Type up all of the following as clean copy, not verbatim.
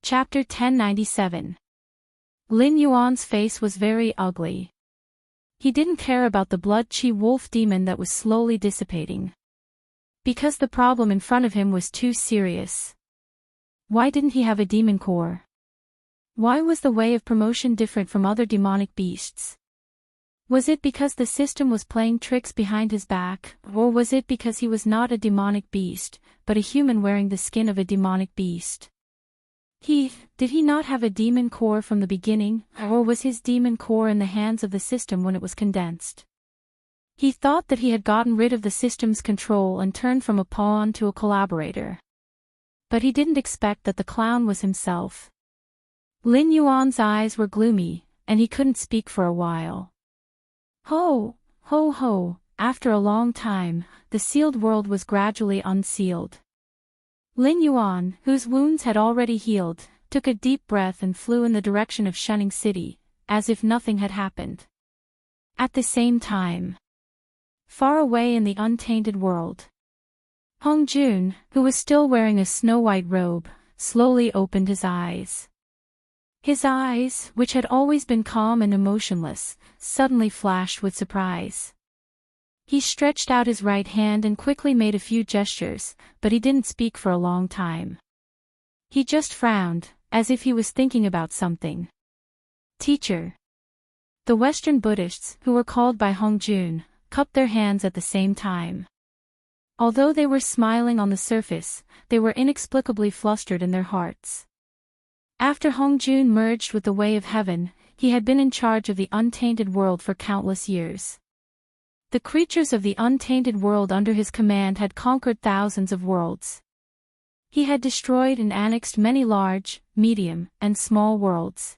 Chapter 1097. Lin Yuan's face was very ugly. He didn't care about the blood-chi wolf demon that was slowly dissipating. Because the problem in front of him was too serious. Why didn't he have a demon core? Why was the way of promotion different from other demonic beasts? Was it because the system was playing tricks behind his back, or was it because he was not a demonic beast, but a human wearing the skin of a demonic beast? Did he not have a demon core from the beginning, or was his demon core in the hands of the system when it was condensed? He thought that he had gotten rid of the system's control and turned from a pawn to a collaborator. But he didn't expect that the clown was himself. Lin Yuan's eyes were gloomy, and he couldn't speak for a while. Ho, ho ho, after a long time, the sealed world was gradually unsealed. Lin Yuan, whose wounds had already healed, took a deep breath and flew in the direction of Shunning City, as if nothing had happened. At the same time, far away in the untainted world, Hong Jun, who was still wearing a snow-white robe, slowly opened his eyes. His eyes, which had always been calm and emotionless, suddenly flashed with surprise. He stretched out his right hand and quickly made a few gestures, but he didn't speak for a long time. He just frowned, as if he was thinking about something. Teacher. The Western Buddhists, who were called by Hong Jun, cupped their hands at the same time. Although they were smiling on the surface, they were inexplicably flustered in their hearts. After Hong Jun merged with the way of heaven, he had been in charge of the untainted world for countless years. The creatures of the untainted world under his command had conquered thousands of worlds. He had destroyed and annexed many large, medium, and small worlds.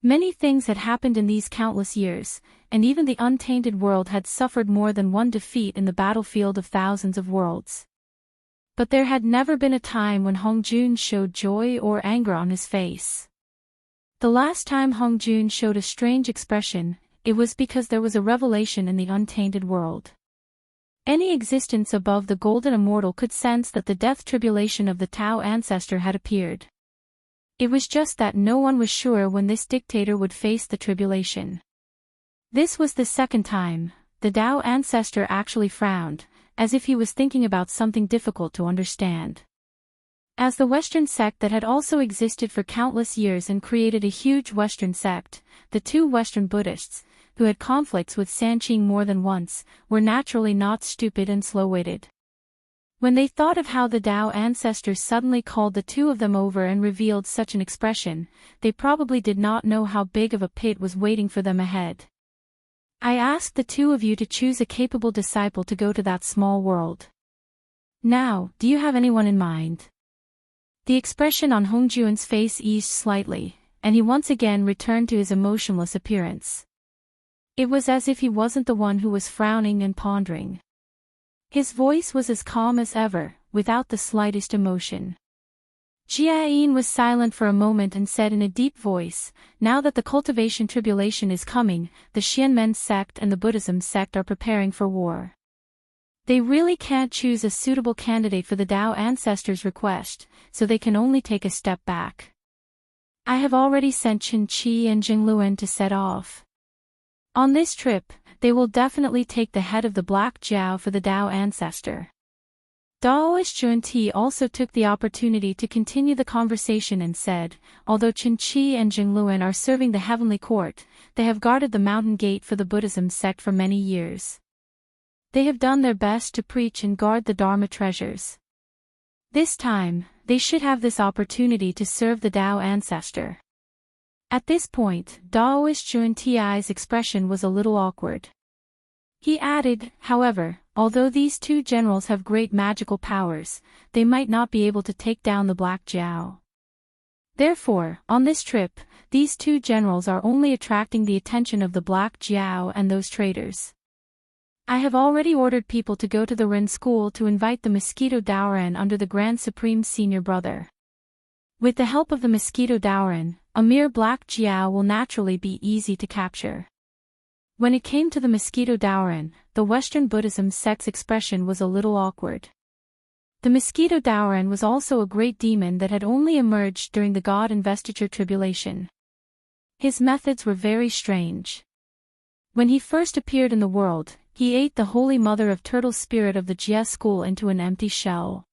Many things had happened in these countless years, and even the untainted world had suffered more than one defeat in the battlefield of thousands of worlds. But there had never been a time when Hong Jun showed joy or anger on his face. The last time Hong Jun showed a strange expression, it was because there was a revelation in the untainted world. Any existence above the golden immortal could sense that the death tribulation of the Tao ancestor had appeared. It was just that no one was sure when this dictator would face the tribulation. This was the second time. The Tao ancestor actually frowned, as if he was thinking about something difficult to understand. As the Western sect that had also existed for countless years and created a huge Western sect, the two Western Buddhists, who had conflicts with Sanqing more than once, were naturally not stupid and slow-witted. When they thought of how the Tao ancestors suddenly called the two of them over and revealed such an expression, they probably did not know how big of a pit was waiting for them ahead. I asked the two of you to choose a capable disciple to go to that small world. Now, do you have anyone in mind? The expression on Hong Jun's face eased slightly, and he once again returned to his emotionless appearance. It was as if he wasn't the one who was frowning and pondering. His voice was as calm as ever, without the slightest emotion. Jia-yin was silent for a moment and said in a deep voice, "Now that the cultivation tribulation is coming, the Xianmen sect and the Buddhism sect are preparing for war. They really can't choose a suitable candidate for the Tao ancestors' request, so they can only take a step back. I have already sent Chen Qi and Jingluan to set off. On this trip, they will definitely take the head of the Black Jiao for the Tao ancestor." Daoist Junti also took the opportunity to continue the conversation and said, "Although Chen Qi and Jingluan are serving the heavenly court, they have guarded the mountain gate for the Buddhism sect for many years. They have done their best to preach and guard the Dharma treasures. This time, they should have this opportunity to serve the Tao ancestor." At this point, Daoist Junti's expression was a little awkward. He added, "However, although these two generals have great magical powers, they might not be able to take down the Black Jiao. Therefore, on this trip, these two generals are only attracting the attention of the Black Jiao and those traitors. I have already ordered people to go to the Ren school to invite the Mosquito Daoren under the Grand Supreme Senior Brother. With the help of the Mosquito Daoren, a mere Black Jiao will naturally be easy to capture." When it came to the Mosquito Daoren, the Western Buddhism sect's expression was a little awkward. The mosquito Daoran was also a great demon that had only emerged during the God investiture tribulation. His methods were very strange. When he first appeared in the world, he ate the Holy Mother of Turtle spirit of the Jia school into an empty shell.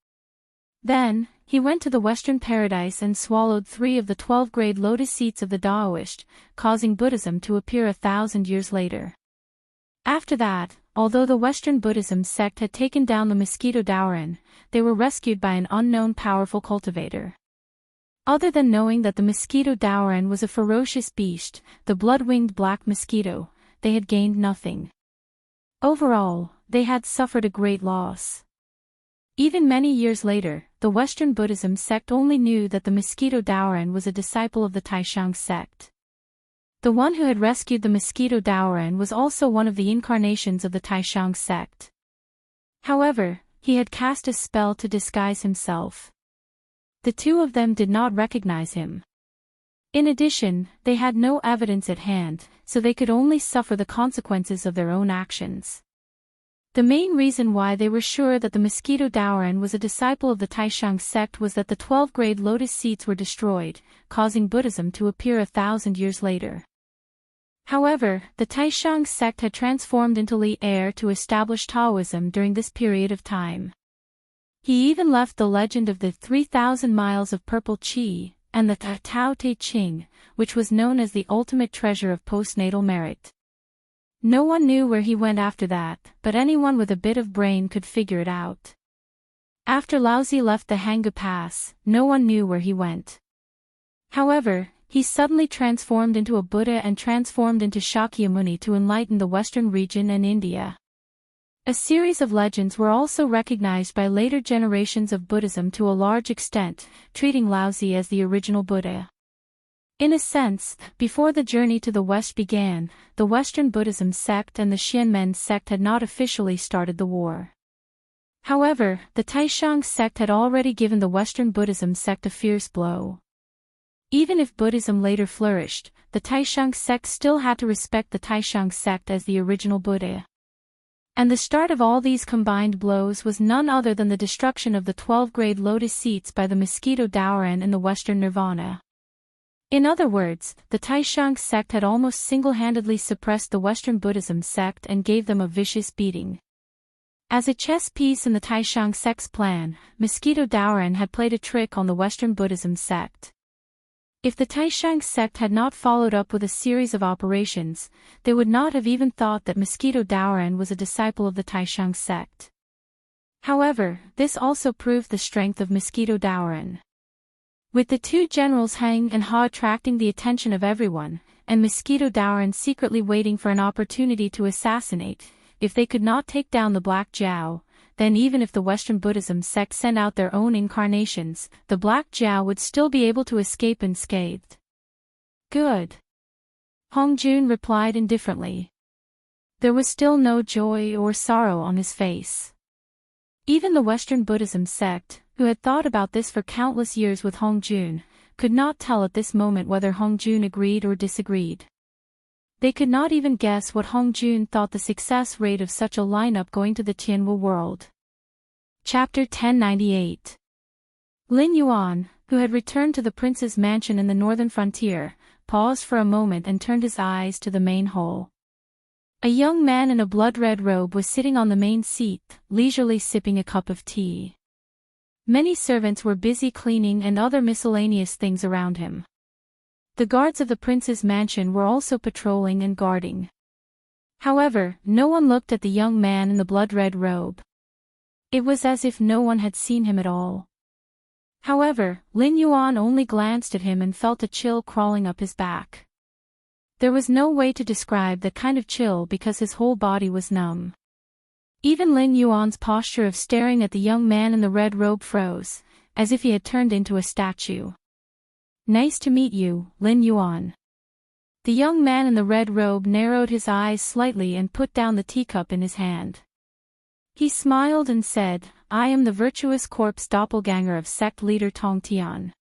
Then, he went to the Western paradise and swallowed 3 of the 12 great lotus seeds of the Taoist, causing Buddhism to appear 1,000 years later. After that, although the Western Buddhism sect had taken down the mosquito Daoran, they were rescued by an unknown powerful cultivator. Other than knowing that the mosquito Daoran was a ferocious beast, the blood-winged black mosquito, they had gained nothing. Overall, they had suffered a great loss. Even many years later, the Western Buddhism sect only knew that the mosquito Daoran was a disciple of the Taishang sect. The one who had rescued the mosquito Daoran was also one of the incarnations of the Taishang sect. However, he had cast a spell to disguise himself. The 2 of them did not recognize him. In addition, they had no evidence at hand, so they could only suffer the consequences of their own actions. The main reason why they were sure that the mosquito Daoran was a disciple of the Taishang sect was that the 12 great lotus seeds were destroyed, causing Buddhism to appear 1,000 years later. However, the Taishang sect had transformed into Li heir to establish Taoism during this period of time. He even left the legend of the 3,000 miles of purple qi, and the Tao Te Ching, which was known as the ultimate treasure of postnatal merit. No one knew where he went after that, but anyone with a bit of brain could figure it out. After Laozi left the Hanga Pass, no one knew where he went. However, he suddenly transformed into a Buddha and transformed into Shakyamuni to enlighten the Western region and India. A series of legends were also recognized by later generations of Buddhism to a large extent, treating Laozi as the original Buddha. In a sense, before the journey to the West began, the Western Buddhism sect and the Xianmen sect had not officially started the war. However, the Taishang sect had already given the Western Buddhism sect a fierce blow. Even if Buddhism later flourished, the Taishang sect still had to respect the Taishang sect as the original Buddha. And the start of all these combined blows was none other than the destruction of the 12 great lotus seeds by the mosquito Daoran in the Western Nirvana. In other words, the Taishang sect had almost single-handedly suppressed the Western Buddhism sect and gave them a vicious beating. As a chess piece in the Taishang sect's plan, mosquito Daoran had played a trick on the Western Buddhism sect. If the Taishang sect had not followed up with a series of operations, they would not have even thought that mosquito Daoran was a disciple of the Taishang sect. However, this also proved the strength of mosquito Daoran. With the 2 generals Hang and Ha attracting the attention of everyone, and mosquito Daoran secretly waiting for an opportunity to assassinate, if they could not take down the Black Jiao, then even if the Western Buddhism sect sent out their own incarnations, the Black Jiao would still be able to escape unscathed. Good. Hongjun replied indifferently. There was still no joy or sorrow on his face. Even the Western Buddhism sect, who had thought about this for countless years with Hongjun, could not tell at this moment whether Hongjun agreed or disagreed. They could not even guess what Hongjun thought the success rate of such a lineup going to the Tianwu world. Chapter 1098. Lin Yuan, who had returned to the prince's mansion in the northern frontier, paused for a moment and turned his eyes to the main hall. A young man in a blood-red robe was sitting on the main seat, leisurely sipping a cup of tea. Many servants were busy cleaning and other miscellaneous things around him. The guards of the prince's mansion were also patrolling and guarding. However, no one looked at the young man in the blood-red robe. It was as if no one had seen him at all. However, Lin Yuan only glanced at him and felt a chill crawling up his back. There was no way to describe that kind of chill because his whole body was numb. Even Lin Yuan's posture of staring at the young man in the red robe froze, as if he had turned into a statue. Nice to meet you, Lin Yuan. The young man in the red robe narrowed his eyes slightly and put down the teacup in his hand. He smiled and said, I am the virtuous corpse doppelganger of sect leader Tong Tian.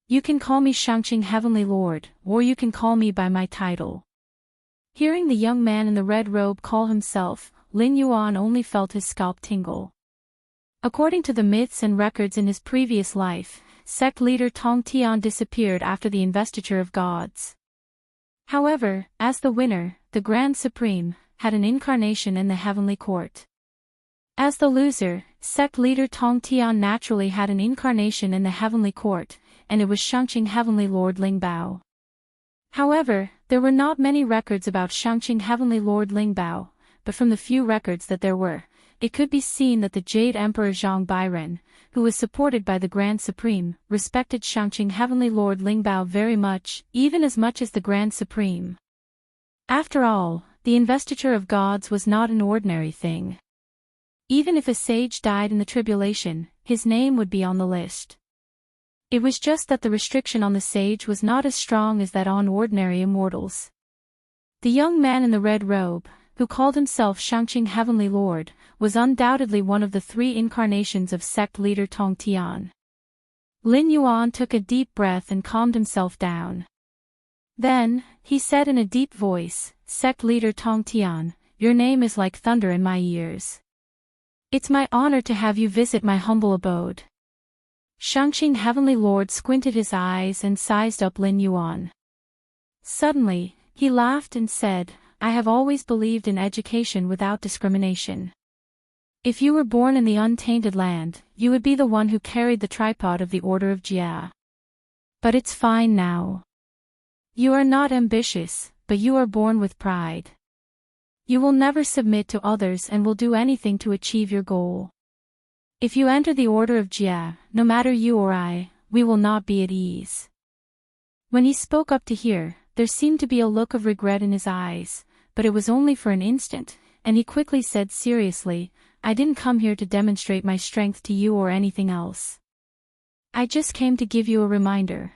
You can call me Shangqing Heavenly Lord, or you can call me by my title. Hearing the young man in the red robe call himself, Lin Yuan only felt his scalp tingle. According to the myths and records in his previous life, sect leader Tong Tian disappeared after the investiture of gods. However, as the winner, the Grand Supreme, had an incarnation in the heavenly court. As the loser, sect leader Tong Tian naturally had an incarnation in the heavenly court, and it was Shangqing Heavenly Lord Ling Bao. However, there were not many records about Shangqing Heavenly Lord Ling Bao, but from the few records that there were, it could be seen that the Jade Emperor Zhang Bairen, who was supported by the Grand Supreme, respected Shangqing Heavenly Lord Ling Bao very much, even as much as the Grand Supreme. After all, the investiture of gods was not an ordinary thing. Even if a sage died in the tribulation, his name would be on the list. It was just that the restriction on the sage was not as strong as that on ordinary immortals. The young man in the red robe, who called himself Shangqing Heavenly Lord, was undoubtedly one of the three incarnations of sect leader Tong Tian. Lin Yuan took a deep breath and calmed himself down. Then, he said in a deep voice, "Sect leader Tong Tian, your name is like thunder in my ears. It's my honor to have you visit my humble abode." Shangqing Heavenly Lord squinted his eyes and sized up Lin Yuan. Suddenly, he laughed and said, "I have always believed in education without discrimination. If you were born in the untainted land, you would be the one who carried the tripod of the Order of Jia. But it's fine now. You are not ambitious, but you are born with pride. You will never submit to others and will do anything to achieve your goal. If you enter the Order of Jia, no matter you or I, we will not be at ease." When he spoke up to here, there seemed to be a look of regret in his eyes, but it was only for an instant, and he quickly said seriously, "I didn't come here to demonstrate my strength to you or anything else. I just came to give you a reminder.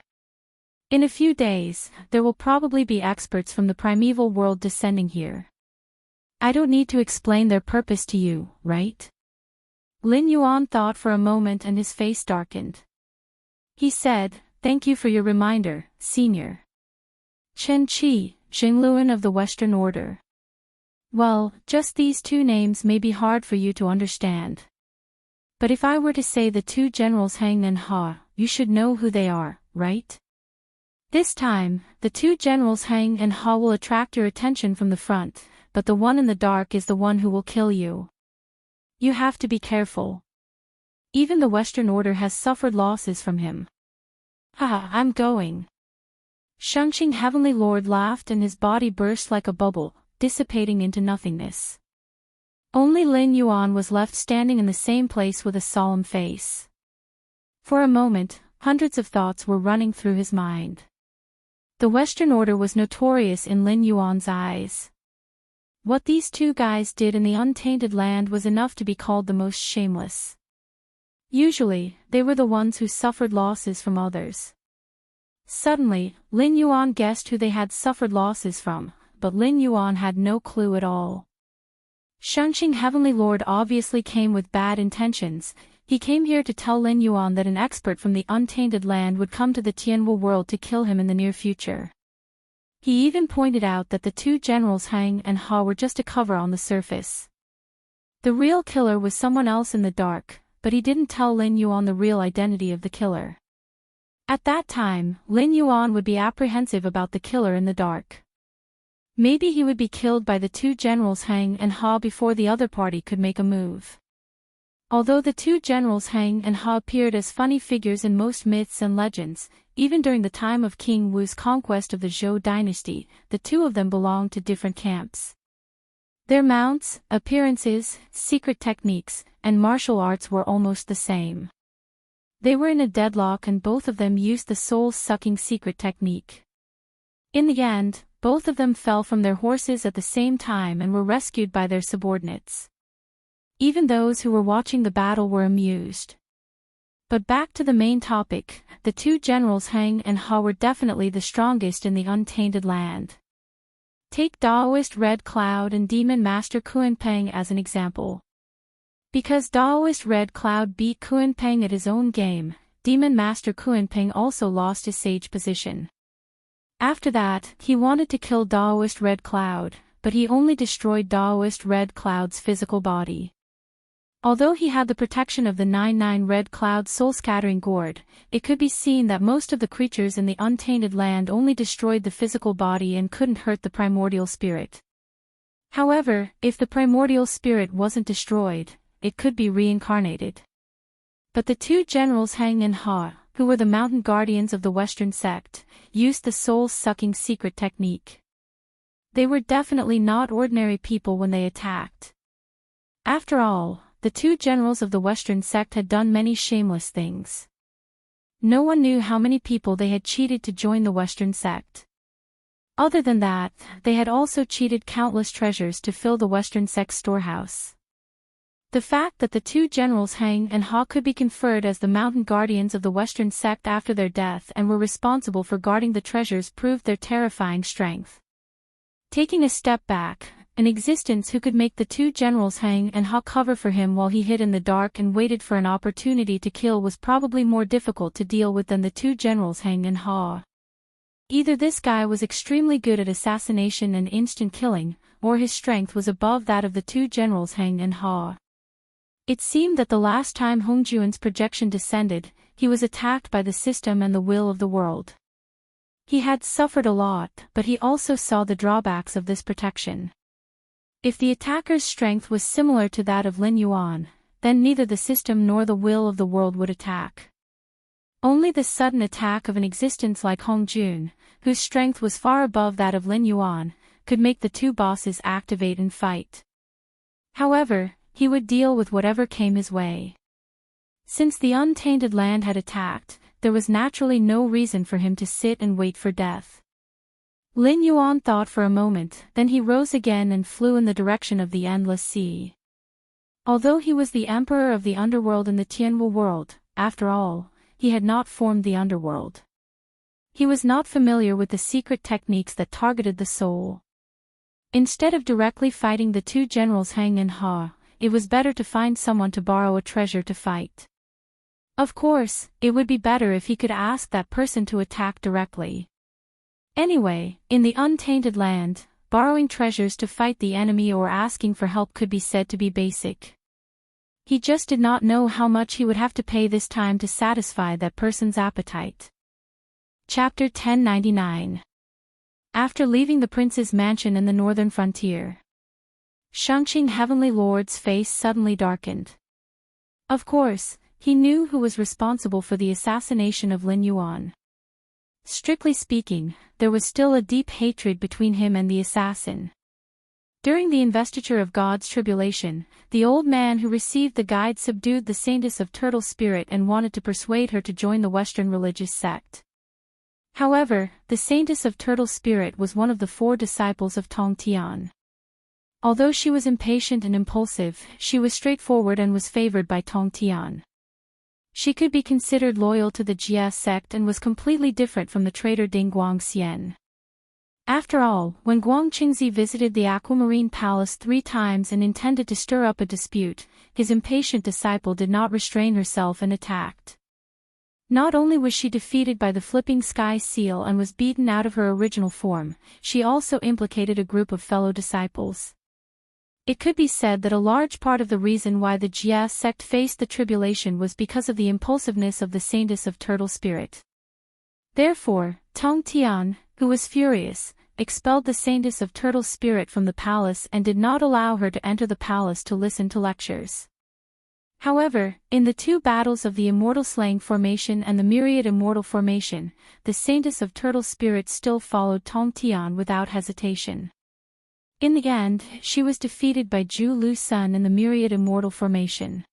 In a few days, there will probably be experts from the primeval world descending here. I don't need to explain their purpose to you, right?" Lin Yuan thought for a moment and his face darkened. He said, "Thank you for your reminder, Senior. Chen Qi, Jingluan of the Western Order. Well, just these two names may be hard for you to understand. But if I were to say the two generals Hang and Ha, you should know who they are, right? This time, the two generals Hang and Ha will attract your attention from the front, but the one in the dark is the one who will kill you. You have to be careful. Even the Western Order has suffered losses from him." "Haha, I'm going." Shangqing Heavenly Lord laughed and his body burst like a bubble, dissipating into nothingness. Only Lin Yuan was left standing in the same place with a solemn face. For a moment, hundreds of thoughts were running through his mind. The Western Order was notorious in Lin Yuan's eyes. What these two guys did in the untainted land was enough to be called the most shameless. Usually, they were the ones who suffered losses from others. Suddenly, Lin Yuan guessed who they had suffered losses from, but Lin Yuan had no clue at all. Shangqing Heavenly Lord obviously came with bad intentions. He came here to tell Lin Yuan that an expert from the untainted land would come to the Tianwu world to kill him in the near future. He even pointed out that the two generals Hang and Ha were just a cover on the surface. The real killer was someone else in the dark, but he didn't tell Lin Yuan the real identity of the killer. At that time, Lin Yuan would be apprehensive about the killer in the dark. Maybe he would be killed by the two generals Hang and Ha before the other party could make a move. Although the two generals Hang and Ha appeared as funny figures in most myths and legends, even during the time of King Wu's conquest of the Zhou dynasty, the two of them belonged to different camps. Their mounts, appearances, secret techniques, and martial arts were almost the same. They were in a deadlock and both of them used the soul-sucking secret technique. In the end, both of them fell from their horses at the same time and were rescued by their subordinates. Even those who were watching the battle were amused. But back to the main topic, the two generals Hang and Ha were definitely the strongest in the untainted land. Take Daoist Red Cloud and Demon Master Kuanpeng as an example. Because Daoist Red Cloud beat Kuanpeng at his own game, Demon Master Kuanpeng also lost his sage position. After that, he wanted to kill Daoist Red Cloud, but he only destroyed Daoist Red Cloud's physical body. Although he had the protection of the 99 red cloud soul-scattering gourd, it could be seen that most of the creatures in the untainted land only destroyed the physical body and couldn't hurt the primordial spirit. However, if the primordial spirit wasn't destroyed, it could be reincarnated. But the two generals Hang and Ha, who were the mountain guardians of the Western sect, used the soul-sucking secret technique. They were definitely not ordinary people when they attacked. After all, the two generals of the Western sect had done many shameless things. No one knew how many people they had cheated to join the Western sect. Other than that, they had also cheated countless treasures to fill the Western sect's storehouse. The fact that the two generals Hang and Ha could be conferred as the mountain guardians of the Western sect after their death and were responsible for guarding the treasures proved their terrifying strength. Taking a step back, an existence who could make the two generals Hang and Ha cover for him while he hid in the dark and waited for an opportunity to kill was probably more difficult to deal with than the two generals Hang and Ha. Either this guy was extremely good at assassination and instant killing, or his strength was above that of the two generals Hang and Ha. It seemed that the last time Hongjuan's projection descended, he was attacked by the system and the will of the world. He had suffered a lot, but he also saw the drawbacks of this protection. If the attacker's strength was similar to that of Lin Yuan, then neither the system nor the will of the world would attack. Only the sudden attack of an existence like Hongjun, whose strength was far above that of Lin Yuan, could make the two bosses activate and fight. However, he would deal with whatever came his way. Since the untainted land had attacked, there was naturally no reason for him to sit and wait for death. Lin Yuan thought for a moment, then he rose again and flew in the direction of the endless sea. Although he was the emperor of the underworld in the Tianwu world, after all, he had not formed the underworld. He was not familiar with the secret techniques that targeted the soul. Instead of directly fighting the two generals Hang and Ha, it was better to find someone to borrow a treasure to fight. Of course, it would be better if he could ask that person to attack directly. Anyway, in the untainted land, borrowing treasures to fight the enemy or asking for help could be said to be basic. He just did not know how much he would have to pay this time to satisfy that person's appetite. Chapter 1099. After leaving the prince's mansion in the northern frontier, Shangqing Heavenly Lord's face suddenly darkened. Of course, he knew who was responsible for the assassination of Lin Yuan. Strictly speaking, there was still a deep hatred between him and the assassin. During the investiture of God's tribulation, the old man who received the guide subdued the saintess of Turtle Spirit and wanted to persuade her to join the Western religious sect. However, the saintess of Turtle Spirit was one of the 4 disciples of Tong Tian. Although she was impatient and impulsive, she was straightforward and was favored by Tong Tian. She could be considered loyal to the Jia sect and was completely different from the traitor Ding Guangxian. After all, when Guang Qingzi visited the Aquamarine Palace 3 times and intended to stir up a dispute, his impatient disciple did not restrain herself and attacked. Not only was she defeated by the flipping sky seal and was beaten out of her original form, she also implicated a group of fellow disciples. It could be said that a large part of the reason why the Jia sect faced the tribulation was because of the impulsiveness of the saintess of Turtle Spirit. Therefore, Tong Tian, who was furious, expelled the saintess of Turtle Spirit from the palace and did not allow her to enter the palace to listen to lectures. However, in the 2 battles of the Immortal Slaying Formation and the Myriad Immortal Formation, the saintess of Turtle Spirit still followed Tong Tian without hesitation. In the end, she was defeated by Zhu Lu Sun in the Myriad Immortal Formation.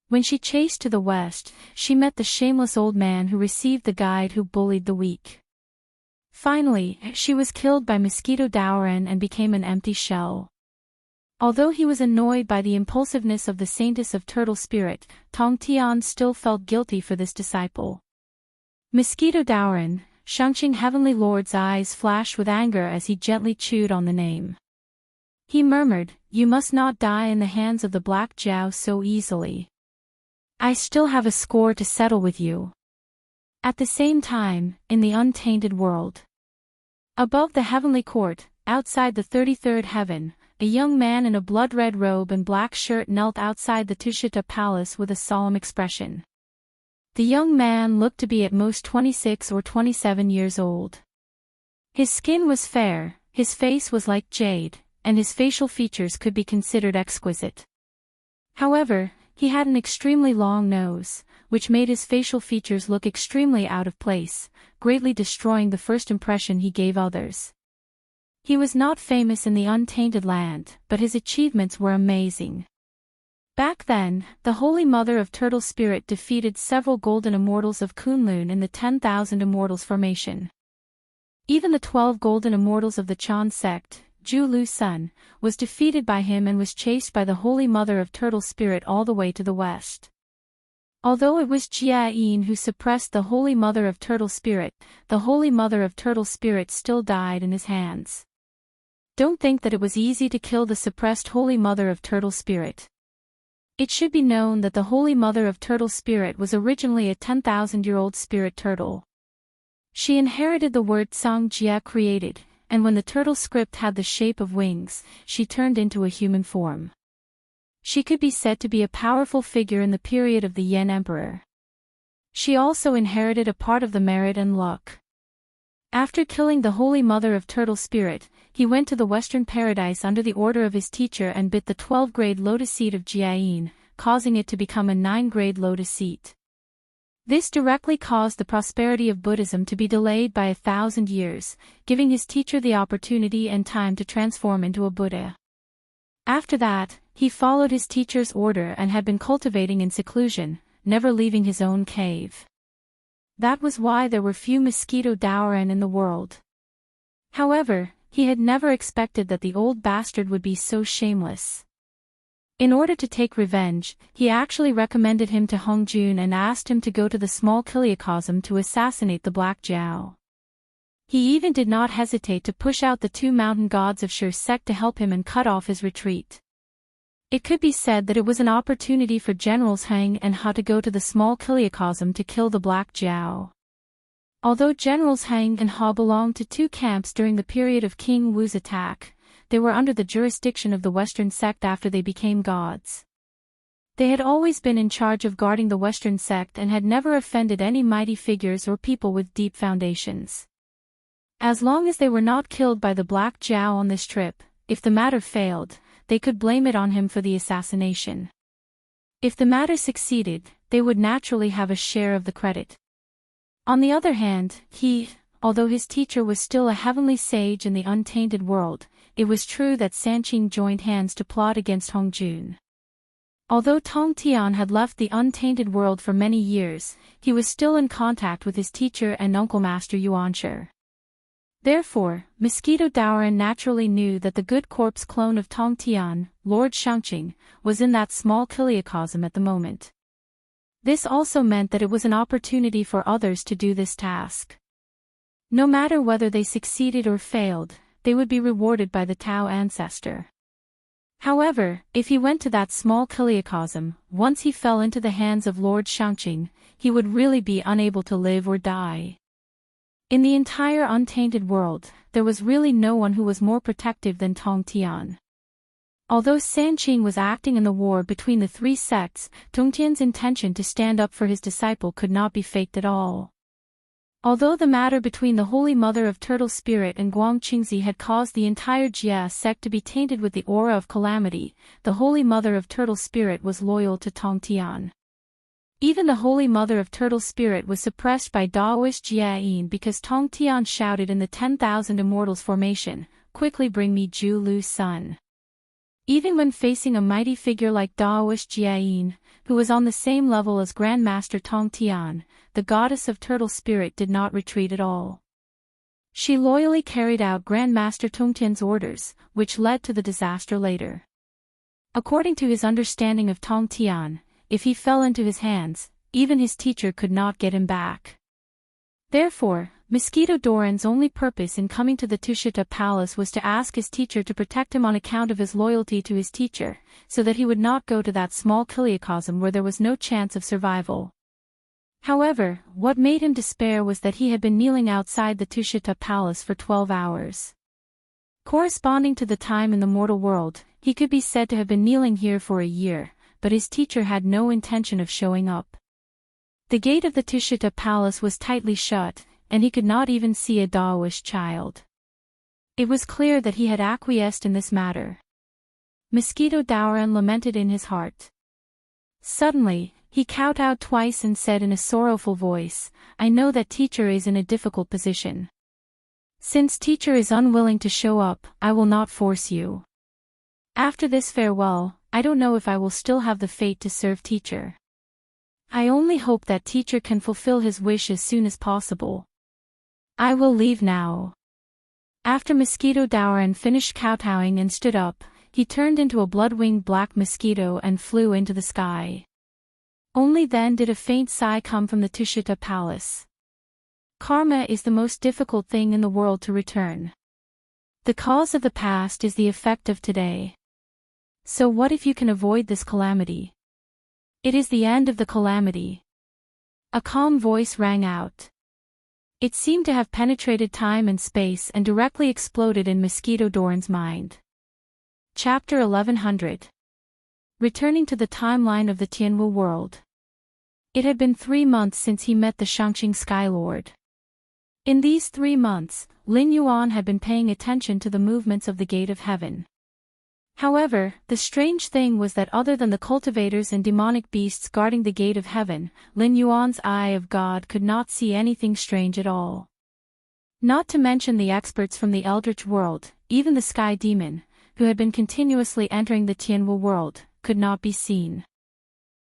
When she chased to the west, she met the shameless old man who received the guide who bullied the weak. Finally, she was killed by Mosquito Daoran and became an empty shell. Although he was annoyed by the impulsiveness of the saintess of Turtle Spirit, Tong Tian still felt guilty for this disciple. Mosquito Daoran, Shangqing Heavenly Lord's eyes flashed with anger as he gently chewed on the name. He murmured, "You must not die in the hands of the Black Jiao so easily. I still have a score to settle with you." At the same time, in the untainted world, above the heavenly court, outside the 33rd heaven, a young man in a blood-red robe and black shirt knelt outside the Tushita palace with a solemn expression. The young man looked to be at most 26 or 27 years old. His skin was fair, his face was like jade, and his facial features could be considered exquisite. However, he had an extremely long nose, which made his facial features look extremely out of place, greatly destroying the first impression he gave others. He was not famous in the untainted land, but his achievements were amazing. Back then, the Holy Mother of Turtle Spirit defeated several golden immortals of Kunlun in the 10,000 Immortals formation. Even the 12 golden immortals of the Chan sect, Ju Lu Sun, was defeated by him and was chased by the Holy Mother of Turtle Spirit all the way to the west. Although it was Jia Yin who suppressed the Holy Mother of Turtle Spirit, the Holy Mother of Turtle Spirit still died in his hands. Don't think that it was easy to kill the suppressed Holy Mother of Turtle Spirit. It should be known that the Holy Mother of Turtle Spirit was originally a 10,000-year-old spirit turtle. She inherited the word Sang Jia created, and when the turtle script had the shape of wings, she turned into a human form. She could be said to be a powerful figure in the period of the Yen Emperor. She also inherited a part of the merit and luck. After killing the Holy Mother of Turtle Spirit, he went to the Western Paradise under the order of his teacher and bit the 12-grade lotus seed of Jiayin, causing it to become a 9-grade lotus seed. This directly caused the prosperity of Buddhism to be delayed by 1,000 years, giving his teacher the opportunity and time to transform into a Buddha. After that, he followed his teacher's order and had been cultivating in seclusion, never leaving his own cave. That was why there were few mosquito Daoren in the world. However, he had never expected that the old bastard would be so shameless. In order to take revenge, he actually recommended him to Hongjun and asked him to go to the small Kiliacosm to assassinate the Black Jiao. He even did not hesitate to push out the 2 mountain gods of Shur sect to help him and cut off his retreat. It could be said that it was an opportunity for Generals Hang and Ha to go to the small Kiliacosm to kill the Black Jiao. Although Generals Hang and Ha belonged to 2 camps during the period of King Wu's attack, they were under the jurisdiction of the Western sect after they became gods. They had always been in charge of guarding the Western sect and had never offended any mighty figures or people with deep foundations. As long as they were not killed by the Black Jiao on this trip, if the matter failed, they could blame it on him for the assassination. If the matter succeeded, they would naturally have a share of the credit. On the other hand, although his teacher was still a heavenly sage in the untainted world, it was true that Sanqing joined hands to plot against Hongjun. Although Tong Tian had left the untainted world for many years, he was still in contact with his teacher and uncle Master Yuanshi. Therefore, Mosquito Daoren naturally knew that the good corpse clone of Tong Tian, Lord Shangqing, was in that small Kiliacosm at the moment. This also meant that it was an opportunity for others to do this task. No matter whether they succeeded or failed, they would be rewarded by the Tao ancestor. However, if he went to that small Kiliacosm, once he fell into the hands of Lord Shangqing, he would really be unable to live or die. In the entire untainted world, there was really no one who was more protective than Tong Tian. Although Sanqing was acting in the war between the 3 sects, Tong Tian's intention to stand up for his disciple could not be faked at all. Although the matter between the Holy Mother of Turtle Spirit and Guang Qingzi had caused the entire Jia sect to be tainted with the aura of calamity, the Holy Mother of Turtle Spirit was loyal to Tong Tian. Even the Holy Mother of Turtle Spirit was suppressed by Daoist Jiayin because Tong Tian shouted in the 10,000 Immortals formation, "Quickly bring me Ju Lu's son." Even when facing a mighty figure like Daoist Jiayin, who was on the same level as Grandmaster Tong Tian, the goddess of Turtle Spirit did not retreat at all. She loyally carried out Grandmaster Tong Tian's orders, which led to the disaster later. According to his understanding of Tong Tian, if he fell into his hands, even his teacher could not get him back. Therefore, Mosquito Doran's only purpose in coming to the Tushita Palace was to ask his teacher to protect him on account of his loyalty to his teacher, so that he would not go to that small Kiliacosm where there was no chance of survival. However, what made him despair was that he had been kneeling outside the Tushita Palace for 12 hours. Corresponding to the time in the mortal world, he could be said to have been kneeling here for a year, but his teacher had no intention of showing up. The gate of the Tushita palace was tightly shut, and he could not even see a Taoist child. It was clear that he had acquiesced in this matter. Mosquito Daoran lamented in his heart. Suddenly, he kowtowed twice and said in a sorrowful voice, "I know that teacher is in a difficult position. Since teacher is unwilling to show up, I will not force you. After this farewell, I don't know if I will still have the fate to serve teacher. I only hope that teacher can fulfill his wish as soon as possible. I will leave now." After Mosquito Daoran finished kowtowing and stood up, he turned into a blood-winged black mosquito and flew into the sky. Only then did a faint sigh come from the Tushita palace. Karma is the most difficult thing in the world to return. The cause of the past is the effect of today. So what if you can avoid this calamity? It is the end of the calamity. A calm voice rang out. It seemed to have penetrated time and space and directly exploded in Mosquito Daoran's mind. Chapter 1100. Returning to the timeline of the Tianwu world. It had been 3 months since he met the Shangqing Sky Lord. In these 3 months, Lin Yuan had been paying attention to the movements of the Gate of Heaven. However, the strange thing was that other than the cultivators and demonic beasts guarding the Gate of Heaven, Lin Yuan's eye of God could not see anything strange at all. Not to mention the experts from the Eldritch world, even the Sky Demon, who had been continuously entering the Tianwu world, could not be seen.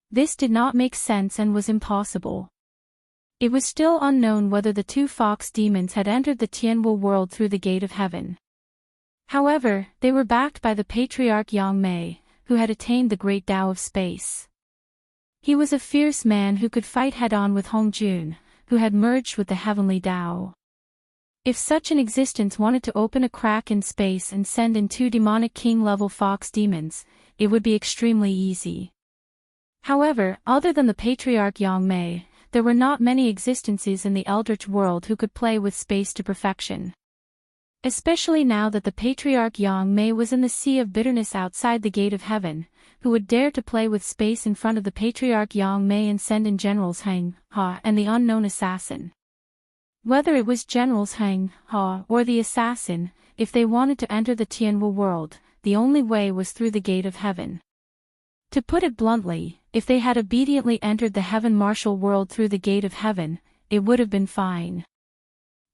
This did not make sense and was impossible. It was still unknown whether the 2 fox demons had entered the Tianwu world through the Gate of Heaven. However, they were backed by the patriarch Yang Mei, who had attained the great Tao of space. He was a fierce man who could fight head-on with Hong Jun, who had merged with the heavenly Tao. If such an existence wanted to open a crack in space and send in 2 demonic king-level fox demons, it would be extremely easy. However, other than the patriarch Yang Mei, there were not many existences in the Eldritch world who could play with space to perfection. Especially now that the patriarch Yang Mei was in the sea of bitterness outside the Gate of Heaven, who would dare to play with space in front of the patriarch Yang Mei and send in Generals Heng, Ha and the unknown assassin. Whether it was Generals Heng, Ha or the assassin, if they wanted to enter the Tianwu world, the only way was through the Gate of Heaven. To put it bluntly, if they had obediently entered the Heaven Martial world through the Gate of Heaven, it would have been fine.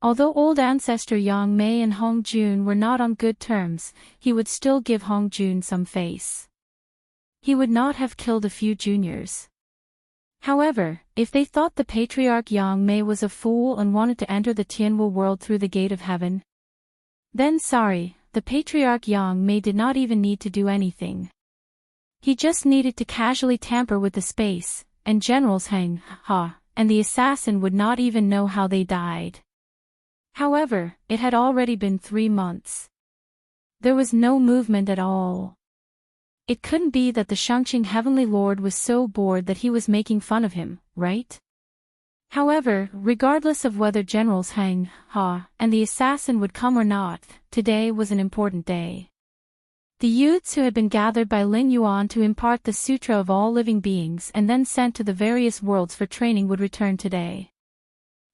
Although old ancestor Yang Mei and Hong Jun were not on good terms, he would still give Hong Jun some face. He would not have killed a few juniors. However, if they thought the patriarch Yang Mei was a fool and wanted to enter the Tianwu world through the Gate of Heaven, then sorry, the patriarch Yang Mei did not even need to do anything. He just needed to casually tamper with the space, and Generals Heng, Ha, and the assassin would not even know how they died. However, it had already been 3 months. There was no movement at all. It couldn't be that the Shangqing Heavenly Lord was so bored that he was making fun of him, right? However, regardless of whether Generals Heng, Ha, and the assassin would come or not, today was an important day. The youths who had been gathered by Lin Yuan to impart the Sutra of all living beings and then sent to the various worlds for training would return today.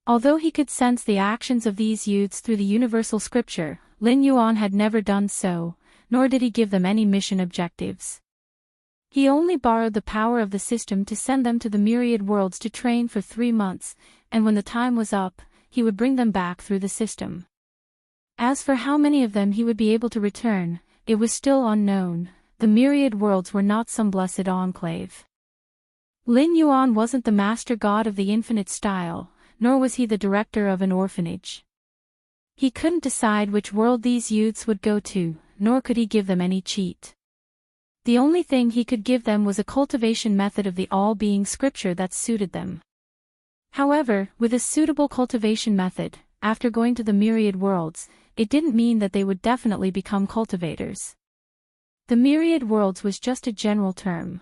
Although he could sense the actions of these youths through the universal scripture, Lin Yuan had never done so, nor did he give them any mission objectives. He only borrowed the power of the system to send them to the myriad worlds to train for 3 months, and when the time was up, he would bring them back through the system. As for how many of them he would be able to return, it was still unknown. The myriad worlds were not some blessed enclave. Lin Yuan wasn't the master god of the infinite style, nor was he the director of an orphanage. He couldn't decide which world these youths would go to, nor could he give them any cheat. The only thing he could give them was a cultivation method of the all-being scripture that suited them. However, with a suitable cultivation method, after going to the myriad worlds, it didn't mean that they would definitely become cultivators. The myriad worlds was just a general term.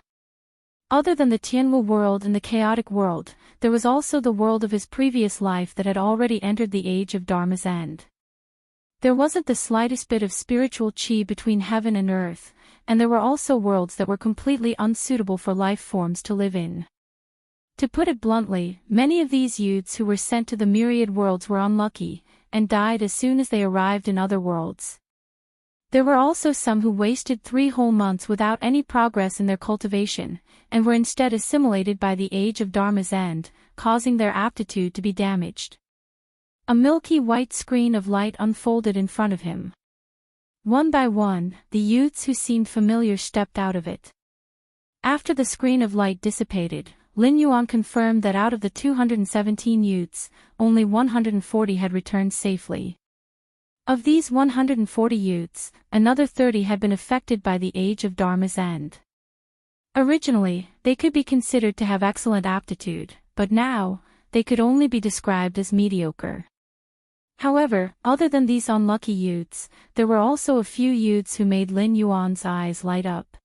Other than the Tianwu world and the chaotic world, there was also the world of his previous life that had already entered the age of Dharma's end. There wasn't the slightest bit of spiritual chi between heaven and earth, and there were also worlds that were completely unsuitable for life forms to live in. To put it bluntly, many of these youths who were sent to the myriad worlds were unlucky, and died as soon as they arrived in other worlds. There were also some who wasted 3 whole months without any progress in their cultivation, and were instead assimilated by the age of Dharma's end, causing their aptitude to be damaged. A milky white screen of light unfolded in front of him. One by one, the youths who seemed familiar stepped out of it. After the screen of light dissipated, Lin Yuan confirmed that out of the 217 youths, only 140 had returned safely. Of these 140 youths, another 30 had been affected by the age of Dharma's end. Originally, they could be considered to have excellent aptitude, but now, they could only be described as mediocre. However, other than these unlucky youths, there were also a few youths who made Lin Yuan's eyes light up.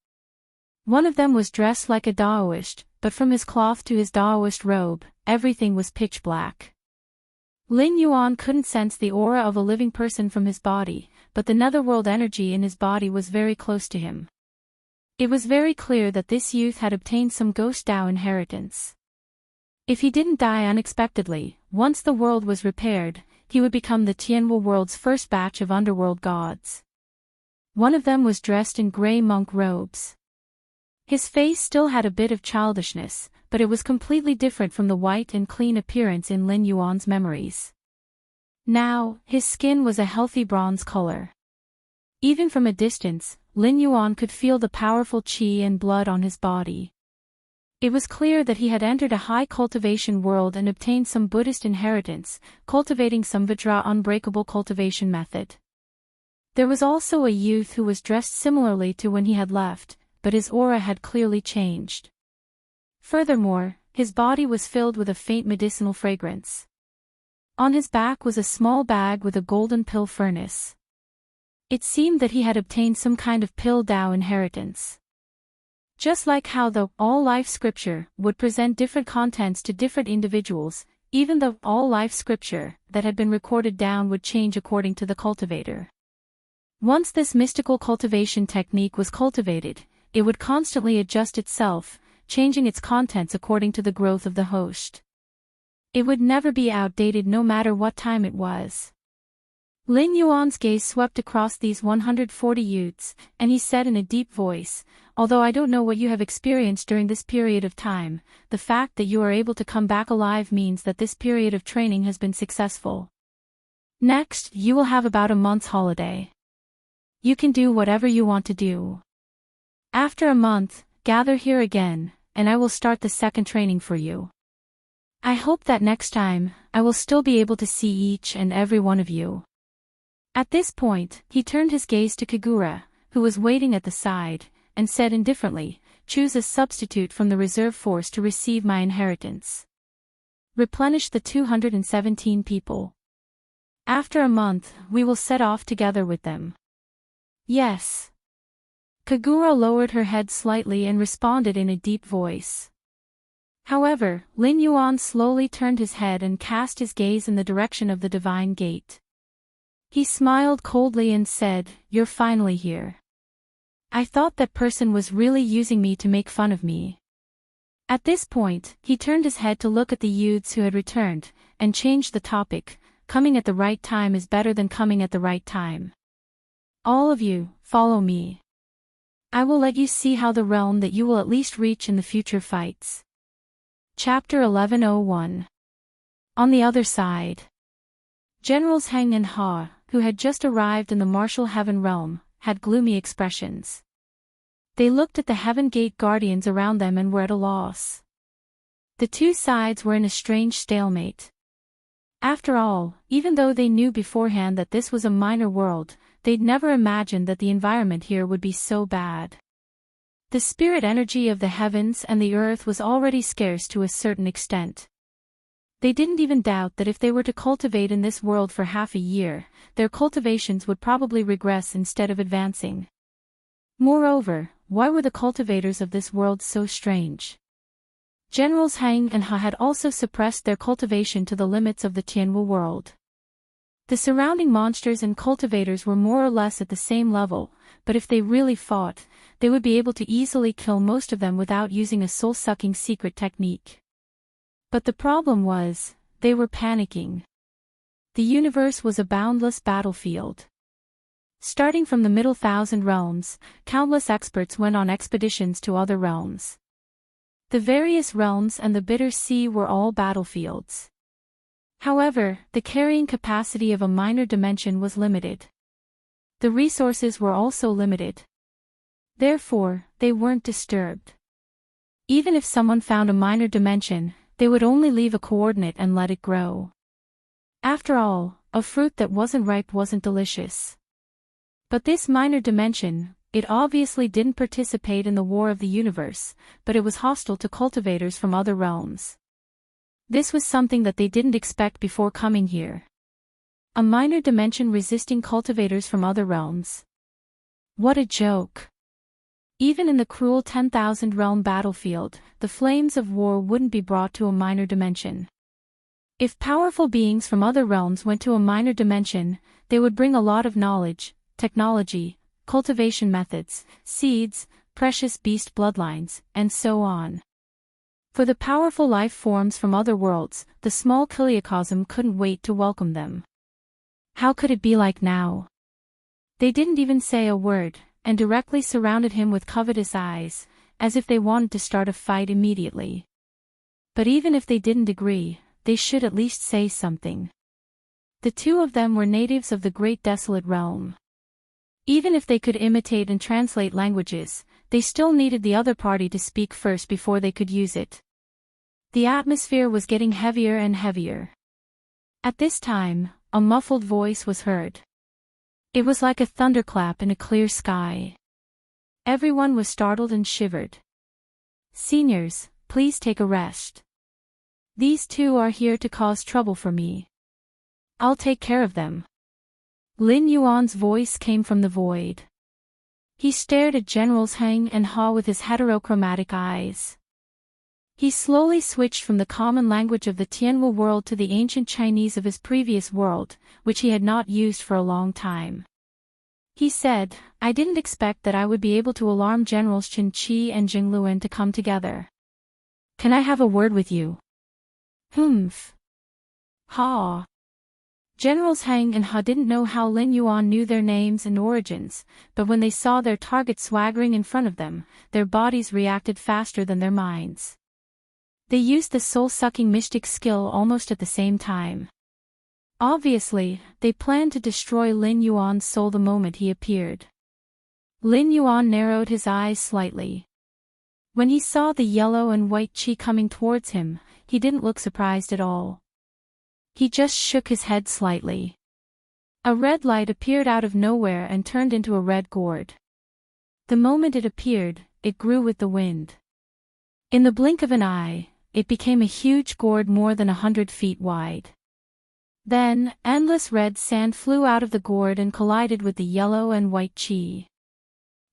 One of them was dressed like a Daoist, but from his cloth to his Daoist robe, everything was pitch black. Lin Yuan couldn't sense the aura of a living person from his body, but the netherworld energy in his body was very close to him. It was very clear that this youth had obtained some ghost Dao inheritance. If he didn't die unexpectedly, once the world was repaired, he would become the Tianwu world's first batch of underworld gods. One of them was dressed in grey monk robes. His face still had a bit of childishness, but it was completely different from the white and clean appearance in Lin Yuan's memories. Now, his skin was a healthy bronze color. Even from a distance, Lin Yuan could feel the powerful qi and blood on his body. It was clear that he had entered a high cultivation world and obtained some Buddhist inheritance, cultivating some Vajra unbreakable cultivation method. There was also a youth who was dressed similarly to when he had left, but his aura had clearly changed. Furthermore, his body was filled with a faint medicinal fragrance. On his back was a small bag with a golden pill furnace. It seemed that he had obtained some kind of pill Dao inheritance. Just like how the all-life scripture would present different contents to different individuals, even the all-life scripture that had been recorded down would change according to the cultivator. Once this mystical cultivation technique was cultivated, it would constantly adjust itself, changing its contents according to the growth of the host. It would never be outdated no matter what time it was. Lin Yuan's gaze swept across these 140 youths, and he said in a deep voice, "Although I don't know what you have experienced during this period of time, the fact that you are able to come back alive means that this period of training has been successful. Next, you will have about a month's holiday. You can do whatever you want to do. After a month, gather here again, and I will start the second training for you. I hope that next time, I will still be able to see each and every one of you." At this point, he turned his gaze to Kagura, who was waiting at the side, and said indifferently, "Choose a substitute from the reserve force to receive my inheritance. Replenish the 217 people. After a month, we will set off together with them." "Yes." Kagura lowered her head slightly and responded in a deep voice. However, Lin Yuan slowly turned his head and cast his gaze in the direction of the divine gate. He smiled coldly and said, "You're finally here. I thought that person was really using me to make fun of me." At this point, he turned his head to look at the youths who had returned, and changed the topic. "Coming at the right time is better than coming at the right time. All of you, follow me. I will let you see how the realm that you will at least reach in the future fights." Chapter 1101. On the other side. Generals Heng and Ha, who had just arrived in the martial heaven realm, had gloomy expressions. They looked at the heaven gate guardians around them and were at a loss. The two sides were in a strange stalemate. After all, even though they knew beforehand that this was a minor world, they'd never imagined that the environment here would be so bad. The spirit energy of the heavens and the earth was already scarce to a certain extent. They didn't even doubt that if they were to cultivate in this world for half a year, their cultivations would probably regress instead of advancing. Moreover, why were the cultivators of this world so strange? Generals Hang and Ha had also suppressed their cultivation to the limits of the Tianwu world. The surrounding monsters and cultivators were more or less at the same level, but if they really fought, they would be able to easily kill most of them without using a soul-sucking secret technique. But the problem was, they were panicking. The universe was a boundless battlefield. Starting from the middle 1,000 realms, countless experts went on expeditions to other realms. The various realms and the bitter sea were all battlefields. However, the carrying capacity of a minor dimension was limited. The resources were also limited. Therefore, they weren't disturbed. Even if someone found a minor dimension, they would only leave a coordinate and let it grow. After all, a fruit that wasn't ripe wasn't delicious. But this minor dimension, it obviously didn't participate in the war of the universe, but it was hostile to cultivators from other realms. This was something that they didn't expect before coming here. A minor dimension resisting cultivators from other realms. What a joke. Even in the cruel 10,000 realm battlefield, the flames of war wouldn't be brought to a minor dimension. If powerful beings from other realms went to a minor dimension, they would bring a lot of knowledge, technology, cultivation methods, seeds, precious beast bloodlines, and so on. For the powerful life forms from other worlds, the small Kiliacosm couldn't wait to welcome them. How could it be like now? They didn't even say a word, and directly surrounded him with covetous eyes, as if they wanted to start a fight immediately. But even if they didn't agree, they should at least say something. The two of them were natives of the great desolate realm. Even if they could imitate and translate languages, they still needed the other party to speak first before they could use it. The atmosphere was getting heavier and heavier. At this time, a muffled voice was heard. It was like a thunderclap in a clear sky. Everyone was startled and shivered. "Seniors, please take a rest. These two are here to cause trouble for me. I'll take care of them." Lin Yuan's voice came from the void. He stared at Generals Heng and Ha with his heterochromatic eyes. He slowly switched from the common language of the Tianwu world to the ancient Chinese of his previous world, which he had not used for a long time. He said, "I didn't expect that I would be able to alarm Generals Qin Qi and Jing Luan to come together. Can I have a word with you?" "Humph. Ha." Generals Heng and Ha didn't know how Lin Yuan knew their names and origins, but when they saw their target swaggering in front of them, their bodies reacted faster than their minds. They used the soul-sucking mystic skill almost at the same time. Obviously, they planned to destroy Lin Yuan's soul the moment he appeared. Lin Yuan narrowed his eyes slightly. When he saw the yellow and white chi coming towards him, he didn't look surprised at all. He just shook his head slightly. A red light appeared out of nowhere and turned into a red gourd. The moment it appeared, it grew with the wind. In the blink of an eye, it became a huge gourd more than 100 feet wide. Then, endless red sand flew out of the gourd and collided with the yellow and white chi.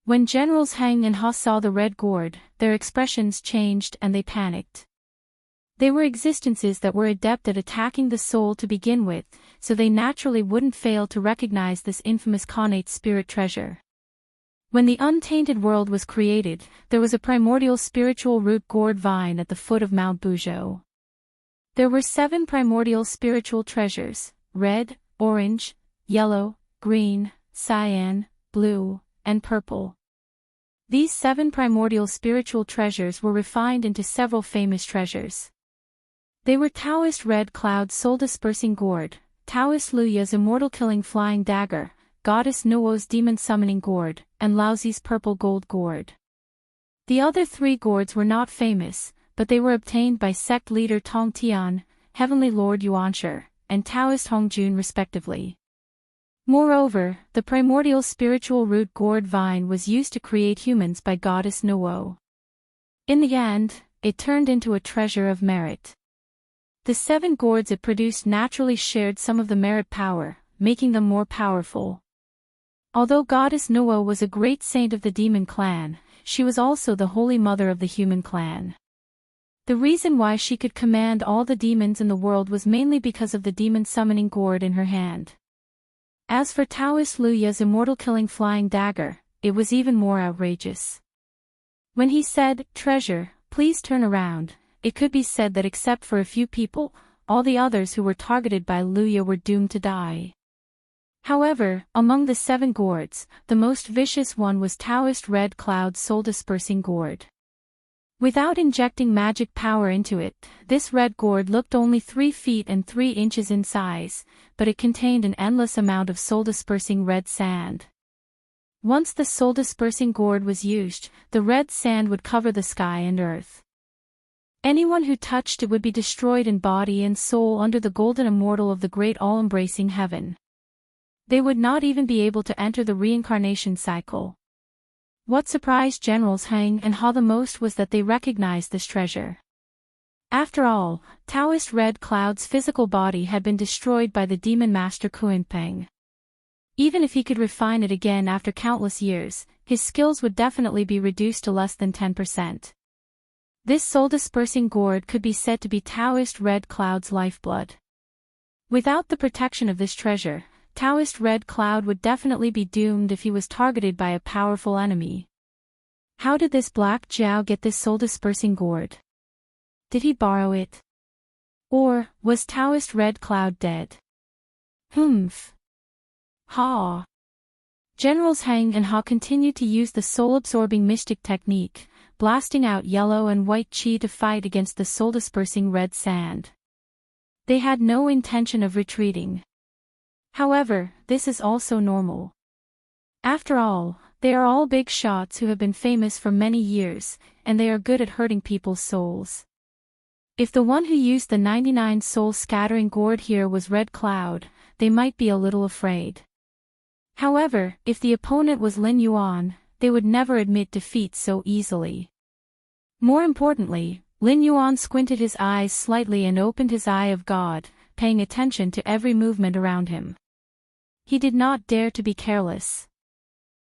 When Generals Heng and Ha saw the red gourd, their expressions changed and they panicked. They were existences that were adept at attacking the soul to begin with, so they naturally wouldn't fail to recognize this infamous connate spirit treasure. When the untainted world was created, there was a primordial spiritual root gourd vine at the foot of Mount Buzhou. There were 7 primordial spiritual treasures: red, orange, yellow, green, cyan, blue, and purple. These 7 primordial spiritual treasures were refined into several famous treasures. They were Taoist Red Cloud's soul-dispersing gourd, Taoist Luya's immortal-killing flying dagger, Goddess Nuo's demon-summoning gourd, and Laozi's purple gold gourd. The other 3 gourds were not famous, but they were obtained by sect leader Tong Tian, Heavenly Lord Yuanshi, and Taoist Hong Jun respectively. Moreover, the primordial spiritual root gourd vine was used to create humans by Goddess Nuo. In the end, it turned into a treasure of merit. The 7 gourds it produced naturally shared some of the merit power, making them more powerful. Although Goddess Nuo was a great saint of the demon clan, she was also the holy mother of the human clan. The reason why she could command all the demons in the world was mainly because of the demon summoning gourd in her hand. As for Taoist Luya's immortal killing flying dagger, it was even more outrageous. When he said, "Treasure, please turn around," it could be said that except for a few people, all the others who were targeted by Luya were doomed to die. However, among the 7 gourds, the most vicious one was Taoist Red Cloud's soul-dispersing gourd. Without injecting magic power into it, this red gourd looked only 3 feet and 3 inches in size, but it contained an endless amount of soul-dispersing red sand. Once the soul-dispersing gourd was used, the red sand would cover the sky and earth. Anyone who touched it would be destroyed in body and soul under the golden immortal of the great all-embracing heaven. They would not even be able to enter the reincarnation cycle. What surprised Generals Hang and Ha the most was that they recognized this treasure. After all, Taoist Red Cloud's physical body had been destroyed by the demon master Kuanpeng. Even if he could refine it again after countless years, his skills would definitely be reduced to less than 10%. This soul-dispersing gourd could be said to be Taoist Red Cloud's lifeblood. Without the protection of this treasure, Taoist Red Cloud would definitely be doomed if he was targeted by a powerful enemy. How did this Black Jiao get this soul-dispersing gourd? Did he borrow it? Or, was Taoist Red Cloud dead? Humph. Ha. Generals Hang and Ha continued to use the soul-absorbing mystic technique, blasting out yellow and white chi to fight against the soul-dispersing red sand. They had no intention of retreating. However, this is also normal. After all, they are all big shots who have been famous for many years, and they are good at hurting people's souls. If the one who used the 99 soul-scattering gourd here was Red Cloud, they might be a little afraid. However, if the opponent was Lin Yuan, they would never admit defeat so easily. More importantly, Lin Yuan squinted his eyes slightly and opened his eye of God, paying attention to every movement around him. He did not dare to be careless.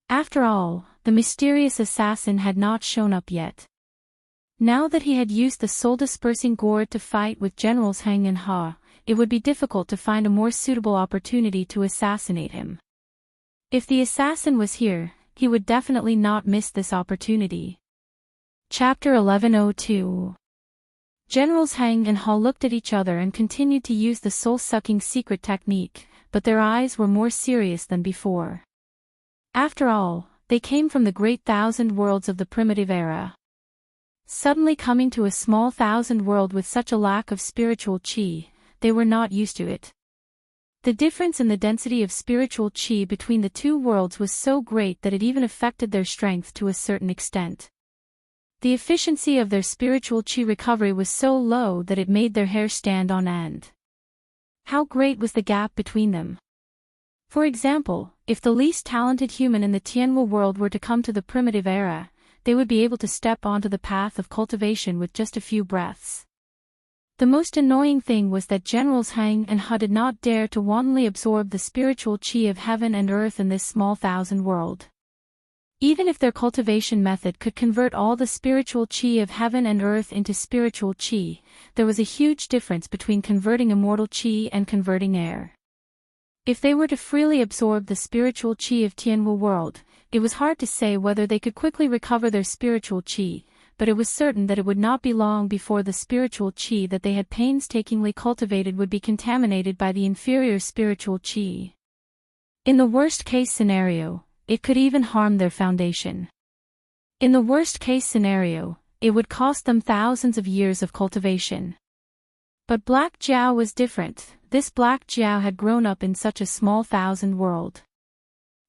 After all, the mysterious assassin had not shown up yet. Now that he had used the soul-dispersing gourd to fight with Generals Hang and Ha, it would be difficult to find a more suitable opportunity to assassinate him. If the assassin was here, he would definitely not miss this opportunity. Chapter 1102. Generals Hang and Ha looked at each other and continued to use the soul-sucking secret technique, but their eyes were more serious than before. After all, they came from the great thousand worlds of the primitive era. Suddenly coming to a small thousand world with such a lack of spiritual chi, they were not used to it. The difference in the density of spiritual chi between the two worlds was so great that it even affected their strength to a certain extent. The efficiency of their spiritual chi recovery was so low that it made their hair stand on end. How great was the gap between them? For example, if the least talented human in the Tianwu world were to come to the primitive era, they would be able to step onto the path of cultivation with just a few breaths. The most annoying thing was that Generals Hang and Ha did not dare to wantonly absorb the spiritual chi of heaven and earth in this small thousand world. Even if their cultivation method could convert all the spiritual chi of heaven and earth into spiritual chi, there was a huge difference between converting immortal chi and converting air. If they were to freely absorb the spiritual chi of Tianwu world, it was hard to say whether they could quickly recover their spiritual chi, but it was certain that it would not be long before the spiritual chi that they had painstakingly cultivated would be contaminated by the inferior spiritual chi. In the worst-case scenario, it could even harm their foundation. In the worst-case scenario, it would cost them thousands of years of cultivation. But Black Jiao was different. This Black Jiao had grown up in such a small thousand world.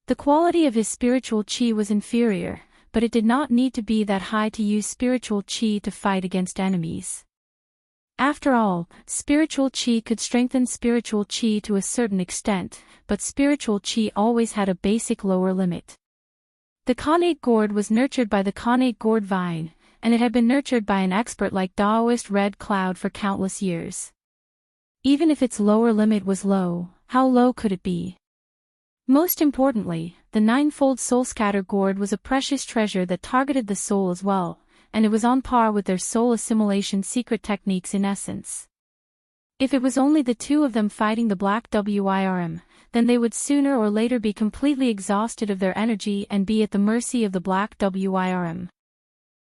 The quality of his spiritual chi was inferior, but it did not need to be that high to use spiritual chi to fight against enemies. After all, spiritual chi could strengthen spiritual chi to a certain extent, but spiritual chi always had a basic lower limit. The Khanate gourd was nurtured by the Khanate gourd vine, and it had been nurtured by an expert like Taoist Red Cloud for countless years. Even if its lower limit was low, how low could it be? Most importantly, the ninefold soul scatter gourd was a precious treasure that targeted the soul as well, and it was on par with their soul assimilation secret techniques in essence. If it was only the two of them fighting the Black Wirm, then they would sooner or later be completely exhausted of their energy and be at the mercy of the black Wyrm.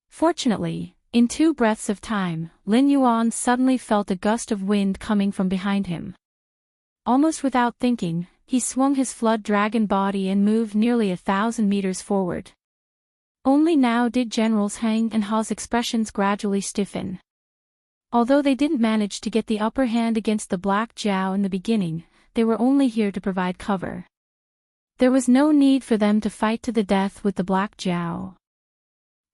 Fortunately, in 2 breaths of time, Lin Yuan suddenly felt a gust of wind coming from behind him. Almost without thinking, he swung his flood dragon body and moved nearly 1,000 meters forward. Only now did Generals Hang and Ha's expressions gradually stiffen. Although they didn't manage to get the upper hand against the Black Zhao in the beginning, they were only here to provide cover. There was no need for them to fight to the death with the Black Zhao.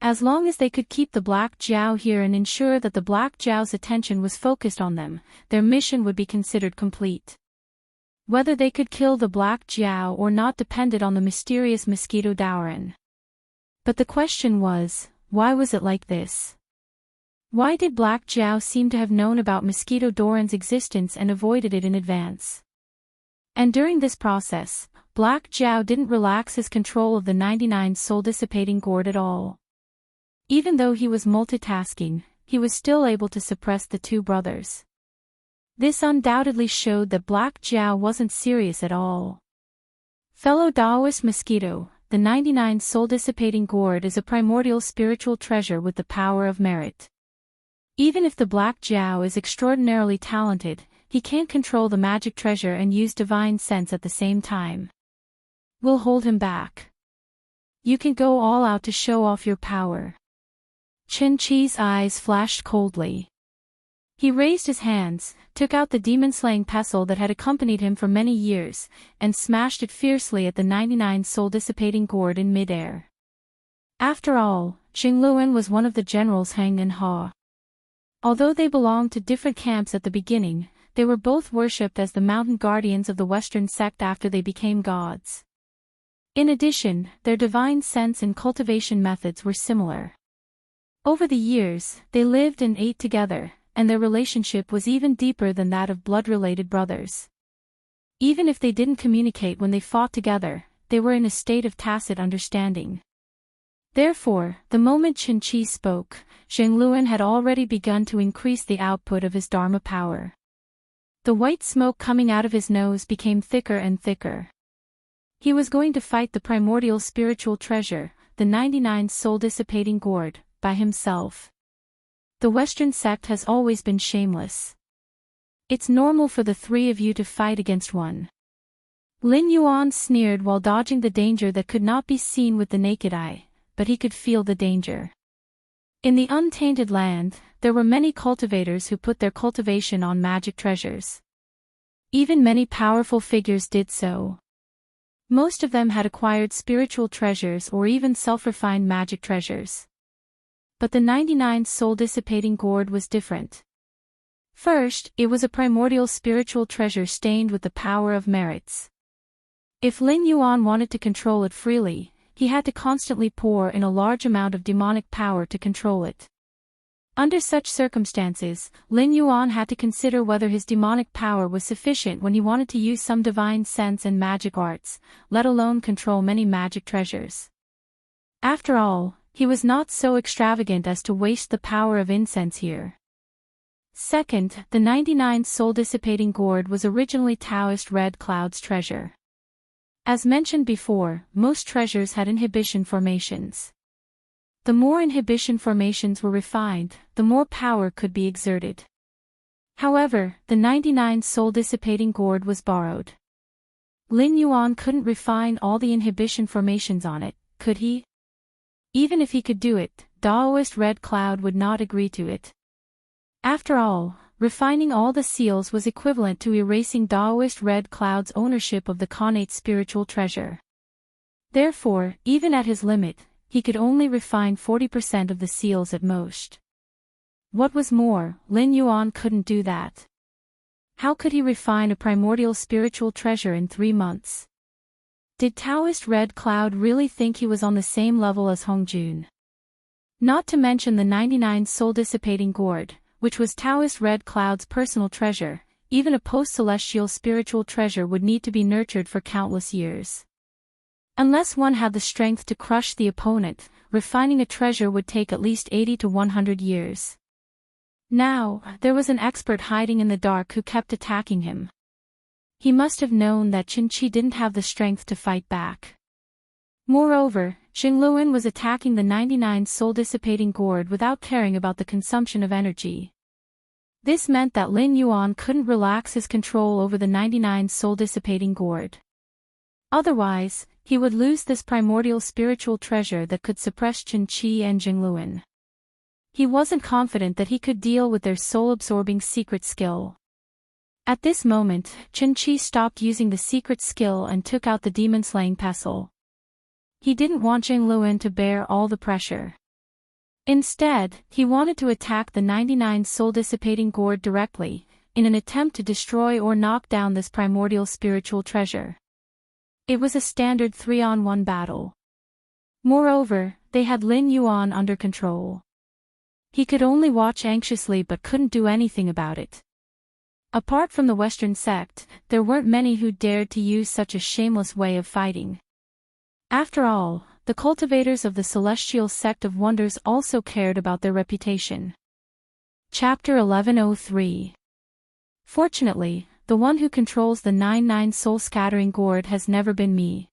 As long as they could keep the Black Zhao here and ensure that the Black Zhao's attention was focused on them, their mission would be considered complete. Whether they could kill the Black Zhao or not depended on the mysterious mosquito Daoran. But the question was, why was it like this? Why did Black Zhao seem to have known about Mosquito Doran's existence and avoided it in advance? And during this process, Black Zhao didn't relax his control of the 99 soul-dissipating gourd at all. Even though he was multitasking, he was still able to suppress the 2 brothers. This undoubtedly showed that Black Zhao wasn't serious at all. Fellow Taoist mosquito, the 99 soul-dissipating gourd is a primordial spiritual treasure with the power of merit. Even if the Black Zhao is extraordinarily talented, he can't control the magic treasure and use divine sense at the same time. We'll hold him back. You can go all out to show off your power. Chen Qi's eyes flashed coldly. He raised his hands, took out the demon-slaying pestle that had accompanied him for many years, and smashed it fiercely at the 99 soul-dissipating gourd in midair. After all, Qingluan was one of the generals Hang and Ha. Although they belonged to different camps at the beginning, they were both worshipped as the mountain guardians of the Western sect after they became gods. In addition, their divine sense and cultivation methods were similar. Over the years, they lived and ate together, and their relationship was even deeper than that of blood-related brothers. Even if they didn't communicate when they fought together, they were in a state of tacit understanding. Therefore, the moment Chen Qi spoke, Zhengluan had already begun to increase the output of his Dharma power. The white smoke coming out of his nose became thicker and thicker. He was going to fight the primordial spiritual treasure, the 99 soul-dissipating gourd, by himself. The Western sect has always been shameless. It's normal for the 3 of you to fight against one. Lin Yuan sneered while dodging the danger that could not be seen with the naked eye, but he could feel the danger. In the untainted land, there were many cultivators who put their cultivation on magic treasures. Even many powerful figures did so. Most of them had acquired spiritual treasures or even self-refined magic treasures. But the 99 soul-dissipating gourd was different. First, it was a primordial spiritual treasure stained with the power of merits. If Lin Yuan wanted to control it freely, he had to constantly pour in a large amount of demonic power to control it. Under such circumstances, Lin Yuan had to consider whether his demonic power was sufficient when he wanted to use some divine sense and magic arts, let alone control many magic treasures. After all, he was not so extravagant as to waste the power of incense here. Second, the 99 soul-dissipating gourd was originally Taoist Red Cloud's treasure. As mentioned before, most treasures had inhibition formations. The more inhibition formations were refined, the more power could be exerted. However, the 99 soul-dissipating gourd was borrowed. Lin Yuan couldn't refine all the inhibition formations on it, could he? Even if he could do it, Taoist Red Cloud would not agree to it. After all, refining all the seals was equivalent to erasing Taoist Red Cloud's ownership of the connate spiritual treasure. Therefore, even at his limit, he could only refine 40% of the seals at most. What was more, Lin Yuan couldn't do that. How could he refine a primordial spiritual treasure in 3 months? Did Taoist Red Cloud really think he was on the same level as Hongjun? Not to mention the 99 soul-dissipating gourd, which was Taoist Red Cloud's personal treasure, even a post-celestial spiritual treasure would need to be nurtured for countless years. Unless one had the strength to crush the opponent, refining a treasure would take at least 80 to 100 years. Now, there was an expert hiding in the dark who kept attacking him. He must have known that Qin didn't have the strength to fight back. Moreover, Xingluan was attacking the 99 soul-dissipating gourd without caring about the consumption of energy. This meant that Lin Yuan couldn't relax his control over the 99 soul-dissipating gourd. Otherwise, he would lose this primordial spiritual treasure that could suppress Qin and Xingluan. He wasn't confident that he could deal with their soul-absorbing secret skill. At this moment, Qin stopped using the secret skill and took out the demon-slaying pestle. He didn't want Xingluan to bear all the pressure. Instead, he wanted to attack the 99 soul-dissipating gourd directly, in an attempt to destroy or knock down this primordial spiritual treasure. It was a standard 3-on-1 battle. Moreover, they had Lin Yuan under control. He could only watch anxiously but couldn't do anything about it. Apart from the Western sect, there weren't many who dared to use such a shameless way of fighting. After all, the cultivators of the celestial sect of wonders also cared about their reputation. Chapter 1103. Fortunately, the one who controls the 99 soul-scattering gourd has never been me.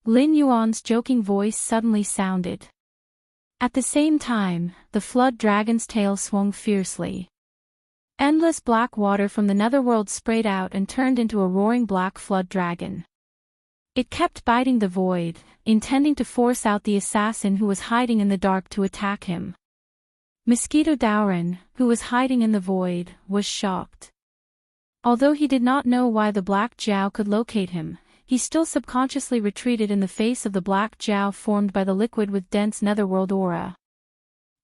Lin Yuan's joking voice suddenly sounded. At the same time, the flood dragon's tail swung fiercely. Endless black water from the netherworld sprayed out and turned into a roaring black flood dragon. It kept biting the void, intending to force out the assassin who was hiding in the dark to attack him. Mosquito Daoran, who was hiding in the void, was shocked. Although he did not know why the black Jiao could locate him, he still subconsciously retreated in the face of the black Jiao formed by the liquid with dense netherworld aura.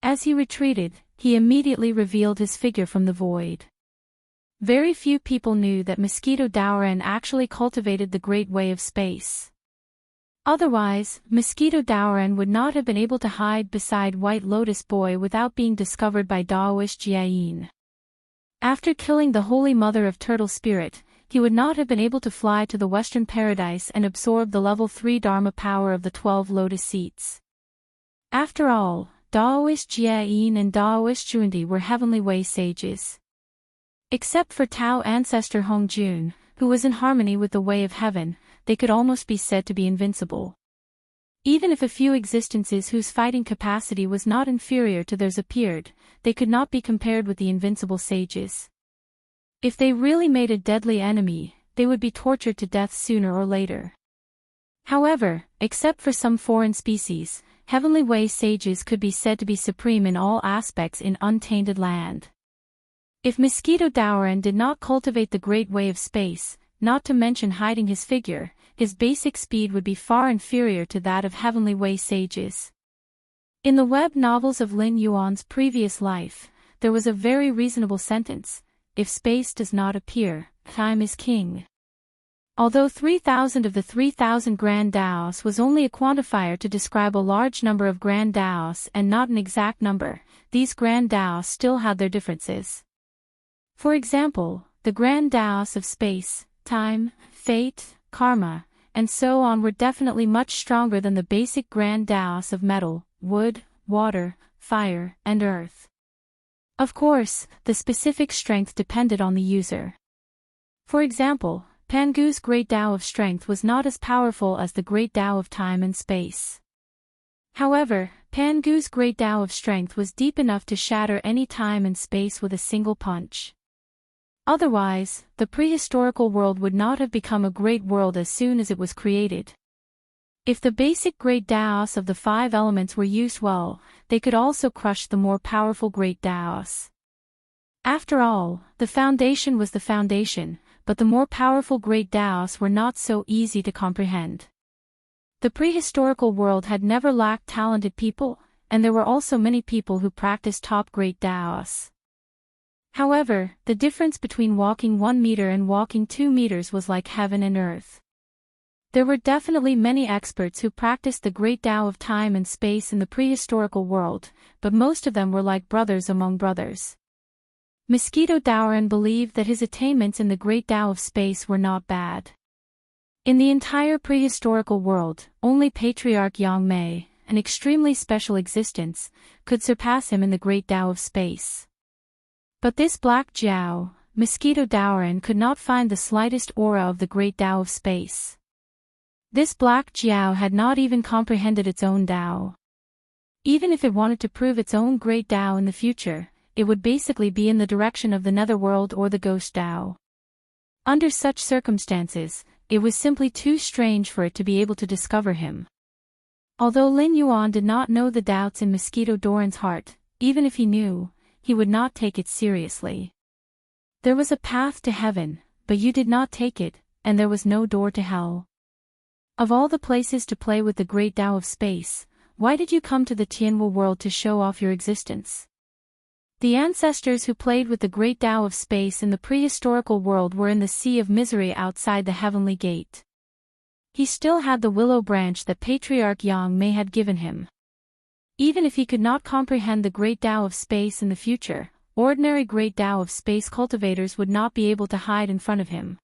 As he retreated, he immediately revealed his figure from the void. Very few people knew that Mosquito Daoran actually cultivated the Great Way of Space. Otherwise, Mosquito Daoran would not have been able to hide beside White Lotus Boy without being discovered by Daoist Jiayin. After killing the Holy Mother of Turtle Spirit, he would not have been able to fly to the Western Paradise and absorb the level 3 Dharma power of the 12 Lotus Seats. After all, Daoist Jiayin and Daoist Jundi were Heavenly Way sages. Except for Tao ancestor Hongjun, who was in harmony with the way of heaven, they could almost be said to be invincible. Even if a few existences whose fighting capacity was not inferior to theirs appeared, they could not be compared with the invincible sages. If they really made a deadly enemy, they would be tortured to death sooner or later. However, except for some foreign species, Heavenly Way sages could be said to be supreme in all aspects in untainted land. If Mosquito Daoran did not cultivate the Great Way of Space, not to mention hiding his figure, his basic speed would be far inferior to that of Heavenly Way sages. In the web novels of Lin Yuan's previous life, there was a very reasonable sentence: if space does not appear, time is king. Although 3,000 of the 3,000 Grand Daos was only a quantifier to describe a large number of Grand Daos and not an exact number, these Grand Daos still had their differences. For example, the Grand Daos of space, time, fate, karma, and so on were definitely much stronger than the basic Grand Daos of metal, wood, water, fire, and earth. Of course, the specific strength depended on the user. For example, Pangu's Great Tao of Strength was not as powerful as the Great Tao of Time and Space. However, Pangu's Great Tao of Strength was deep enough to shatter any time and space with a single punch. Otherwise, the prehistorical world would not have become a great world as soon as it was created. If the basic Great Daos of the 5 elements were used well, they could also crush the more powerful Great Daos. After all, the foundation was the foundation, but the more powerful Great Daos were not so easy to comprehend. The prehistorical world had never lacked talented people, and there were also many people who practiced top Great Daos. However, the difference between walking 1 meter and walking 2 meters was like heaven and earth. There were definitely many experts who practiced the Great Tao of Time and Space in the prehistorical world, but most of them were like brothers among brothers. Mosquito Daoran believed that his attainments in the Great Tao of Space were not bad. In the entire prehistorical world, only Patriarch Yang Mei, an extremely special existence, could surpass him in the Great Tao of Space. But this Black Jiao, Mosquito Daoran could not find the slightest aura of the great Tao of space. This black Jiao had not even comprehended its own Tao. Even if it wanted to prove its own great Tao in the future, it would basically be in the direction of the netherworld or the ghost Tao. Under such circumstances, it was simply too strange for it to be able to discover him. Although Lin Yuan did not know the doubts in Mosquito Doran's heart, even if he knew, he would not take it seriously. There was a path to heaven, but you did not take it, and there was no door to hell. Of all the places to play with the great Tao of space, why did you come to the Tianwu world to show off your existence? The ancestors who played with the great Tao of space in the prehistorical world were in the sea of misery outside the heavenly gate. He still had the willow branch that Patriarch Yang Mei had given him. Even if he could not comprehend the great Tao of space in the future, ordinary great Tao of space cultivators would not be able to hide in front of him.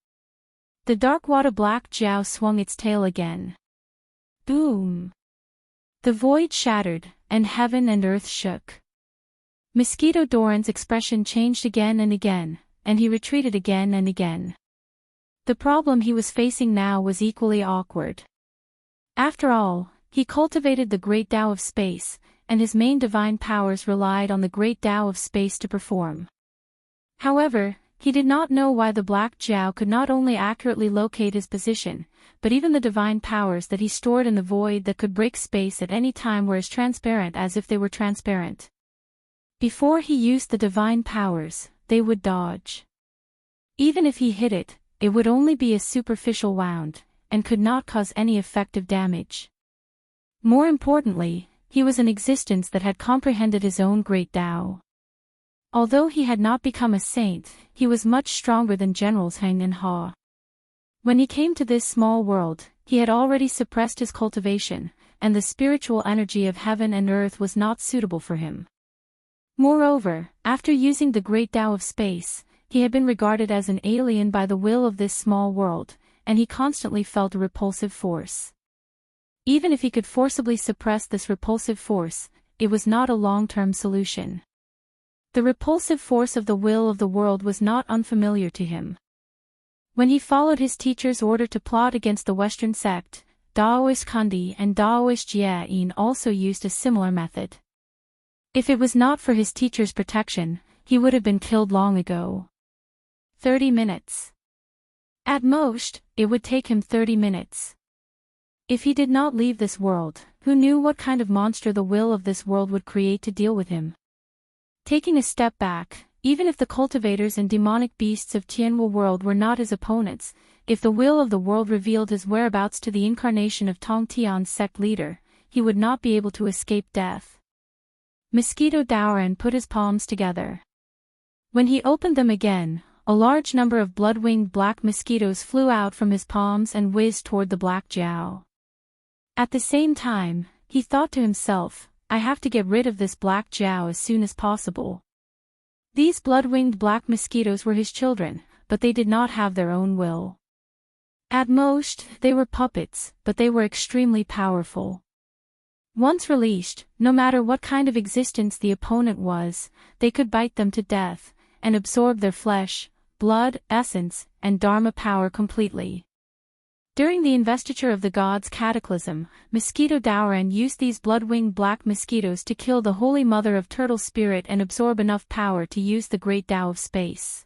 The dark water black Jiao swung its tail again. Boom! The void shattered, and heaven and earth shook. Mosquito Doran's expression changed again and again, and he retreated again and again. The problem he was facing now was equally awkward. After all, he cultivated the great Tao of space, and his main divine powers relied on the great Tao of space to perform. However, he did not know why the black Jiao could not only accurately locate his position, but even the divine powers that he stored in the void that could break space at any time were as transparent as if they were transparent. Before he used the divine powers, they would dodge. Even if he hit it, it would only be a superficial wound, and could not cause any effective damage. More importantly, he was an existence that had comprehended his own great Tao. Although he had not become a saint, he was much stronger than Generals Heng and Ha. When he came to this small world, he had already suppressed his cultivation, and the spiritual energy of heaven and earth was not suitable for him. Moreover, after using the great Tao of space, he had been regarded as an alien by the will of this small world, and he constantly felt a repulsive force. Even if he could forcibly suppress this repulsive force, it was not a long-term solution. The repulsive force of the will of the world was not unfamiliar to him. When he followed his teacher's order to plot against the Western sect, Daoist Kundi and Daoist Jia-in also used a similar method. If it was not for his teacher's protection, he would have been killed long ago. 30 minutes. At most, it would take him 30 minutes. If he did not leave this world, who knew what kind of monster the will of this world would create to deal with him? Taking a step back, even if the cultivators and demonic beasts of Tianwu world were not his opponents, if the will of the world revealed his whereabouts to the incarnation of Tong Tian's sect leader, he would not be able to escape death. Mosquito Daoran put his palms together. When he opened them again, a large number of blood-winged black mosquitoes flew out from his palms and whizzed toward the black Jiao. At the same time, he thought to himself, I have to get rid of this black Jiao as soon as possible. These blood-winged black mosquitoes were his children, but they did not have their own will. At most, they were puppets, but they were extremely powerful. Once released, no matter what kind of existence the opponent was, they could bite them to death, and absorb their flesh, blood, essence, and dharma power completely. During the investiture of the gods' cataclysm, Mosquito Daoran used these blood-winged black mosquitoes to kill the Holy Mother of Turtle Spirit and absorb enough power to use the great Tao of space.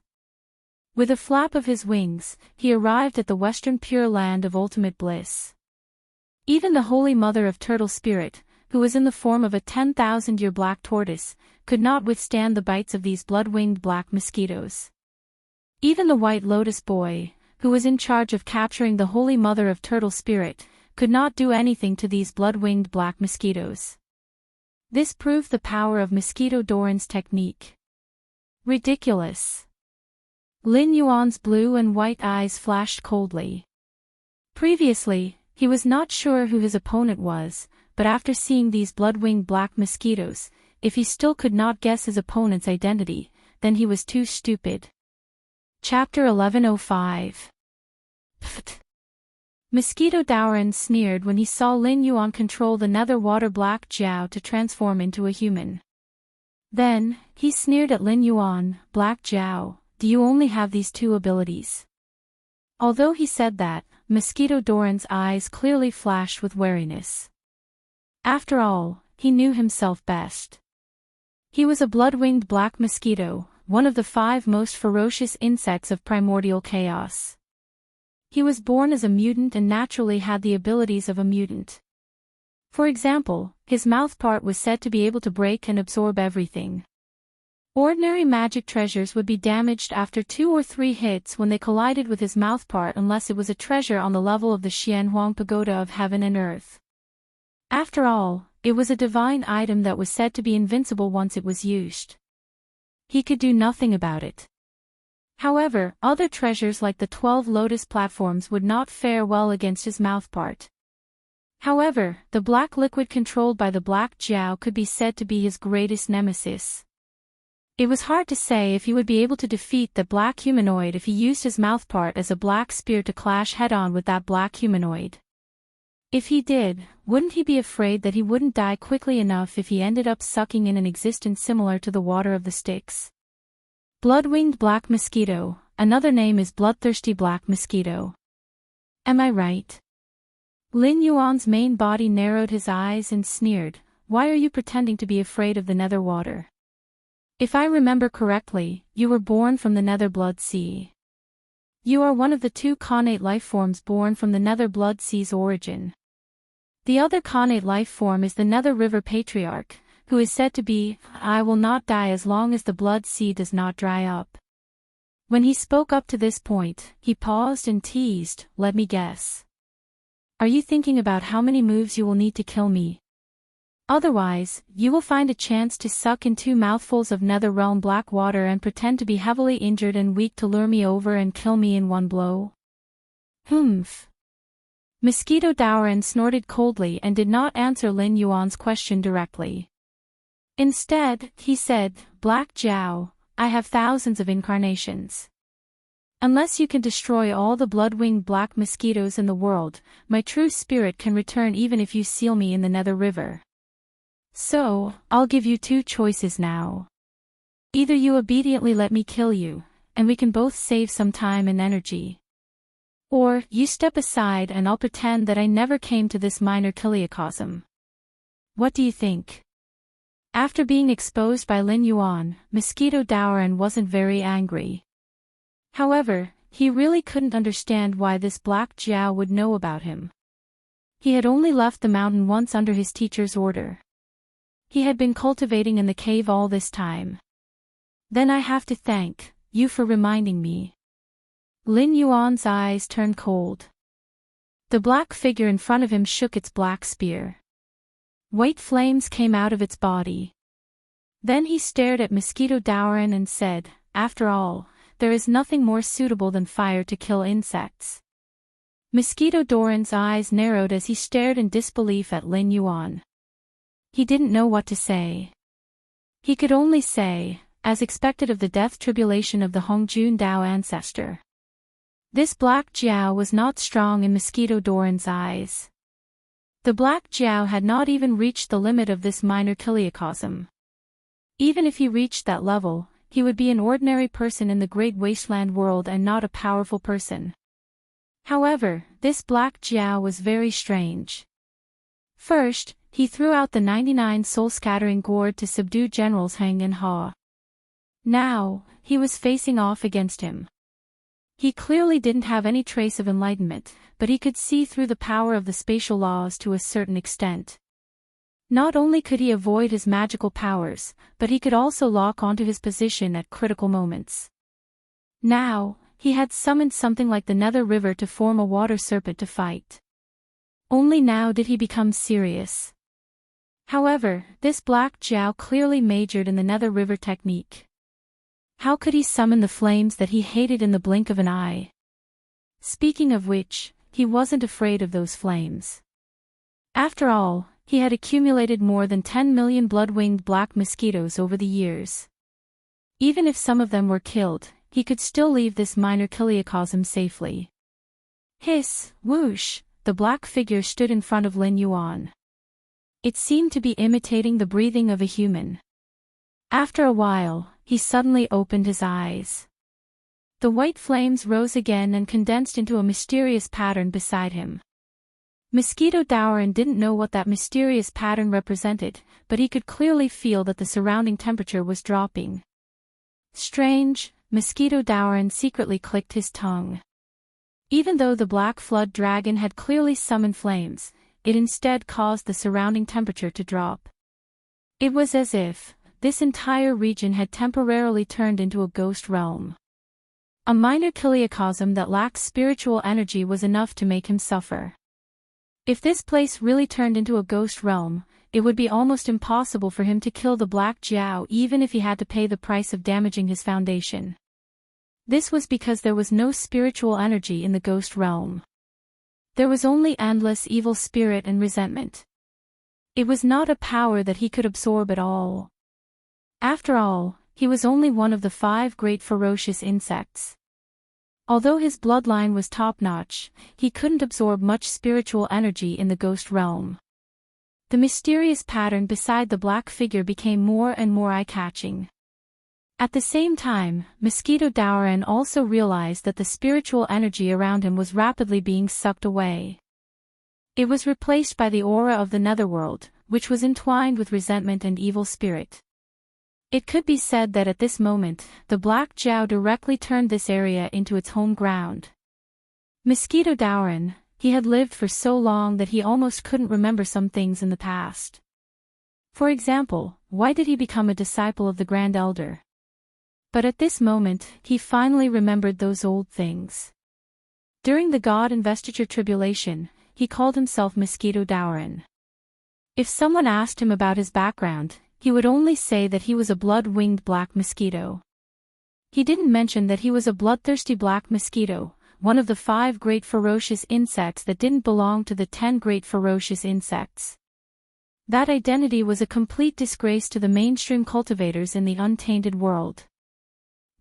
With a flap of his wings, he arrived at the western pure land of ultimate bliss. Even the Holy Mother of Turtle Spirit, who was in the form of a 10,000-year black tortoise, could not withstand the bites of these blood-winged black mosquitoes. Even the White Lotus Boy, who was in charge of capturing the Holy Mother of Turtle Spirit, could not do anything to these blood-winged black mosquitoes. This proved the power of Mosquito Doran's technique. Ridiculous. Lin Yuan's blue and white eyes flashed coldly. Previously, he was not sure who his opponent was, but after seeing these blood-winged black mosquitoes, if he still could not guess his opponent's identity, then he was too stupid. Chapter 1105. Pfft. Mosquito Daoran sneered when he saw Lin Yuan control the nether water black Jiao to transform into a human. Then, he sneered at Lin Yuan, Black Jiao, do you only have these two abilities? Although he said that, Mosquito Doran's eyes clearly flashed with wariness. After all, he knew himself best. He was a blood-winged black mosquito, one of the 5 most ferocious insects of primordial chaos. He was born as a mutant and naturally had the abilities of a mutant. For example, his mouthpart was said to be able to break and absorb everything. Ordinary magic treasures would be damaged after 2 or 3 hits when they collided with his mouthpart unless it was a treasure on the level of the Xianhuang Pagoda of heaven and earth. After all, it was a divine item that was said to be invincible once it was used. He could do nothing about it. However, other treasures like the 12 lotus platforms would not fare well against his mouthpart. However, the black liquid controlled by the black Jiao could be said to be his greatest nemesis. It was hard to say if he would be able to defeat the black humanoid if he used his mouthpart as a black spear to clash head-on with that black humanoid. If he did, wouldn't he be afraid that he wouldn't die quickly enough if he ended up sucking in an existence similar to the water of the Styx? Blood-winged black mosquito, another name is bloodthirsty black mosquito. Am I right? Lin Yuan's main body narrowed his eyes and sneered, why are you pretending to be afraid of the nether water? If I remember correctly, you were born from the nether blood sea. You are one of the 2 connate life forms born from the nether blood sea's origin. The other connate life form is the nether river patriarch, who is said to be, I will not die as long as the blood sea does not dry up. When he spoke up to this point, he paused and teased, let me guess. Are you thinking about how many moves you will need to kill me? Otherwise, you will find a chance to suck in 2 mouthfuls of nether realm black water and pretend to be heavily injured and weak to lure me over and kill me in one blow? Humph. Mosquito Doran snorted coldly and did not answer Lin Yuan's question directly. Instead, he said, Black Jiao, I have thousands of incarnations. Unless you can destroy all the blood-winged black mosquitoes in the world, my true spirit can return even if you seal me in the nether river. So, I'll give you 2 choices now. Either you obediently let me kill you, and we can both save some time and energy. Or, you step aside and I'll pretend that I never came to this minor kiliocosm. What do you think? After being exposed by Lin Yuan, Mosquito Doran wasn't very angry. However, he really couldn't understand why this black Jiao would know about him. He had only left the mountain once under his teacher's order. He had been cultivating in the cave all this time. Then I have to thank you for reminding me. Lin Yuan's eyes turned cold. The black figure in front of him shook its black spear. White flames came out of its body. Then he stared at Mosquito Doran and said, after all, there is nothing more suitable than fire to kill insects. Mosquito Doran's eyes narrowed as he stared in disbelief at Lin Yuan. He didn't know what to say. He could only say, as expected of the death tribulation of the Hongjun Dao ancestor. This black Jiao was not strong in Mosquito Doran's eyes. The black Jiao had not even reached the limit of this minor kiliocosm. Even if he reached that level, he would be an ordinary person in the great wasteland world and not a powerful person. However, this black Jiao was very strange. First, he threw out the 99 soul-scattering gourd to subdue Generals Heng and Ha. Now, he was facing off against him. He clearly didn't have any trace of enlightenment, but he could see through the power of the spatial laws to a certain extent. Not only could he avoid his magical powers, but he could also lock onto his position at critical moments. Now, he had summoned something like the Nether River to form a water serpent to fight. Only now did he become serious. However, this black Jiao clearly majored in the Nether River technique. How could he summon the flames that he hated in the blink of an eye? Speaking of which, he wasn't afraid of those flames. After all, he had accumulated more than 10 million blood-winged black mosquitoes over the years. Even if some of them were killed, he could still leave this minor kiliocosm safely. Hiss, whoosh, the black figure stood in front of Lin Yuan. It seemed to be imitating the breathing of a human. After a while, he suddenly opened his eyes. The white flames rose again and condensed into a mysterious pattern beside him. Mosquito Dowran didn't know what that mysterious pattern represented, but he could clearly feel that the surrounding temperature was dropping. Strange, Mosquito Dowran secretly clicked his tongue. Even though the black flood dragon had clearly summoned flames, it instead caused the surrounding temperature to drop. It was as if this entire region had temporarily turned into a ghost realm. A minor kiliacosm that lacked spiritual energy was enough to make him suffer. If this place really turned into a ghost realm, it would be almost impossible for him to kill the Black Jiao even if he had to pay the price of damaging his foundation. This was because there was no spiritual energy in the ghost realm. There was only endless evil spirit and resentment. It was not a power that he could absorb at all. After all, he was only one of the 5 great ferocious insects. Although his bloodline was top-notch, he couldn't absorb much spiritual energy in the ghost realm. The mysterious pattern beside the black figure became more and more eye-catching. At the same time, Mosquito Dowran also realized that the spiritual energy around him was rapidly being sucked away. It was replaced by the aura of the netherworld, which was entwined with resentment and evil spirit. It could be said that at this moment, the Black Jiao directly turned this area into its home ground. Mosquito Dowran, he had lived for so long that he almost couldn't remember some things in the past. For example, why did he become a disciple of the Grand Elder? But at this moment, he finally remembered those old things. During the God Investiture Tribulation, he called himself Mosquito Dowran. If someone asked him about his background, he would only say that he was a blood-winged black mosquito. He didn't mention that he was a bloodthirsty black mosquito, one of the 5 great ferocious insects that didn't belong to the 10 great ferocious insects. That identity was a complete disgrace to the mainstream cultivators in the untainted world.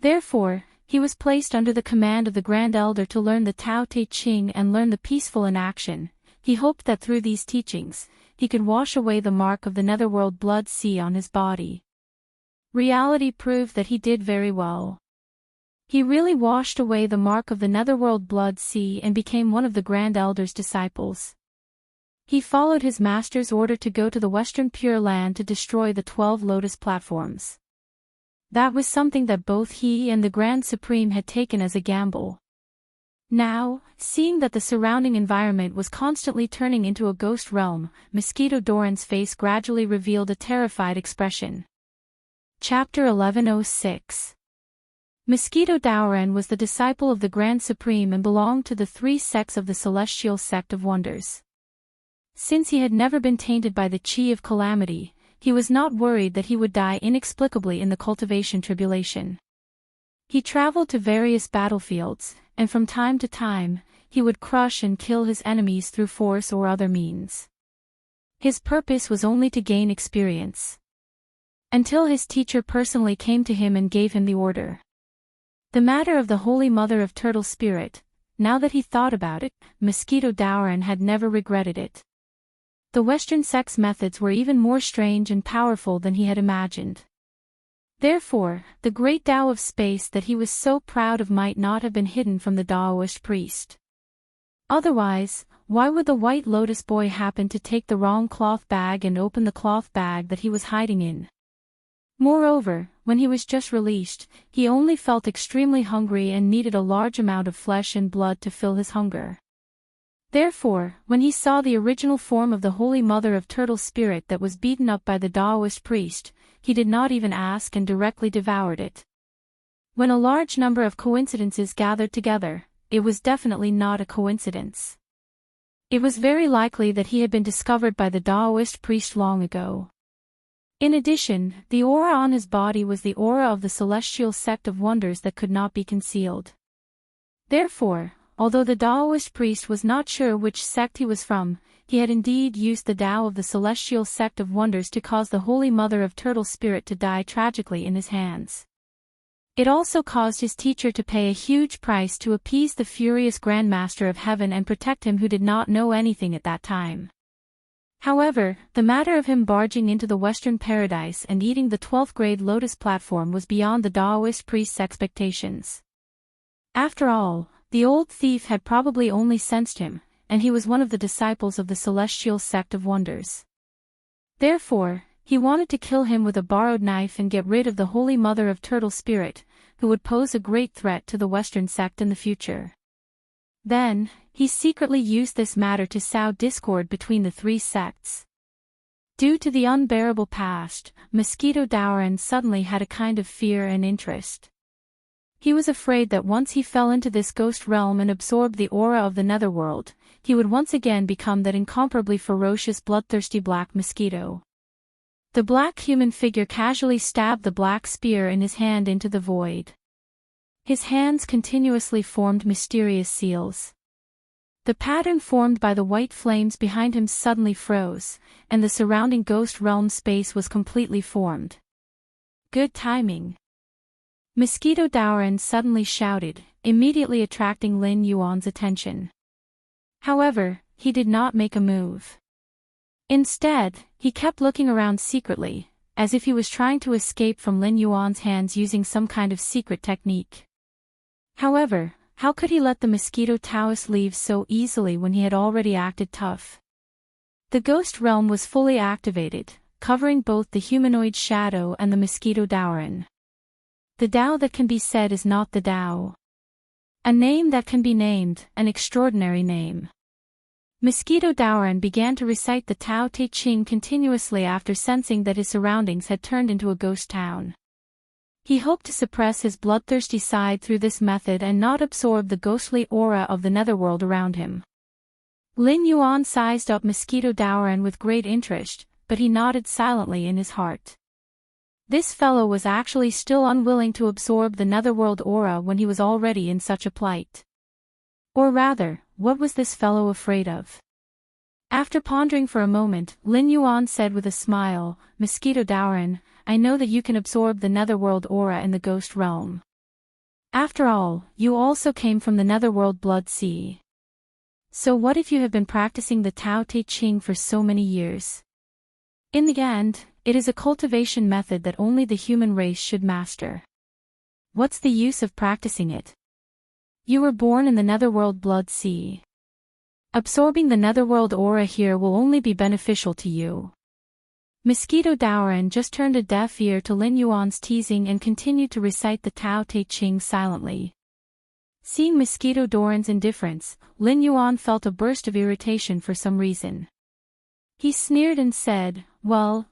Therefore, he was placed under the command of the Grand Elder to learn the Tao Te Ching and learn the peaceful in action. He hoped that through these teachings, he could wash away the mark of the netherworld blood sea on his body. Reality proved that he did very well. He really washed away the mark of the netherworld blood sea and became one of the Grand Elder's disciples. He followed his master's order to go to the Western Pure Land to destroy the 12 lotus platforms. That was something that both he and the Grand Supreme had taken as a gamble. Now, seeing that the surrounding environment was constantly turning into a ghost realm, Mosquito Dowran's face gradually revealed a terrified expression. Chapter 1106. Mosquito Dowran was the disciple of the Grand Supreme and belonged to the 3 sects of the Celestial Sect of Wonders. Since he had never been tainted by the Chi of Calamity, he was not worried that he would die inexplicably in the cultivation tribulation. He traveled to various battlefields, and from time to time, he would crush and kill his enemies through force or other means. His purpose was only to gain experience. Until his teacher personally came to him and gave him the order. The matter of the Holy Mother of Turtle Spirit, now that he thought about it, Mosquito Dowran had never regretted it. The Western sect's methods were even more strange and powerful than he had imagined. Therefore, the great Tao of space that he was so proud of might not have been hidden from the Taoist priest. Otherwise, why would the White Lotus boy happen to take the wrong cloth bag and open the cloth bag that he was hiding in? Moreover, when he was just released, he only felt extremely hungry and needed a large amount of flesh and blood to fill his hunger. Therefore, when he saw the original form of the Holy Mother of Turtle Spirit that was beaten up by the Taoist priest, he did not even ask and directly devoured it. When a large number of coincidences gathered together, it was definitely not a coincidence. It was very likely that he had been discovered by the Taoist priest long ago. In addition, the aura on his body was the aura of the Celestial Sect of Wonders that could not be concealed. Therefore, although the Taoist priest was not sure which sect he was from, he had indeed used the Tao of the Celestial Sect of Wonders to cause the Holy Mother of Turtle Spirit to die tragically in his hands. It also caused his teacher to pay a huge price to appease the furious Grand Master of Heaven and protect him who did not know anything at that time. However, the matter of him barging into the Western Paradise and eating the 12th grade Lotus platform was beyond the Taoist priest's expectations. After all, the old thief had probably only sensed him, and he was one of the disciples of the celestial sect of wonders. Therefore, he wanted to kill him with a borrowed knife and get rid of the Holy Mother of Turtle Spirit, who would pose a great threat to the Western sect in the future. Then, he secretly used this matter to sow discord between the three sects. Due to the unbearable past, Mosquito Dowran suddenly had a kind of fear and interest. He was afraid that once he fell into this ghost realm and absorbed the aura of the netherworld, he would once again become that incomparably ferocious bloodthirsty black mosquito. The black human figure casually stabbed the black spear in his hand into the void. His hands continuously formed mysterious seals. The pattern formed by the white flames behind him suddenly froze, and the surrounding ghost realm space was completely formed. Good timing. Mosquito Dowran suddenly shouted, immediately attracting Lin Yuan's attention. However, he did not make a move. Instead, he kept looking around secretly, as if he was trying to escape from Lin Yuan's hands using some kind of secret technique. However, how could he let the mosquito Taoist leave so easily when he had already acted tough? The ghost realm was fully activated, covering both the humanoid shadow and the mosquito Dowran. The Tao that can be said is not the Tao. A name that can be named, an extraordinary name. Mosquito Dowran began to recite the Tao Te Ching continuously after sensing that his surroundings had turned into a ghost town. He hoped to suppress his bloodthirsty side through this method and not absorb the ghostly aura of the netherworld around him. Lin Yuan sized up Mosquito Dowran with great interest, but he nodded silently in his heart. This fellow was actually still unwilling to absorb the netherworld aura when he was already in such a plight. Or rather, what was this fellow afraid of? After pondering for a moment, Lin Yuan said with a smile, Mosquito Dowran, I know that you can absorb the netherworld aura in the ghost realm. After all, you also came from the netherworld blood sea. So what if you have been practicing the Tao Te Ching for so many years? In the end, it is a cultivation method that only the human race should master. What's the use of practicing it? You were born in the netherworld blood sea. Absorbing the netherworld aura here will only be beneficial to you. Mosquito Dowran just turned a deaf ear to Lin Yuan's teasing and continued to recite the Tao Te Ching silently. Seeing Mosquito Dowran's indifference, Lin Yuan felt a burst of irritation for some reason. He sneered and said, well,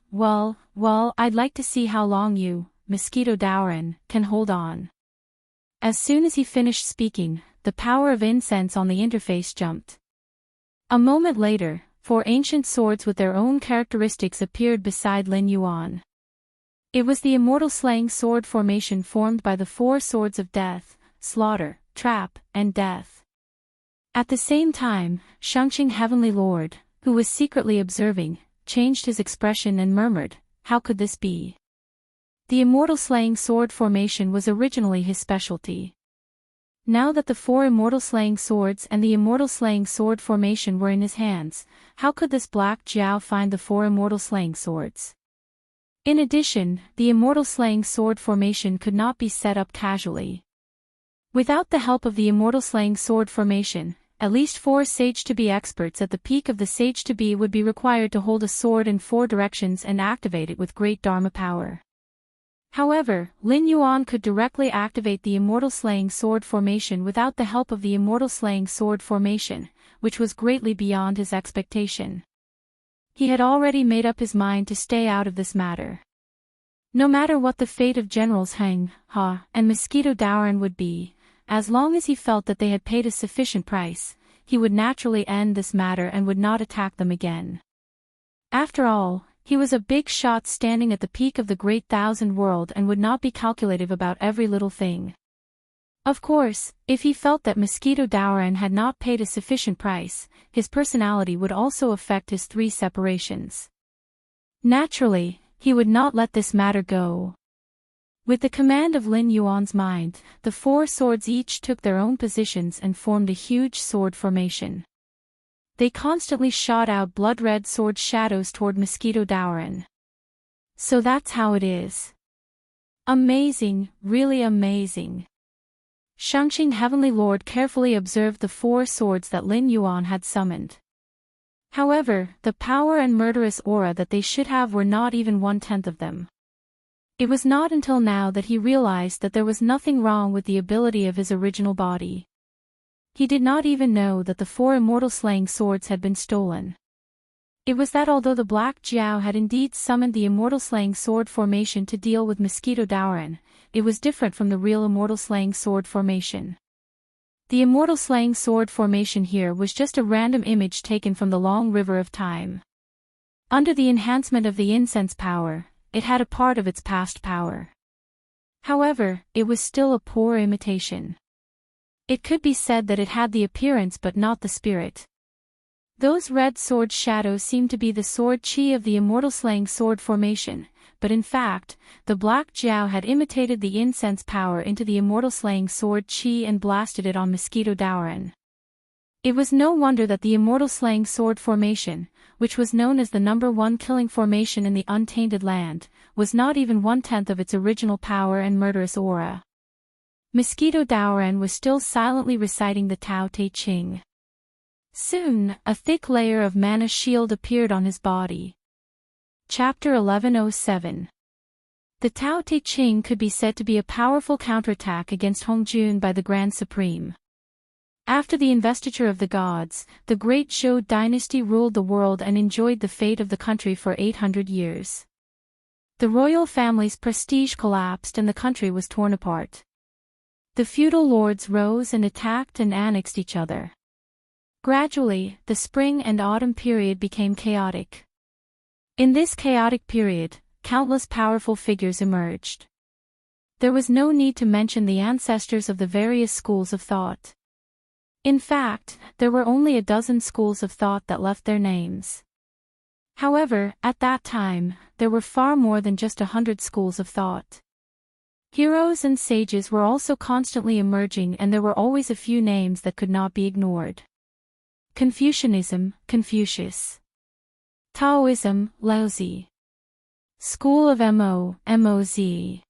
I'd like to see how long you, Mosquito Dowran, can hold on. As soon as he finished speaking, the power of incense on the interface jumped. A moment later, 4 ancient swords with their own characteristics appeared beside Lin Yuan. It was the immortal slaying sword formation formed by the 4 swords of death, slaughter, trap, and death. At the same time, Shengqing Heavenly Lord, who was secretly observing, changed his expression and murmured, how could this be? The immortal slaying sword formation was originally his specialty. Now that the 4 immortal slaying swords and the immortal slaying sword formation were in his hands, how could this black Jiao find the 4 immortal slaying swords? In addition, the immortal slaying sword formation could not be set up casually. Without the help of the immortal slaying sword formation, at least 4 sage-to-be experts at the peak of the sage-to-be would be required to hold a sword in 4 directions and activate it with great dharma power. However, Lin Yuan could directly activate the immortal slaying sword formation without the help of the immortal slaying sword formation, which was greatly beyond his expectation. He had already made up his mind to stay out of this matter. No matter what the fate of Generals Heng, Ha, and Mosquito Dowran would be, as long as he felt that they had paid a sufficient price, he would naturally end this matter and would not attack them again. After all, he was a big shot standing at the peak of the great thousand world and would not be calculative about every little thing. Of course, if he felt that Mosquito Dowran had not paid a sufficient price, his personality would also affect his 3 separations. Naturally, he would not let this matter go. With the command of Lin Yuan's mind, the 4 swords each took their own positions and formed a huge sword formation. They constantly shot out blood-red sword shadows toward Mosquito Dowran. So that's how it is. Amazing, really amazing. Shangxing Heavenly Lord carefully observed the 4 swords that Lin Yuan had summoned. However, the power and murderous aura that they should have were not even 1/10 of them. It was not until now that he realized that there was nothing wrong with the ability of his original body. He did not even know that the 4 immortal slaying swords had been stolen. It was that although the Black Jiao had indeed summoned the immortal slaying sword formation to deal with Mosquito Daoran, it was different from the real immortal slaying sword formation. The immortal slaying sword formation here was just a random image taken from the long river of time. Under the enhancement of the incense power, it had a part of its past power. However, it was still a poor imitation. It could be said that it had the appearance but not the spirit. Those red sword shadows seemed to be the sword chi of the immortal slaying sword formation, but in fact, the Black Jiao had imitated the incense power into the immortal slaying sword chi and blasted it on Mosquito Daoran. It was no wonder that the immortal slaying sword formation, which was known as the #1 killing formation in the untainted land, was not even 1/10 of its original power and murderous aura. Mosquito Daoran was still silently reciting the Tao Te Ching. Soon, a thick layer of mana shield appeared on his body. Chapter 1107. The Tao Te Ching could be said to be a powerful counterattack against Hongjun by the Grand Supreme. After the investiture of the gods, the great Zhou dynasty ruled the world and enjoyed the fate of the country for 800 years. The royal family's prestige collapsed and the country was torn apart. The feudal lords rose and attacked and annexed each other. Gradually, the spring and autumn period became chaotic. In this chaotic period, countless powerful figures emerged. There was no need to mention the ancestors of the various schools of thought. In fact, there were only a dozen schools of thought that left their names. However, at that time, there were far more than just 100 schools of thought. Heroes and sages were also constantly emerging and there were always a few names that could not be ignored. Confucianism, Confucius. Taoism, Laozi. School of Mo, Moz.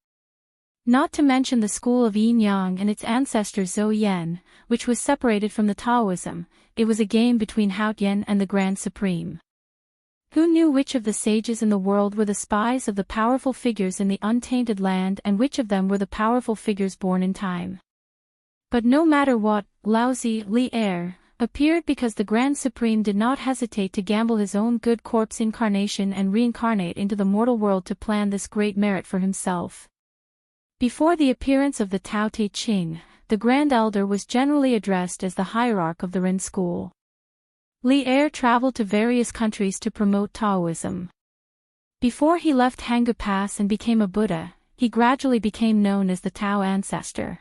Not to mention the school of Yin Yang and its ancestor Zhou Yan, which was separated from the Taoism. It was a game between Hao Yan and the Grand Supreme. Who knew which of the sages in the world were the spies of the powerful figures in the untainted land and which of them were the powerful figures born in time? But no matter what, Laozi, Li Er, appeared because the Grand Supreme did not hesitate to gamble his own good corpse incarnation and reincarnate into the mortal world to plan this great merit for himself. Before the appearance of the Tao Te Ching, the Grand Elder was generally addressed as the hierarch of the Ren school. Li Er traveled to various countries to promote Taoism. Before he left Hanggu Pass and became a Buddha, he gradually became known as the Tao Ancestor.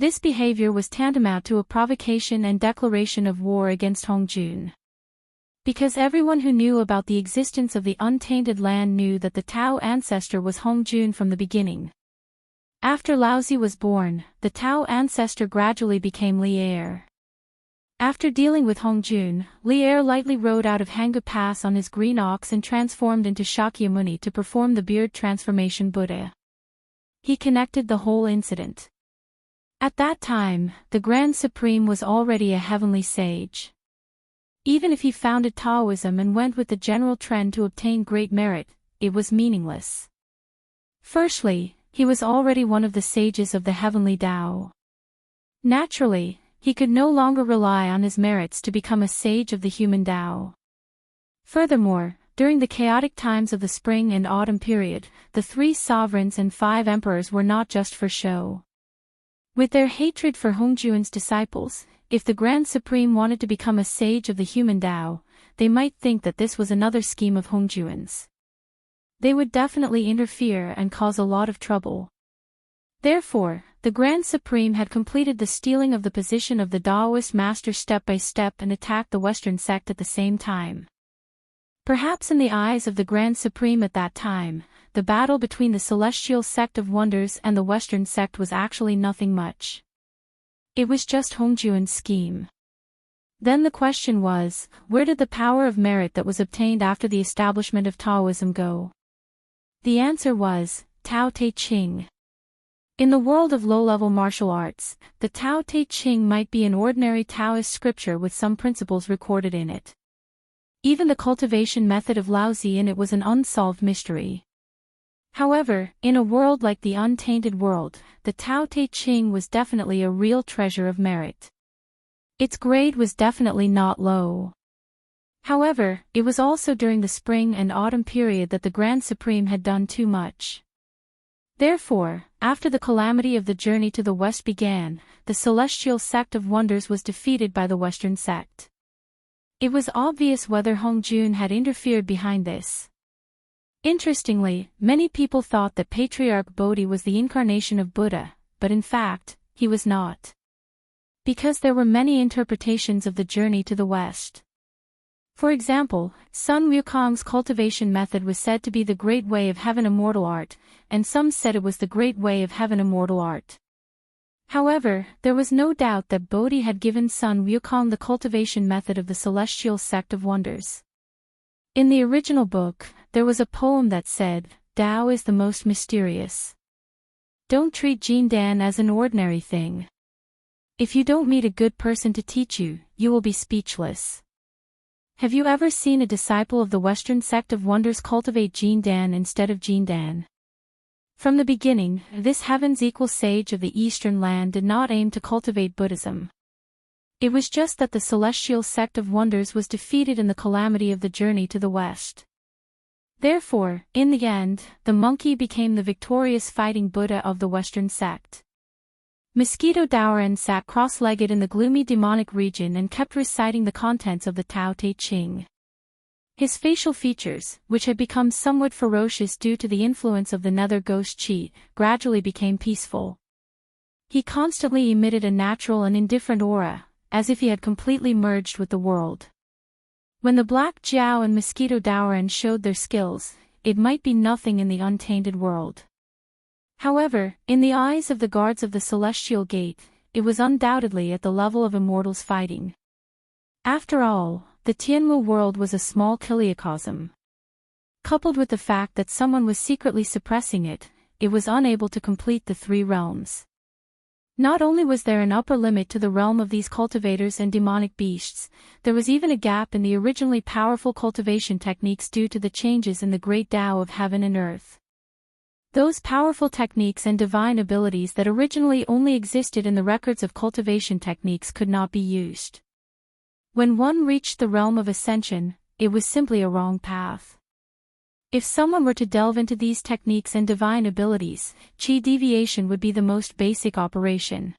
This behavior was tantamount to a provocation and declaration of war against Hongjun. Because everyone who knew about the existence of the untainted land knew that the Tao Ancestor was Hongjun from the beginning. After Laozi was born, the Tao Ancestor gradually became Li Er. After dealing with Hongjun, Li Er lightly rode out of Hanggu Pass on his green ox and transformed into Shakyamuni to perform the beard transformation Buddha. He connected the whole incident. At that time, the Grand Supreme was already a heavenly sage. Even if he founded Taoism and went with the general trend to obtain great merit, it was meaningless. Firstly, he was already one of the sages of the heavenly Tao. Naturally, he could no longer rely on his merits to become a sage of the human Tao. Furthermore, during the chaotic times of the spring and autumn period, the 3 sovereigns and 5 emperors were not just for show. With their hatred for Hongjun's disciples, if the Grand Supreme wanted to become a sage of the human Tao, they might think that this was another scheme of Hongjun's. They would definitely interfere and cause a lot of trouble. Therefore, the Grand Supreme had completed the stealing of the position of the Taoist master step by step and attacked the Western sect at the same time. Perhaps in the eyes of the Grand Supreme at that time, the battle between the celestial sect of wonders and the Western sect was actually nothing much. It was just Hongjun's scheme. Then the question was, where did the power of merit that was obtained after the establishment of Taoism go? The answer was, Tao Te Ching. In the world of low-level martial arts, the Tao Te Ching might be an ordinary Taoist scripture with some principles recorded in it. Even the cultivation method of Lao Tzu in it was an unsolved mystery. However, in a world like the untainted world, the Tao Te Ching was definitely a real treasure of merit. Its grade was definitely not low. However, it was also during the spring and autumn period that the Grand Supreme had done too much. Therefore, after the calamity of the journey to the west began, the celestial sect of wonders was defeated by the western sect. It was obvious whether Hongjun had interfered behind this. Interestingly, many people thought that Patriarch Bodhi was the incarnation of Buddha, but in fact, he was not. Because there were many interpretations of the journey to the west. For example, Sun Wukong's cultivation method was said to be the Great Way of Heaven immortal art, and some said it was the Great Way of Heaven immortal art. However, there was no doubt that Bodhi had given Sun Wukong the cultivation method of the celestial sect of wonders. In the original book, there was a poem that said, "Tao is the most mysterious. Don't treat Jindan as an ordinary thing. If you don't meet a good person to teach you, you will be speechless." Have you ever seen a disciple of the Western sect of wonders cultivate Jindan instead of Jindan? From the beginning, this heavens-equal sage of the Eastern land did not aim to cultivate Buddhism. It was just that the celestial sect of wonders was defeated in the calamity of the journey to the west. Therefore, in the end, the monkey became the victorious fighting Buddha of the Western sect. Mosquito Daoren sat cross-legged in the gloomy demonic region and kept reciting the contents of the Tao Te Ching. His facial features, which had become somewhat ferocious due to the influence of the nether ghost Chi, gradually became peaceful. He constantly emitted a natural and indifferent aura, as if he had completely merged with the world. When the Black Jiao and Mosquito Daoren showed their skills, it might be nothing in the untainted world. However, in the eyes of the guards of the Celestial Gate, it was undoubtedly at the level of immortals fighting. After all, the Tianmu world was a small kiliocosm. Coupled with the fact that someone was secretly suppressing it, it was unable to complete the three realms. Not only was there an upper limit to the realm of these cultivators and demonic beasts, there was even a gap in the originally powerful cultivation techniques due to the changes in the great Tao of heaven and earth. Those powerful techniques and divine abilities that originally only existed in the records of cultivation techniques could not be used. When one reached the realm of ascension, it was simply a wrong path. If someone were to delve into these techniques and divine abilities, chi deviation would be the most basic operation.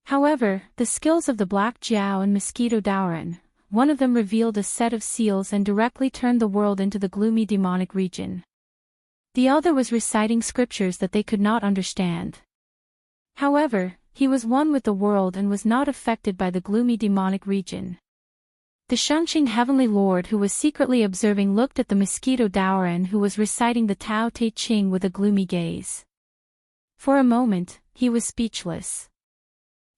However, the skills of the Black Jiao and Mosquito Daoren, one of them revealed a set of seals and directly turned the world into the gloomy demonic region. The other was reciting scriptures that they could not understand. However, he was one with the world and was not affected by the gloomy demonic region. The Shangqing Heavenly Lord who was secretly observing looked at the Mosquito Daoren who was reciting the Tao Te Ching with a gloomy gaze. For a moment, he was speechless.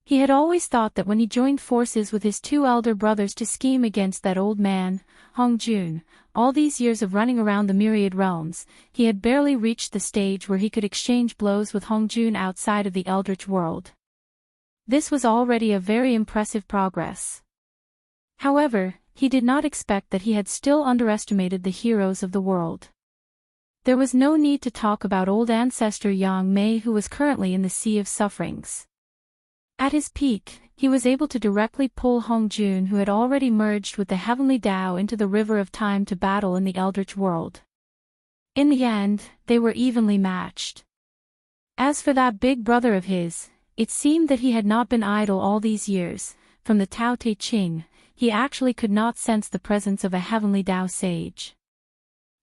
He had always thought that when he joined forces with his two elder brothers to scheme against that old man, Hongjun, all these years of running around the myriad realms, he had barely reached the stage where he could exchange blows with Hongjun outside of the Eldritch world. This was already a very impressive progress. However, he did not expect that he had still underestimated the heroes of the world. There was no need to talk about old ancestor Yang Mei who was currently in the Sea of Sufferings. At his peak, he was able to directly pull Hongjun who had already merged with the heavenly Tao into the river of time to battle in the Eldritch world. In the end, they were evenly matched. As for that big brother of his, it seemed that he had not been idle all these years. From the Tao Te Ching, he actually could not sense the presence of a heavenly Tao sage.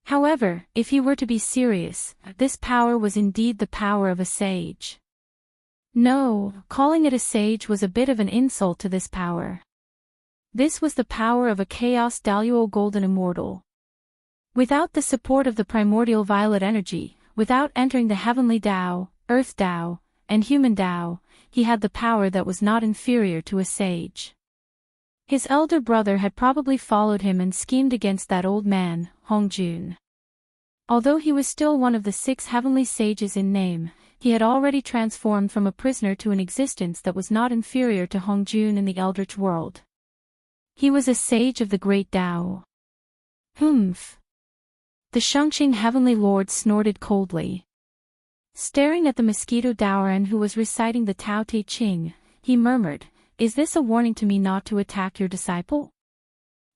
However, if he were to be serious, this power was indeed the power of a sage. No, calling it a sage was a bit of an insult to this power. This was the power of a chaos Daluo golden immortal. Without the support of the primordial violet energy, without entering the heavenly Tao, earth Tao, and human Tao, he had the power that was not inferior to a sage. His elder brother had probably followed him and schemed against that old man, Hongjun. Although he was still one of the 6 heavenly sages in name, he had already transformed from a prisoner to an existence that was not inferior to Hongjun in the Eldritch world. He was a sage of the great Tao. Humph. The Shangqing Heavenly Lord snorted coldly. Staring at the mosquito Daoran who was reciting the Tao Te Ching, he murmured, "Is this a warning to me not to attack your disciple?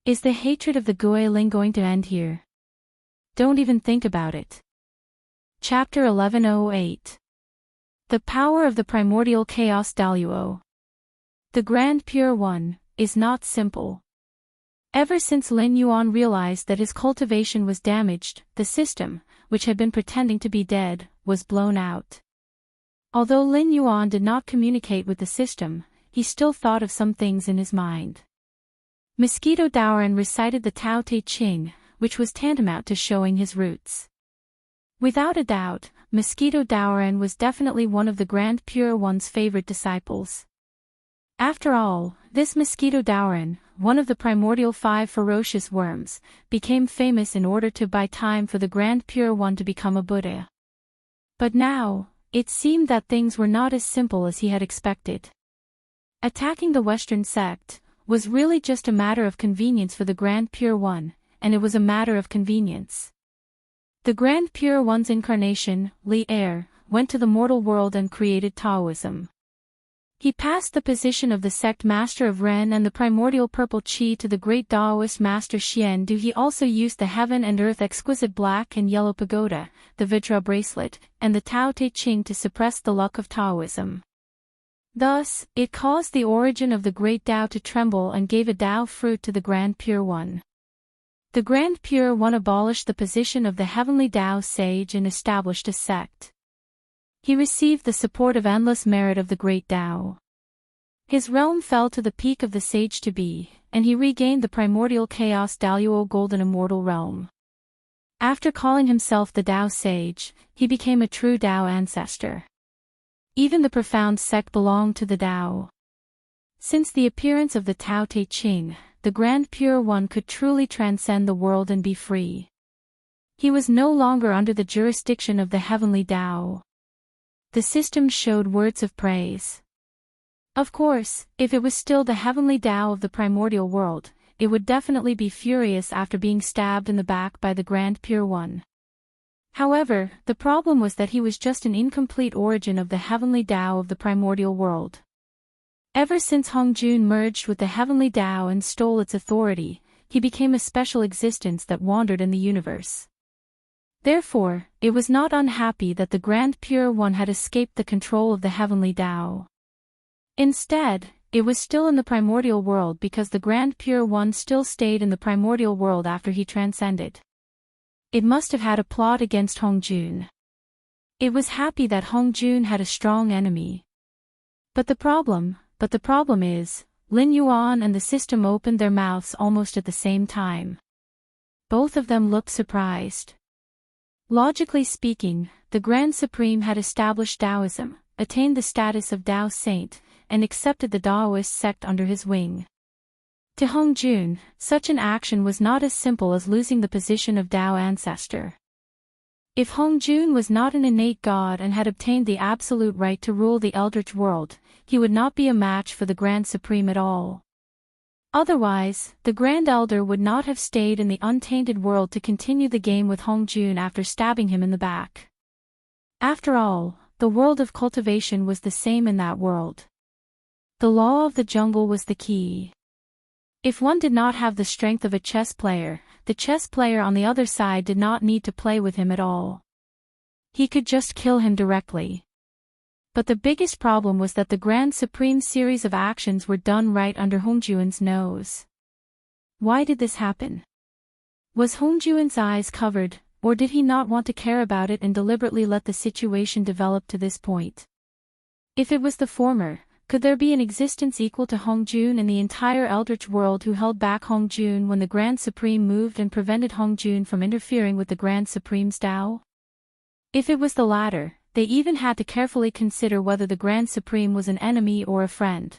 Is the hatred of the Guiling going to end here? Don't even think about it." Chapter 1108. The Power of the Primordial Chaos Daluo. The Grand Pure One is not simple. Ever since Lin Yuan realized that his cultivation was damaged, the system, which had been pretending to be dead, was blown out. Although Lin Yuan did not communicate with the system, he still thought of some things in his mind. Mosquito Daoran recited the Tao Te Ching, which was tantamount to showing his roots. Without a doubt, Mosquito Daoran was definitely one of the Grand Pure One's favorite disciples. After all, this Mosquito Daoran, one of the primordial 5 ferocious worms, became famous in order to buy time for the Grand Pure One to become a Buddha. But now, it seemed that things were not as simple as he had expected. Attacking the Western sect was really just a matter of convenience for the Grand Pure One, and it was a matter of convenience. The Grand Pure One's incarnation, Li Er, went to the mortal world and created Taoism. He passed the position of the sect master of Ren and the primordial purple Qi to the great Taoist master Xian Du. He also used the heaven and earth exquisite black and yellow pagoda, the Vajra bracelet, and the Tao Te Ching to suppress the luck of Taoism. Thus, it caused the origin of the great Tao to tremble and gave a Tao fruit to the Grand Pure One. The Grand Pure One abolished the position of the heavenly Tao sage and established a sect. He received the support of endless merit of the great Tao. His realm fell to the peak of the sage to be, and he regained the primordial chaos Daluo golden immortal realm. After calling himself the Tao sage, he became a true Tao ancestor. Even the profound sect belonged to the Tao. Since the appearance of the Tao Te Ching, the Grand Pure One could truly transcend the world and be free. He was no longer under the jurisdiction of the heavenly Tao. The system showed words of praise. Of course, if it was still the heavenly Tao of the primordial world, it would definitely be furious after being stabbed in the back by the Grand Pure One. However, the problem was that he was just an incomplete origin of the heavenly Tao of the primordial world. Ever since Hongjun merged with the heavenly Tao and stole its authority, he became a special existence that wandered in the universe. Therefore, it was not unhappy that the Grand Pure One had escaped the control of the heavenly Tao. Instead, it was still in the primordial world because the Grand Pure One still stayed in the primordial world after he transcended. It must have had a plot against Hongjun. It was happy that Hongjun had a strong enemy. But the problem is, Lin Yuan and the system opened their mouths almost at the same time. Both of them looked surprised. Logically speaking, the Grand Supreme had established Taoism, attained the status of Tao Saint, and accepted the Taoist sect under his wing. To Hongjun, such an action was not as simple as losing the position of Tao ancestor. If Hongjun was not an innate god and had obtained the absolute right to rule the Eldritch world, he would not be a match for the Grand Supreme at all. Otherwise, the Grand Elder would not have stayed in the untainted world to continue the game with Hongjun after stabbing him in the back. After all, the world of cultivation was the same in that world. The law of the jungle was the key. If one did not have the strength of a chess player, the chess player on the other side did not need to play with him at all. He could just kill him directly. But the biggest problem was that the Grand Supreme's series of actions were done right under Hongjun's nose. Why did this happen? Was Hongjun's eyes covered, or did he not want to care about it and deliberately let the situation develop to this point? If it was the former, could there be an existence equal to Hongjun in the entire Eldritch world who held back Hongjun when the Grand Supreme moved and prevented Hongjun from interfering with the Grand Supreme's Tao? If it was the latter, they even had to carefully consider whether the Grand Supreme was an enemy or a friend.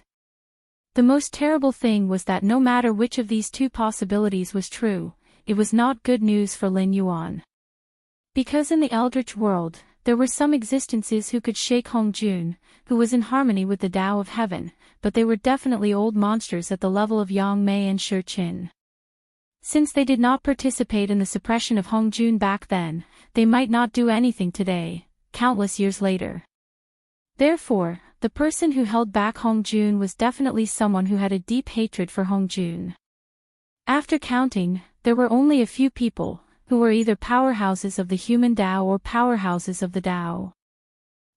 The most terrible thing was that no matter which of these two possibilities was true, it was not good news for Lin Yuan. Because in the Eldritch world, there were some existences who could shake Hongjun, who was in harmony with the Tao of heaven, but they were definitely old monsters at the level of Yang Mei and Shi Qin. Since they did not participate in the suppression of Hongjun back then, they might not do anything today, countless years later. Therefore, the person who held back Hongjun was definitely someone who had a deep hatred for Hongjun. After counting, there were only a few people, who were either powerhouses of the human Tao or powerhouses of the Tao.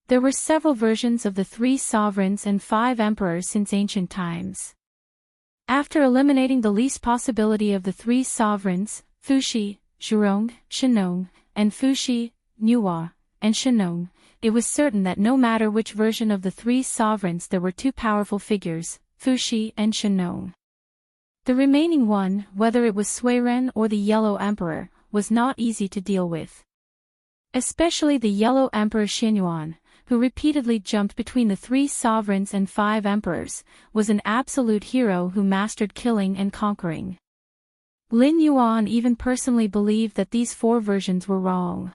There were several versions of the 3 sovereigns and 5 emperors since ancient times. After eliminating the least possibility of the 3 sovereigns, Fuxi, Zhurong, Shenong, and Fuxi, Nuwa, and Shenong, it was certain that no matter which version of the 3 sovereigns there were 2 powerful figures, Fuxi and Shenong. The remaining one, whether it was Suiren or the Yellow Emperor, was not easy to deal with. Especially the Yellow Emperor Xinyuan, who repeatedly jumped between the 3 sovereigns and 5 emperors, was an absolute hero who mastered killing and conquering. Lin Yuan even personally believed that these 4 versions were wrong.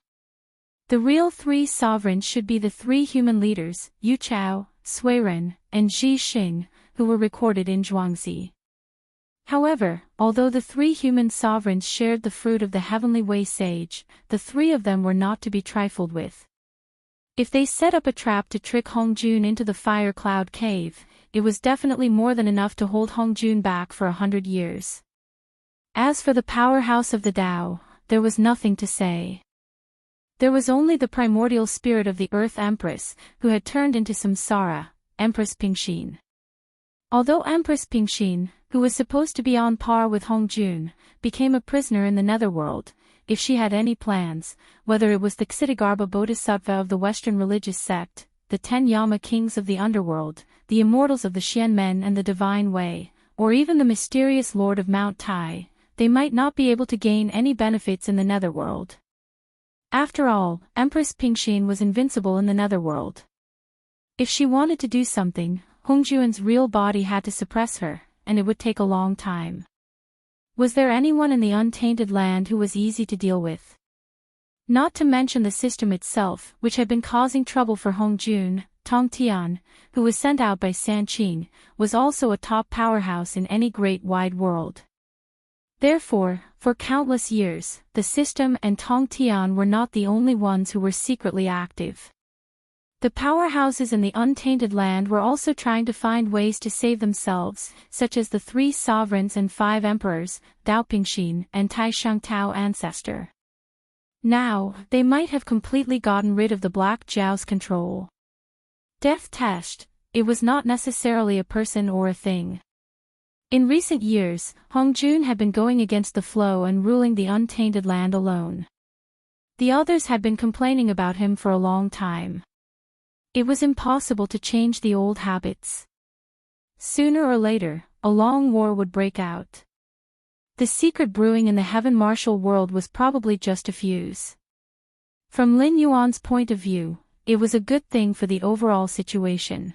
The real 3 sovereigns should be the 3 human leaders, Yu Chao, Suiren, and Zhi Xing, who were recorded in Zhuangzi. However, although the 3 human sovereigns shared the fruit of the heavenly way sage, the 3 of them were not to be trifled with. If they set up a trap to trick Hongjun into the fire cloud cave, it was definitely more than enough to hold Hongjun back for 100 years. As for the powerhouse of the Tao, there was nothing to say. There was only the primordial spirit of the Earth Empress, who had turned into Samsara, Empress Pingxin. Although Empress Pingxin, who was supposed to be on par with Hongjun, became a prisoner in the netherworld, if she had any plans, whether it was the Ksitigarbha Bodhisattva of the Western religious sect, the 10 Yama kings of the underworld, the immortals of the Xianmen and the Divine Way, or even the mysterious Lord of Mount Tai, they might not be able to gain any benefits in the netherworld. After all, Empress Pingxin was invincible in the netherworld. If she wanted to do something, Hongjun's real body had to suppress her, and it would take a long time. Was there anyone in the untainted land who was easy to deal with? Not to mention the system itself, which had been causing trouble for Hongjun. Tong Tian, who was sent out by San Qing, was also a top powerhouse in any great wide world. Therefore, for countless years, the system and Tong Tian were not the only ones who were secretly active. The powerhouses in the untainted land were also trying to find ways to save themselves, such as the 3 sovereigns and 5 emperors, Dao Pingxin and Tai Shangtao ancestor. Now, they might have completely gotten rid of the Black Zhao's control. Death test, it was not necessarily a person or a thing. In recent years, Hongjun had been going against the flow and ruling the untainted land alone. The others had been complaining about him for a long time. It was impossible to change the old habits. Sooner or later, a long war would break out. The secret brewing in the heaven martial world was probably just a fuse. From Lin Yuan's point of view, it was a good thing for the overall situation.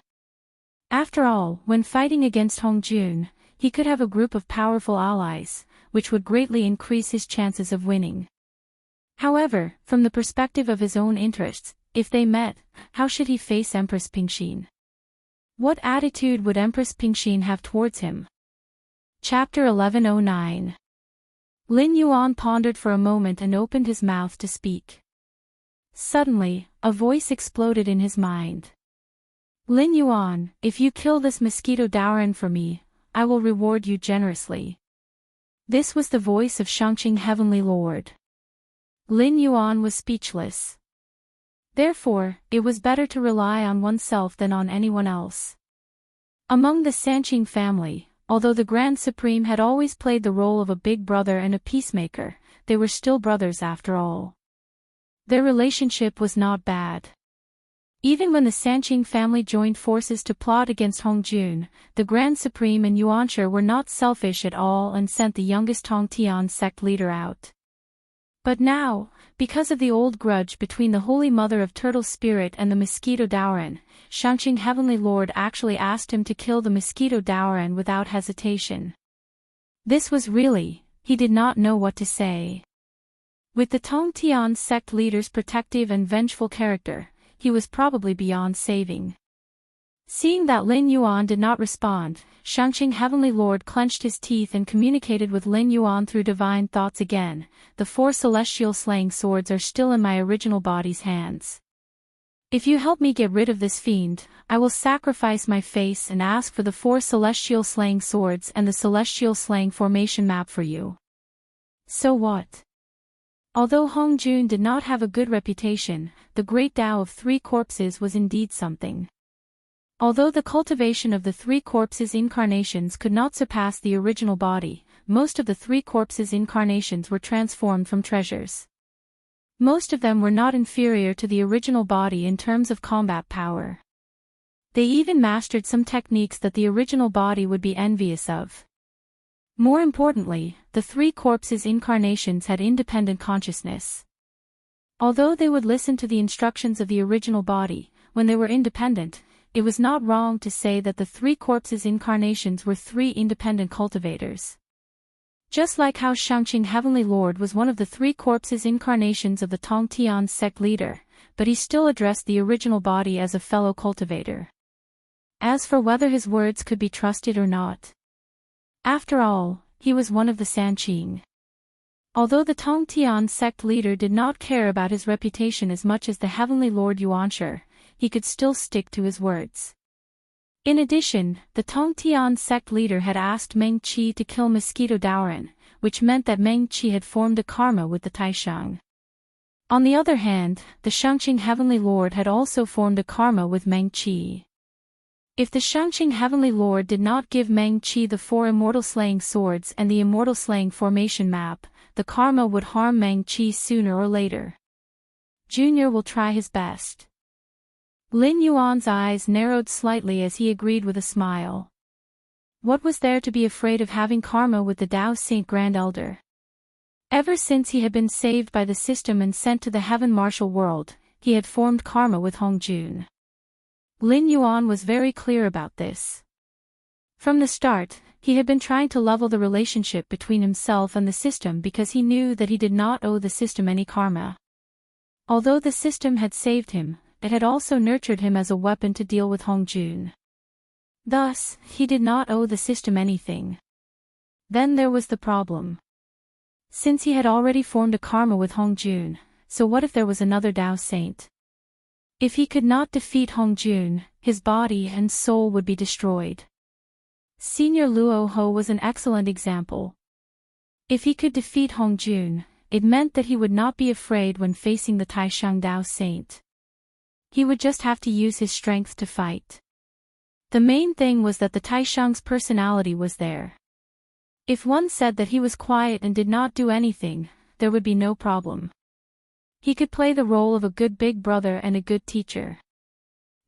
After all, when fighting against Hongjun, he could have a group of powerful allies, which would greatly increase his chances of winning. However, from the perspective of his own interests, if they met, how should he face Empress Pingxin? What attitude would Empress Pingxin have towards him? Chapter 1109. Lin Yuan pondered for a moment and opened his mouth to speak. Suddenly, a voice exploded in his mind. Lin Yuan, if you kill this mosquito Daoran for me, I will reward you generously. This was the voice of Shangqing Heavenly Lord. Lin Yuan was speechless. Therefore, it was better to rely on oneself than on anyone else. Among the Sanqing family, although the Grand Supreme had always played the role of a big brother and a peacemaker, they were still brothers after all. Their relationship was not bad. Even when the Sanqing family joined forces to plot against Hongjun, the Grand Supreme and Yuanshi were not selfish at all and sent the youngest Tong Tian sect leader out. But now, because of the old grudge between the Holy Mother of Turtle Spirit and the Mosquito Daoran, Shangqing Heavenly Lord actually asked him to kill the Mosquito Daoran without hesitation. This was really, he did not know what to say. With the Tongtian sect leader's protective and vengeful character, he was probably beyond saving. Seeing that Lin Yuan did not respond, Shangqing Heavenly Lord clenched his teeth and communicated with Lin Yuan through divine thoughts again. The 4 celestial slaying swords are still in my original body's hands. If you help me get rid of this fiend, I will sacrifice my face and ask for the 4 celestial slaying swords and the celestial slaying formation map for you. So what? Although Hong Jun did not have a good reputation, the great Tao of 3 corpses was indeed something. Although the cultivation of the 3 corpses incarnations could not surpass the original body, most of the 3 corpses incarnations were transformed from treasures. Most of them were not inferior to the original body in terms of combat power. They even mastered some techniques that the original body would be envious of. More importantly, the 3 corpses incarnations had independent consciousness. Although they would listen to the instructions of the original body, when they were independent, it was not wrong to say that the 3 corpses incarnations were 3 independent cultivators. Just like how Shangqing Heavenly Lord was one of the 3 corpses incarnations of the Tongtian sect leader, but he still addressed the original body as a fellow cultivator. As for whether his words could be trusted or not, after all, he was one of the Sanqing. Although the Tongtian sect leader did not care about his reputation as much as the Heavenly Lord Yuanshi, he could still stick to his words. In addition, the Tongtian sect leader had asked Meng Qi to kill Mosquito Daoren, which meant that Meng Qi had formed a karma with the Taishang. On the other hand, the Shangqing Heavenly Lord had also formed a karma with Meng Qi. If the Shangqing Heavenly Lord did not give Meng Qi the 4 immortal slaying swords and the immortal slaying formation map, the karma would harm Meng Qi sooner or later. Junior will try his best. Lin Yuan's eyes narrowed slightly as he agreed with a smile. What was there to be afraid of having karma with the Tao Saint Grand Elder? Ever since he had been saved by the system and sent to the Heaven Martial World, he had formed karma with Hong Jun. Lin Yuan was very clear about this. From the start, he had been trying to level the relationship between himself and the system because he knew that he did not owe the system any karma. Although the system had saved him, it had also nurtured him as a weapon to deal with Hong Jun. Thus, he did not owe the system anything. Then there was the problem. Since he had already formed a karma with Hong Jun, so what if there was another Tao Saint? If he could not defeat Hong Jun, his body and soul would be destroyed. Senior Luo Ho was an excellent example. If he could defeat Hong Jun, it meant that he would not be afraid when facing the Taishang Tao Saint. He would just have to use his strength to fight. The main thing was that the Taishang's personality was there. If one said that he was quiet and did not do anything, there would be no problem. He could play the role of a good big brother and a good teacher.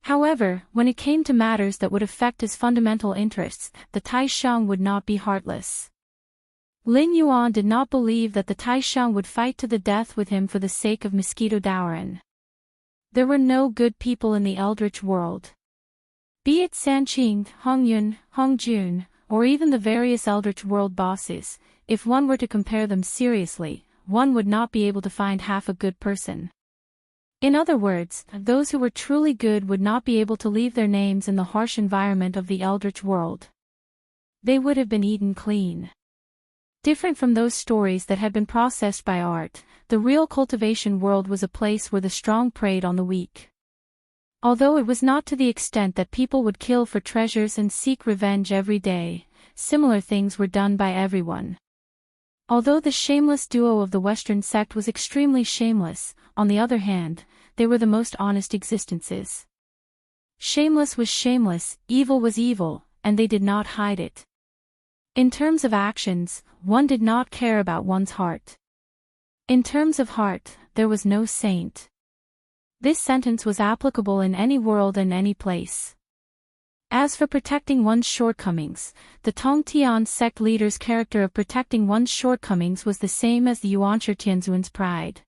However, when it came to matters that would affect his fundamental interests, the Taishang would not be heartless. Lin Yuan did not believe that the Taishang would fight to the death with him for the sake of Mosquito Daoren. There were no good people in the Eldritch world. Be it Sanqing, Hong Yun, Hong Jun, or even the various Eldritch world bosses, if one were to compare them seriously, one would not be able to find half a good person. In other words, those who were truly good would not be able to leave their names in the harsh environment of the Eldritch world. They would have been eaten clean. Different from those stories that had been processed by art, the real cultivation world was a place where the strong preyed on the weak. Although it was not to the extent that people would kill for treasures and seek revenge every day, similar things were done by everyone. Although the shameless duo of the Western sect was extremely shameless, on the other hand, they were the most honest existences. Shameless was shameless, evil was evil, and they did not hide it. In terms of actions, one did not care about one's heart. In terms of heart, there was no saint. This sentence was applicable in any world and any place. As for protecting one's shortcomings, the Tongtian sect leader's character of protecting one's shortcomings was the same as the Yuanshi Tianzuan's pride.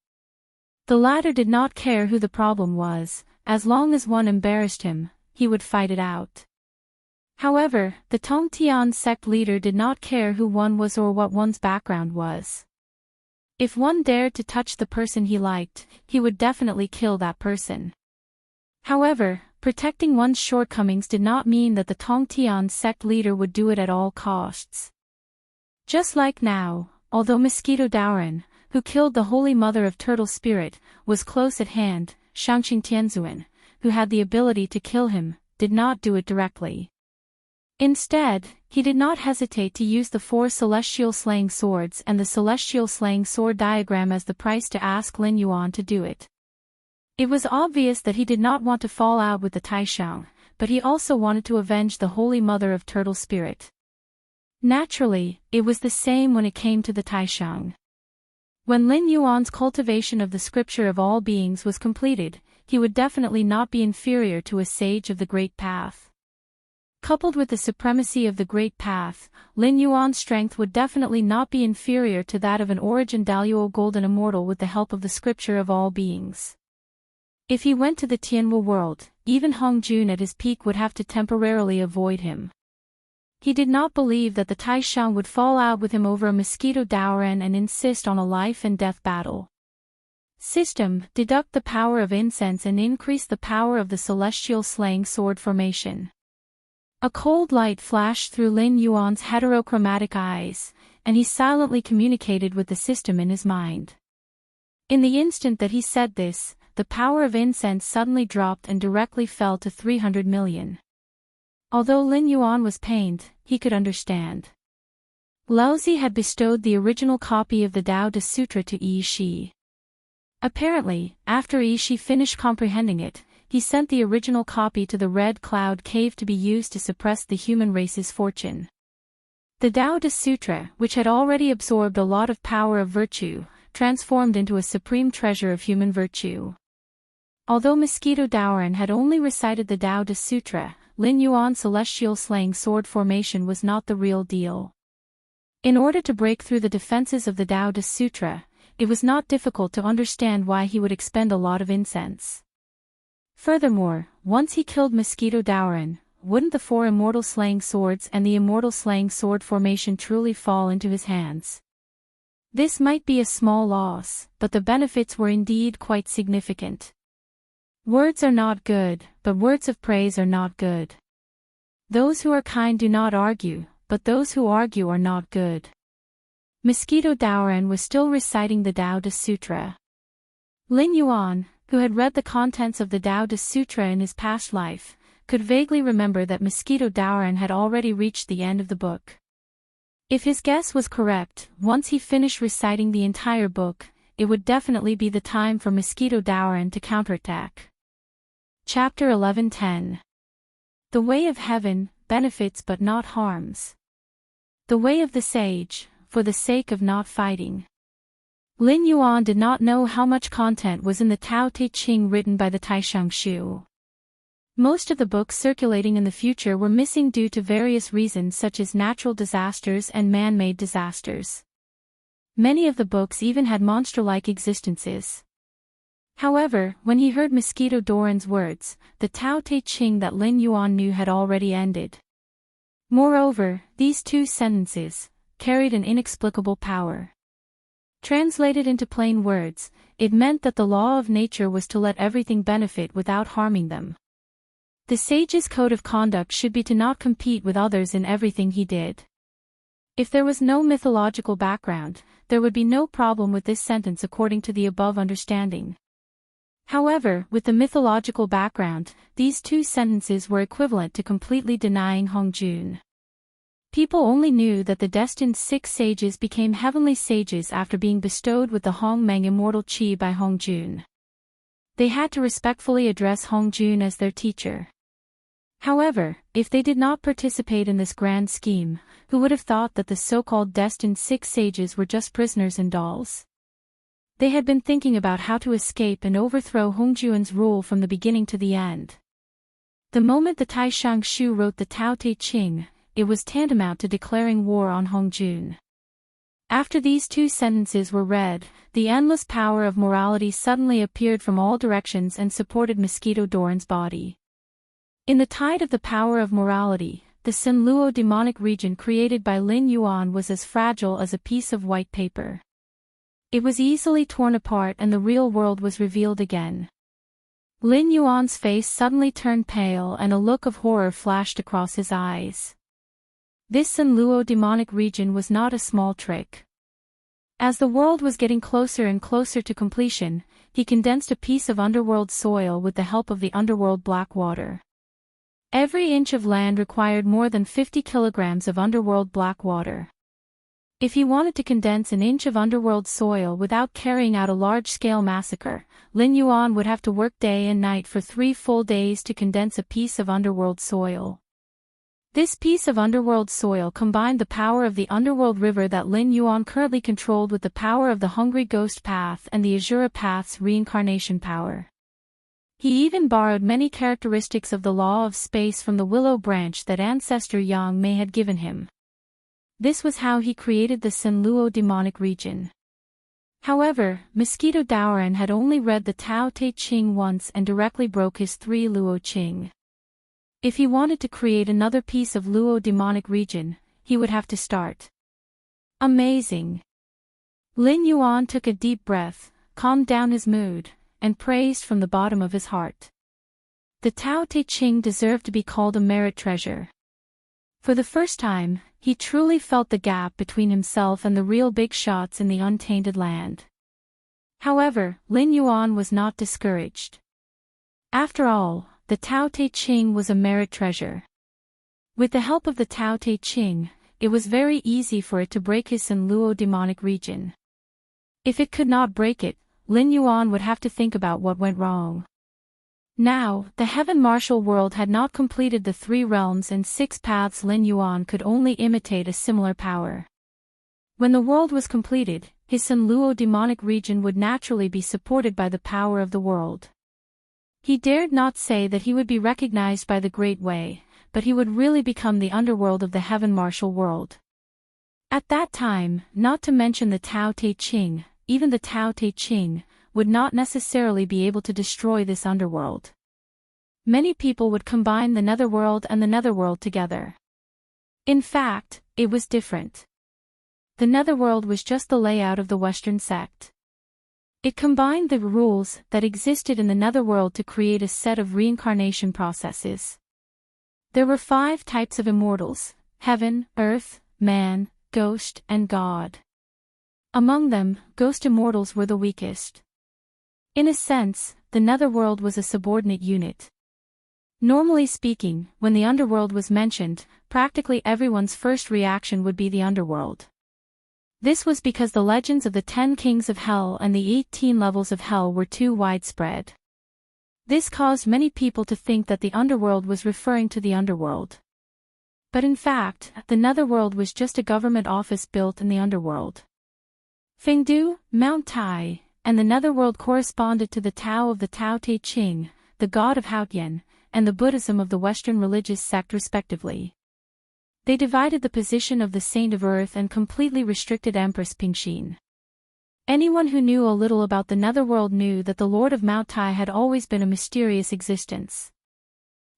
The latter did not care who the problem was, as long as one embarrassed him, he would fight it out. However, the Tongtian sect leader did not care who one was or what one's background was. If one dared to touch the person he liked, he would definitely kill that person. However, protecting one's shortcomings did not mean that the Tongtian sect leader would do it at all costs. Just like now, although Mosquito Daoren, who killed the Holy Mother of Turtle Spirit, was close at hand, Shangqing Tianzuan, who had the ability to kill him, did not do it directly. Instead, he did not hesitate to use the 4 celestial slaying swords and the celestial slaying sword diagram as the price to ask Lin Yuan to do it. It was obvious that he did not want to fall out with the Taishang, but he also wanted to avenge the Holy Mother of Turtle Spirit. Naturally, it was the same when it came to the Taishang. When Lin Yuan's cultivation of the scripture of all beings was completed, he would definitely not be inferior to a sage of the Great Path. Coupled with the supremacy of the Great Path, Lin Yuan's strength would definitely not be inferior to that of an Origin Daluo Golden Immortal with the help of the scripture of all beings. If he went to the Tianwu world, even Hong Jun at his peak would have to temporarily avoid him. He did not believe that the Taishang would fall out with him over a Mosquito Daoren and insist on a life-and-death battle. System: deduct the power of incense and increase the power of the celestial slaying sword formation. A cold light flashed through Lin Yuan's heterochromatic eyes, and he silently communicated with the system in his mind. In the instant that he said this, the power of incense suddenly dropped and directly fell to 300 million. Although Lin Yuan was pained, he could understand. Laozi had bestowed the original copy of the Tao Te Sutra to Yi Shi. Apparently, after Yi Shi finished comprehending it, he sent the original copy to the Red Cloud Cave to be used to suppress the human race's fortune. The Tao Te Sutra, which had already absorbed a lot of power of virtue, transformed into a supreme treasure of human virtue. Although Mosquito Daoren had only recited the Tao Te Sutra, Lin Yuan's celestial slaying sword formation was not the real deal. In order to break through the defenses of the Tao Te Sutra, it was not difficult to understand why he would expend a lot of incense. Furthermore, once he killed Mosquito Daoren, wouldn't the 4 immortal slaying swords and the immortal slaying sword formation truly fall into his hands? This might be a small loss, but the benefits were indeed quite significant. Words are not good, but words of praise are not good. Those who are kind do not argue, but those who argue are not good. Mosquito Daoren was still reciting the Tao Te Sutra. Lin Yuan, who had read the contents of the Tao Te Sutra in his past life, could vaguely remember that Mosquito Daoren had already reached the end of the book. If his guess was correct, once he finished reciting the entire book, it would definitely be the time for Mosquito Daoren to counterattack. Chapter 11:10. The Way of Heaven, Benefits but Not Harms. The Way of the Sage, for the sake of not fighting. Lin Yuan did not know how much content was in the Tao Te Ching written by the Taishang Shu. Most of the books circulating in the future were missing due to various reasons such as natural disasters and man-made disasters. Many of the books even had monster-like existences. However, when he heard Mosquito Daoren's words, the Tao Te Ching that Lin Yuan knew had already ended. Moreover, these 2 sentences carried an inexplicable power. Translated into plain words, it meant that the law of nature was to let everything benefit without harming them. The sage's code of conduct should be to not compete with others in everything he did. If there was no mythological background, there would be no problem with this sentence according to the above understanding. However, with the mythological background, these 2 sentences were equivalent to completely denying Hong Jun. People only knew that the destined 6 sages became heavenly sages after being bestowed with the Hong Meng immortal chi by Hong Jun. They had to respectfully address Hong Jun as their teacher. However, if they did not participate in this grand scheme, who would have thought that the so-called destined 6 sages were just prisoners and dolls? They had been thinking about how to escape and overthrow Hong Jun's rule from the beginning to the end. The moment the Taishang Shu wrote the Tao Te Ching, it was tantamount to declaring war on Hong Jun. After these 2 sentences were read, the endless power of morality suddenly appeared from all directions and supported Mosquito Daoren's body. In the tide of the power of morality, the Sinluo demonic region created by Lin Yuan was as fragile as a piece of white paper. It was easily torn apart and the real world was revealed again. Lin Yuan's face suddenly turned pale and a look of horror flashed across his eyes. This Sanluo demonic region was not a small trick. As the world was getting closer and closer to completion, he condensed a piece of underworld soil with the help of the underworld black water. Every inch of land required more than 50 kilograms of underworld black water. If he wanted to condense an inch of underworld soil without carrying out a large-scale massacre, Lin Yuan would have to work day and night for 3 full days to condense a piece of underworld soil. This piece of underworld soil combined the power of the underworld river that Lin Yuan currently controlled with the power of the Hungry Ghost Path and the Azura Path's reincarnation power. He even borrowed many characteristics of the law of space from the willow branch that Ancestor Yang Mei had given him. This was how he created the Sanluo demonic region. However, Mosquito Daoran had only read the Tao Te Ching once and directly broke his 3 Luo Qing. If he wanted to create another piece of Luo demonic region, he would have to start. Amazing! Lin Yuan took a deep breath, calmed down his mood, and praised from the bottom of his heart. The Tao Te Ching deserved to be called a merit treasure. For the first time, he truly felt the gap between himself and the real big shots in the untainted land. However, Lin Yuan was not discouraged. After all, the Tao Te Ching was a merit treasure. With the help of the Tao Te Ching, it was very easy for it to break his Sanluo demonic region. If it could not break it, Lin Yuan would have to think about what went wrong. Now, the heaven martial world had not completed the 3 realms and 6 paths. Lin Yuan could only imitate a similar power. When the world was completed, his Sanluo demonic region would naturally be supported by the power of the world. He dared not say that he would be recognized by the Great Way, but he would really become the underworld of the heaven martial world. At that time, not to mention the Tao Te Ching, even the Tao Te Ching, would not necessarily be able to destroy this underworld. Many people would combine the netherworld and the netherworld together. In fact, it was different. The netherworld was just the layout of the Western sect. It combined the rules that existed in the netherworld to create a set of reincarnation processes. There were 5 types of immortals: heaven, earth, man, ghost, and God. Among them, ghost immortals were the weakest. In a sense, the netherworld was a subordinate unit. Normally speaking, when the underworld was mentioned, practically everyone's first reaction would be the underworld. This was because the legends of the 10 kings of hell and the 18 levels of hell were too widespread. This caused many people to think that the underworld was referring to the underworld. But in fact, the netherworld was just a government office built in the underworld. Fengdu, Mount Tai, and the netherworld corresponded to the Tao of the Tao Te Ching, the god of Haotian, and the Buddhism of the Western religious sect respectively. They divided the position of the Saint of Earth and completely restricted Empress Pingxin. Anyone who knew a little about the netherworld knew that the Lord of Mount Tai had always been a mysterious existence.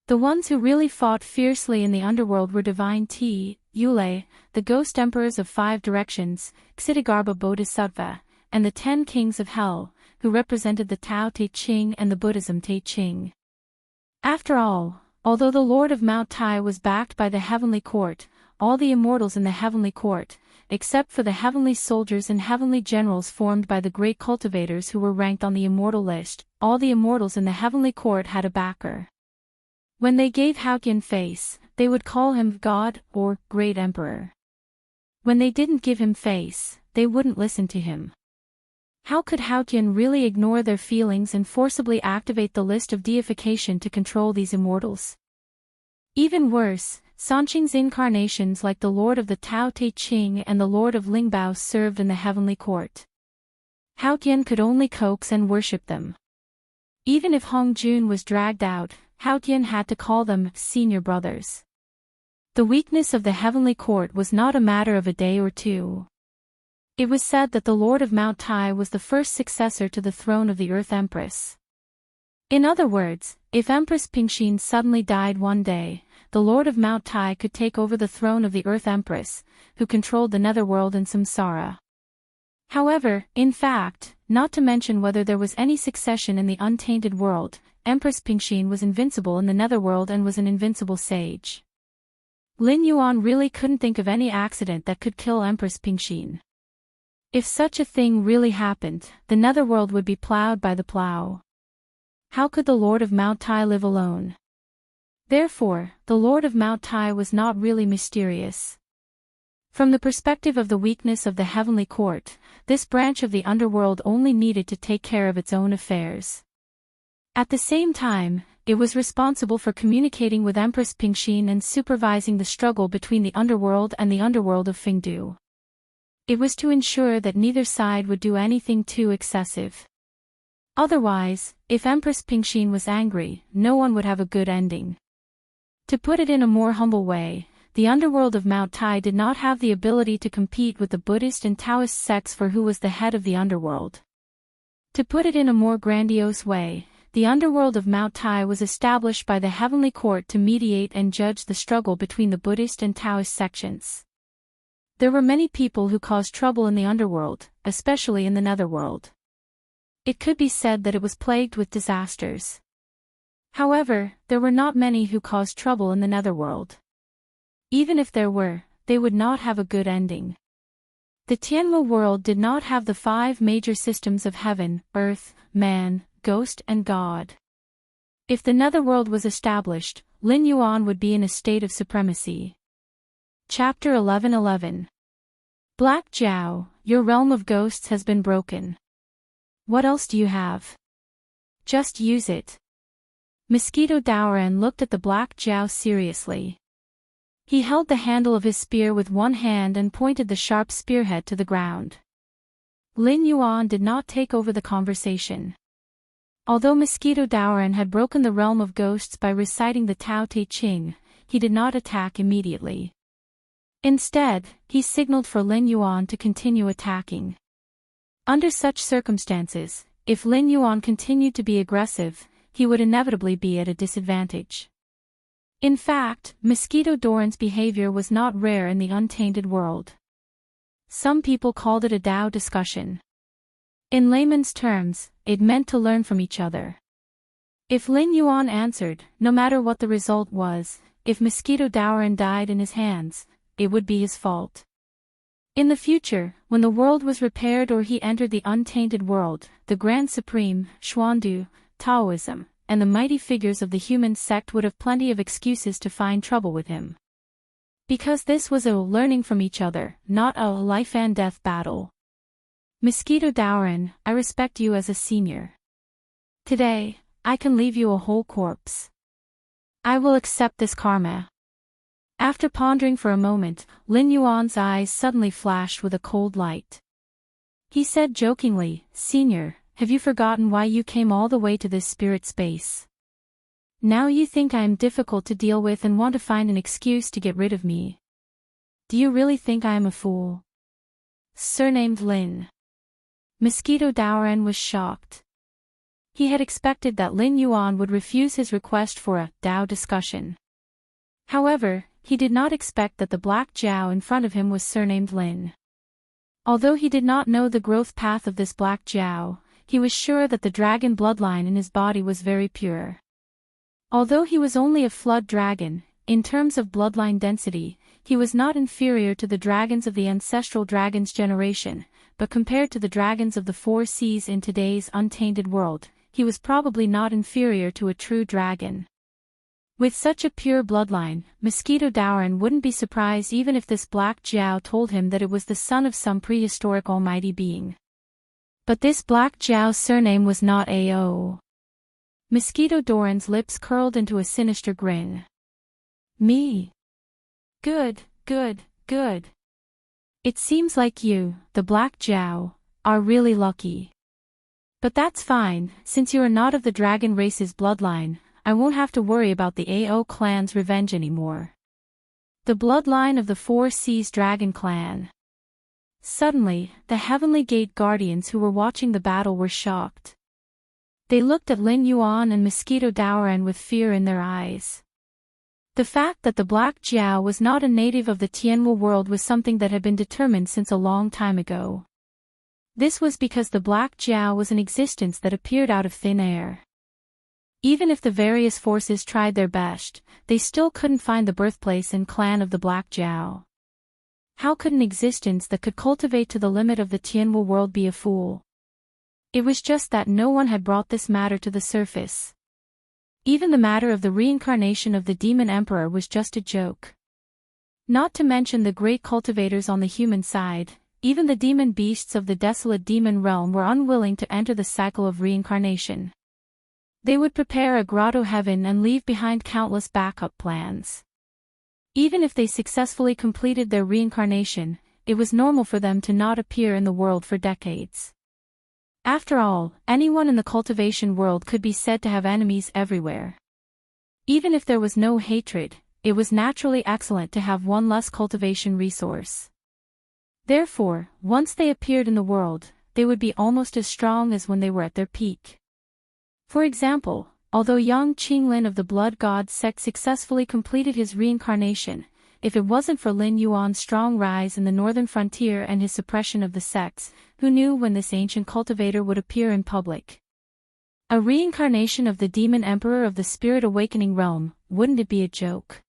The ones who really fought fiercely in the underworld were Divine T, Yule, the ghost emperors of 5 directions, Ksitigarbha Bodhisattva, and the 10 kings of hell, who represented the Tao Te Ching and the Buddhism Te Ching. After all, although the Lord of Mount Tai was backed by the heavenly court, all the immortals in the heavenly court, except for the heavenly soldiers and heavenly generals formed by the great cultivators who were ranked on the immortal list, all the immortals in the heavenly court had a backer. When they gave Haotian face, they would call him God or Great Emperor. When they didn't give him face, they wouldn't listen to him. How could Haotian really ignore their feelings and forcibly activate the list of deification to control these immortals? Even worse, Sanqing's incarnations like the Lord of the Tao Te Ching and the Lord of Lingbao served in the heavenly court. Haotian could only coax and worship them. Even if Hong Jun was dragged out, Haotian had to call them senior brothers. The weakness of the heavenly court was not a matter of a day or two. It was said that the Lord of Mount Tai was the first successor to the throne of the Earth Empress. In other words, if Empress Pingxin suddenly died one day, the Lord of Mount Tai could take over the throne of the Earth Empress, who controlled the netherworld and samsara. However, in fact, not to mention whether there was any succession in the untainted world, Empress Pingxin was invincible in the netherworld and was an invincible sage. Lin Yuan really couldn't think of any accident that could kill Empress Pingxin. If such a thing really happened, the netherworld would be plowed by the plow. How could the Lord of Mount Tai live alone? Therefore, the Lord of Mount Tai was not really mysterious. From the perspective of the weakness of the heavenly court, this branch of the underworld only needed to take care of its own affairs. At the same time, it was responsible for communicating with Empress Pingxin and supervising the struggle between the underworld and the underworld of Fengdu. It was to ensure that neither side would do anything too excessive. Otherwise, if Empress Pingxin was angry, no one would have a good ending. To put it in a more humble way, the underworld of Mount Tai did not have the ability to compete with the Buddhist and Taoist sects for who was the head of the underworld. To put it in a more grandiose way, the underworld of Mount Tai was established by the heavenly court to mediate and judge the struggle between the Buddhist and Taoist sections. There were many people who caused trouble in the underworld, especially in the netherworld. It could be said that it was plagued with disasters. However, there were not many who caused trouble in the netherworld. Even if there were, they would not have a good ending. The Tianwu world did not have the 5 major systems of heaven, earth, man, ghost and God. If the netherworld was established, Lin Yuan would be in a state of supremacy. Chapter 11:11. Black Jiao, your realm of ghosts has been broken. What else do you have? Just use it. Mosquito Daoran looked at the Black Jiao seriously. He held the handle of his spear with one hand and pointed the sharp spearhead to the ground. Lin Yuan did not take over the conversation. Although Mosquito Daoran had broken the realm of ghosts by reciting the Tao Te Ching, he did not attack immediately. Instead, he signaled for Lin Yuan to continue attacking. Under such circumstances, if Lin Yuan continued to be aggressive, he would inevitably be at a disadvantage. In fact, Mosquito Daoran's behavior was not rare in the untainted world. Some people called it a Tao discussion. In layman's terms, it meant to learn from each other. If Lin Yuan answered, no matter what the result was, if Mosquito Daoran died in his hands, it would be his fault. In the future, when the world was repaired or he entered the untainted world, the Grand Supreme, Xuandu, Taoism, and the mighty figures of the human sect would have plenty of excuses to find trouble with him. Because this was a learning from each other, not a life and death battle. Mosquito Daoran, I respect you as a senior. Today, I can leave you a whole corpse. I will accept this karma. After pondering for a moment, Lin Yuan's eyes suddenly flashed with a cold light. He said jokingly, Senior, have you forgotten why you came all the way to this spirit space? Now you think I am difficult to deal with and want to find an excuse to get rid of me. Do you really think I am a fool? Surnamed Lin. Mosquito Daoran was shocked. He had expected that Lin Yuan would refuse his request for a Tao discussion. However, he did not expect that the Black Jiao in front of him was surnamed Lin. Although he did not know the growth path of this Black Jiao, he was sure that the dragon bloodline in his body was very pure. Although he was only a flood dragon, in terms of bloodline density, he was not inferior to the dragons of the ancestral dragon's generation, but compared to the dragons of the 4 seas in today's untainted world, he was probably not inferior to a true dragon. With such a pure bloodline, Mosquito Daoran wouldn't be surprised even if this Black Jiao told him that it was the son of some prehistoric almighty being. But this Black Jiao's surname was not Ao. Mosquito Daoran's lips curled into a sinister grin. Me? Good, good, good. It seems like you, the Black Jiao, are really lucky. But that's fine, since you are not of the dragon race's bloodline, I won't have to worry about the Ao clan's revenge anymore. The bloodline of the 4 Seas Dragon clan. Suddenly, the Heavenly Gate Guardians who were watching the battle were shocked. They looked at Lin Yuan and Mosquito Daoran with fear in their eyes. The fact that the Black Jiao was not a native of the Tianwu world was something that had been determined since a long time ago. This was because the Black Jiao was an existence that appeared out of thin air. Even if the various forces tried their best, they still couldn't find the birthplace and clan of the Black Jiao. How could an existence that could cultivate to the limit of the Tianwu world be a fool? It was just that no one had brought this matter to the surface. Even the matter of the reincarnation of the demon emperor was just a joke. Not to mention the great cultivators on the human side, even the demon beasts of the desolate demon realm were unwilling to enter the cycle of reincarnation. They would prepare a grotto heaven and leave behind countless backup plans. Even if they successfully completed their reincarnation, it was normal for them to not appear in the world for decades. After all, anyone in the cultivation world could be said to have enemies everywhere. Even if there was no hatred, it was naturally excellent to have one less cultivation resource. Therefore, once they appeared in the world, they would be almost as strong as when they were at their peak. For example, although young Qinglin of the Blood God sect successfully completed his reincarnation, if it wasn't for Lin Yuan's strong rise in the northern frontier and his suppression of the sects, who knew when this ancient cultivator would appear in public? A reincarnation of the demon emperor of the spirit awakening realm, wouldn't it be a joke?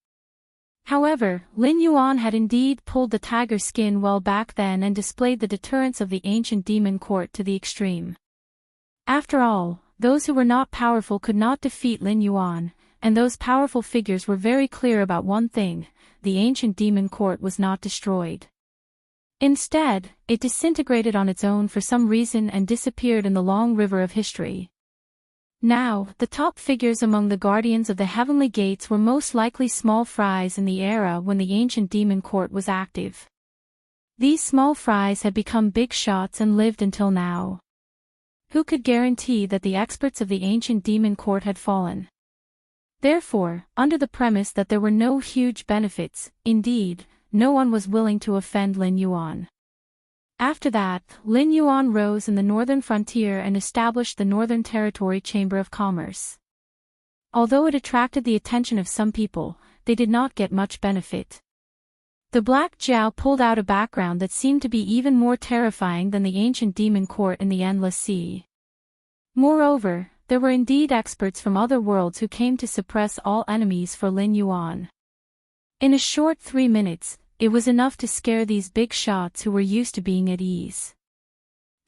However, Lin Yuan had indeed pulled the tiger skin well back then and displayed the deterrence of the ancient demon court to the extreme. After all, those who were not powerful could not defeat Lin Yuan, and those powerful figures were very clear about one thing: the ancient demon court was not destroyed. Instead, it disintegrated on its own for some reason and disappeared in the long river of history. Now, the top figures among the guardians of the heavenly gates were most likely small fries in the era when the ancient demon court was active. These small fries had become big shots and lived until now. Who could guarantee that the experts of the ancient demon court had fallen? Therefore, under the premise that there were no huge benefits, indeed, no one was willing to offend Lin Yuan. After that, Lin Yuan rose in the northern frontier and established the Northern Territory Chamber of Commerce. Although it attracted the attention of some people, they did not get much benefit. The Black Jiao pulled out a background that seemed to be even more terrifying than the ancient demon court in the Endless Sea. Moreover, there were indeed experts from other worlds who came to suppress all enemies for Lin Yuan. In a short 3 minutes, it was enough to scare these big shots who were used to being at ease.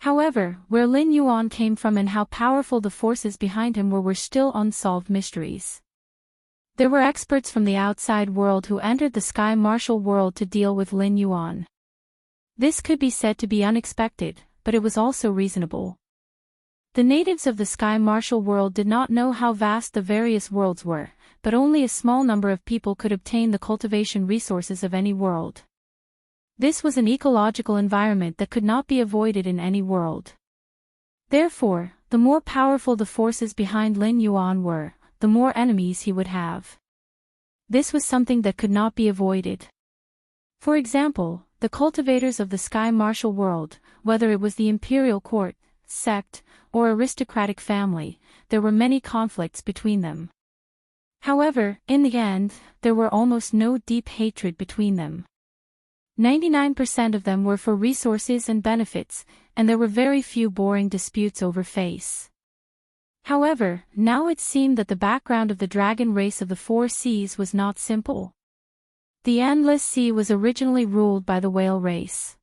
However, where Lin Yuan came from and how powerful the forces behind him were still unsolved mysteries. There were experts from the outside world who entered the Sky Martial world to deal with Lin Yuan. This could be said to be unexpected, but it was also reasonable. The natives of the Sky Martial world did not know how vast the various worlds were, but only a small number of people could obtain the cultivation resources of any world. This was an ecological environment that could not be avoided in any world. Therefore, the more powerful the forces behind Lin Yuan were, the more enemies he would have. This was something that could not be avoided. For example, the cultivators of the Sky Martial world, whether it was the imperial court, sect, or aristocratic family, there were many conflicts between them. However, in the end, there were almost no deep hatred between them. 99% of them were for resources and benefits, and there were very few boring disputes over face. However, now it seemed that the background of the dragon race of the Four Seas was not simple. The Endless Sea was originally ruled by the whale race.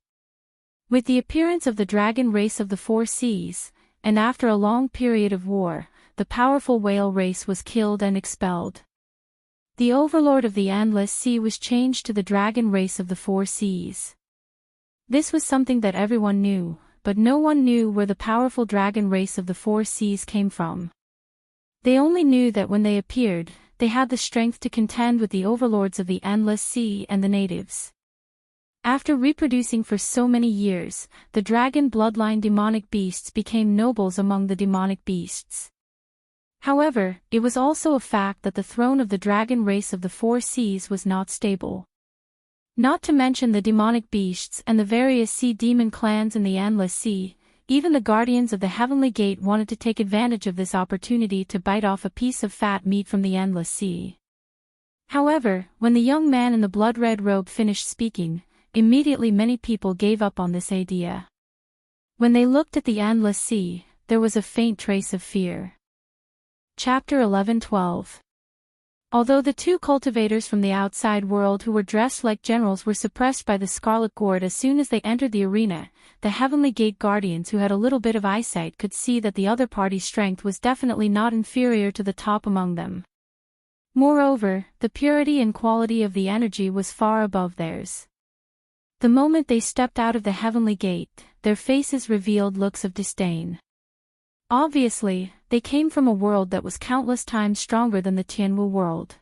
With the appearance of the dragon race of the Four Seas, and after a long period of war, the powerful whale race was killed and expelled. The overlord of the Endless Sea was changed to the dragon race of the Four Seas. This was something that everyone knew, but no one knew where the powerful dragon race of the Four Seas came from. They only knew that when they appeared, they had the strength to contend with the overlords of the Endless Sea and the natives. After reproducing for so many years, the dragon bloodline demonic beasts became nobles among the demonic beasts. However, it was also a fact that the throne of the dragon race of the Four Seas was not stable. Not to mention the demonic beasts and the various sea demon clans in the Endless Sea, even the guardians of the Heavenly Gate wanted to take advantage of this opportunity to bite off a piece of fat meat from the Endless Sea. However, when the young man in the blood-red robe finished speaking, immediately many people gave up on this idea. When they looked at the endless sea, there was a faint trace of fear. Chapter 11-12. Although the two cultivators from the outside world who were dressed like generals were suppressed by the scarlet gourd as soon as they entered the arena, the Heavenly Gate guardians who had a little bit of eyesight could see that the other party's strength was definitely not inferior to the top among them. Moreover, the purity and quality of the energy was far above theirs. The moment they stepped out of the Heavenly Gate, their faces revealed looks of disdain. Obviously, they came from a world that was countless times stronger than the Tianwu world.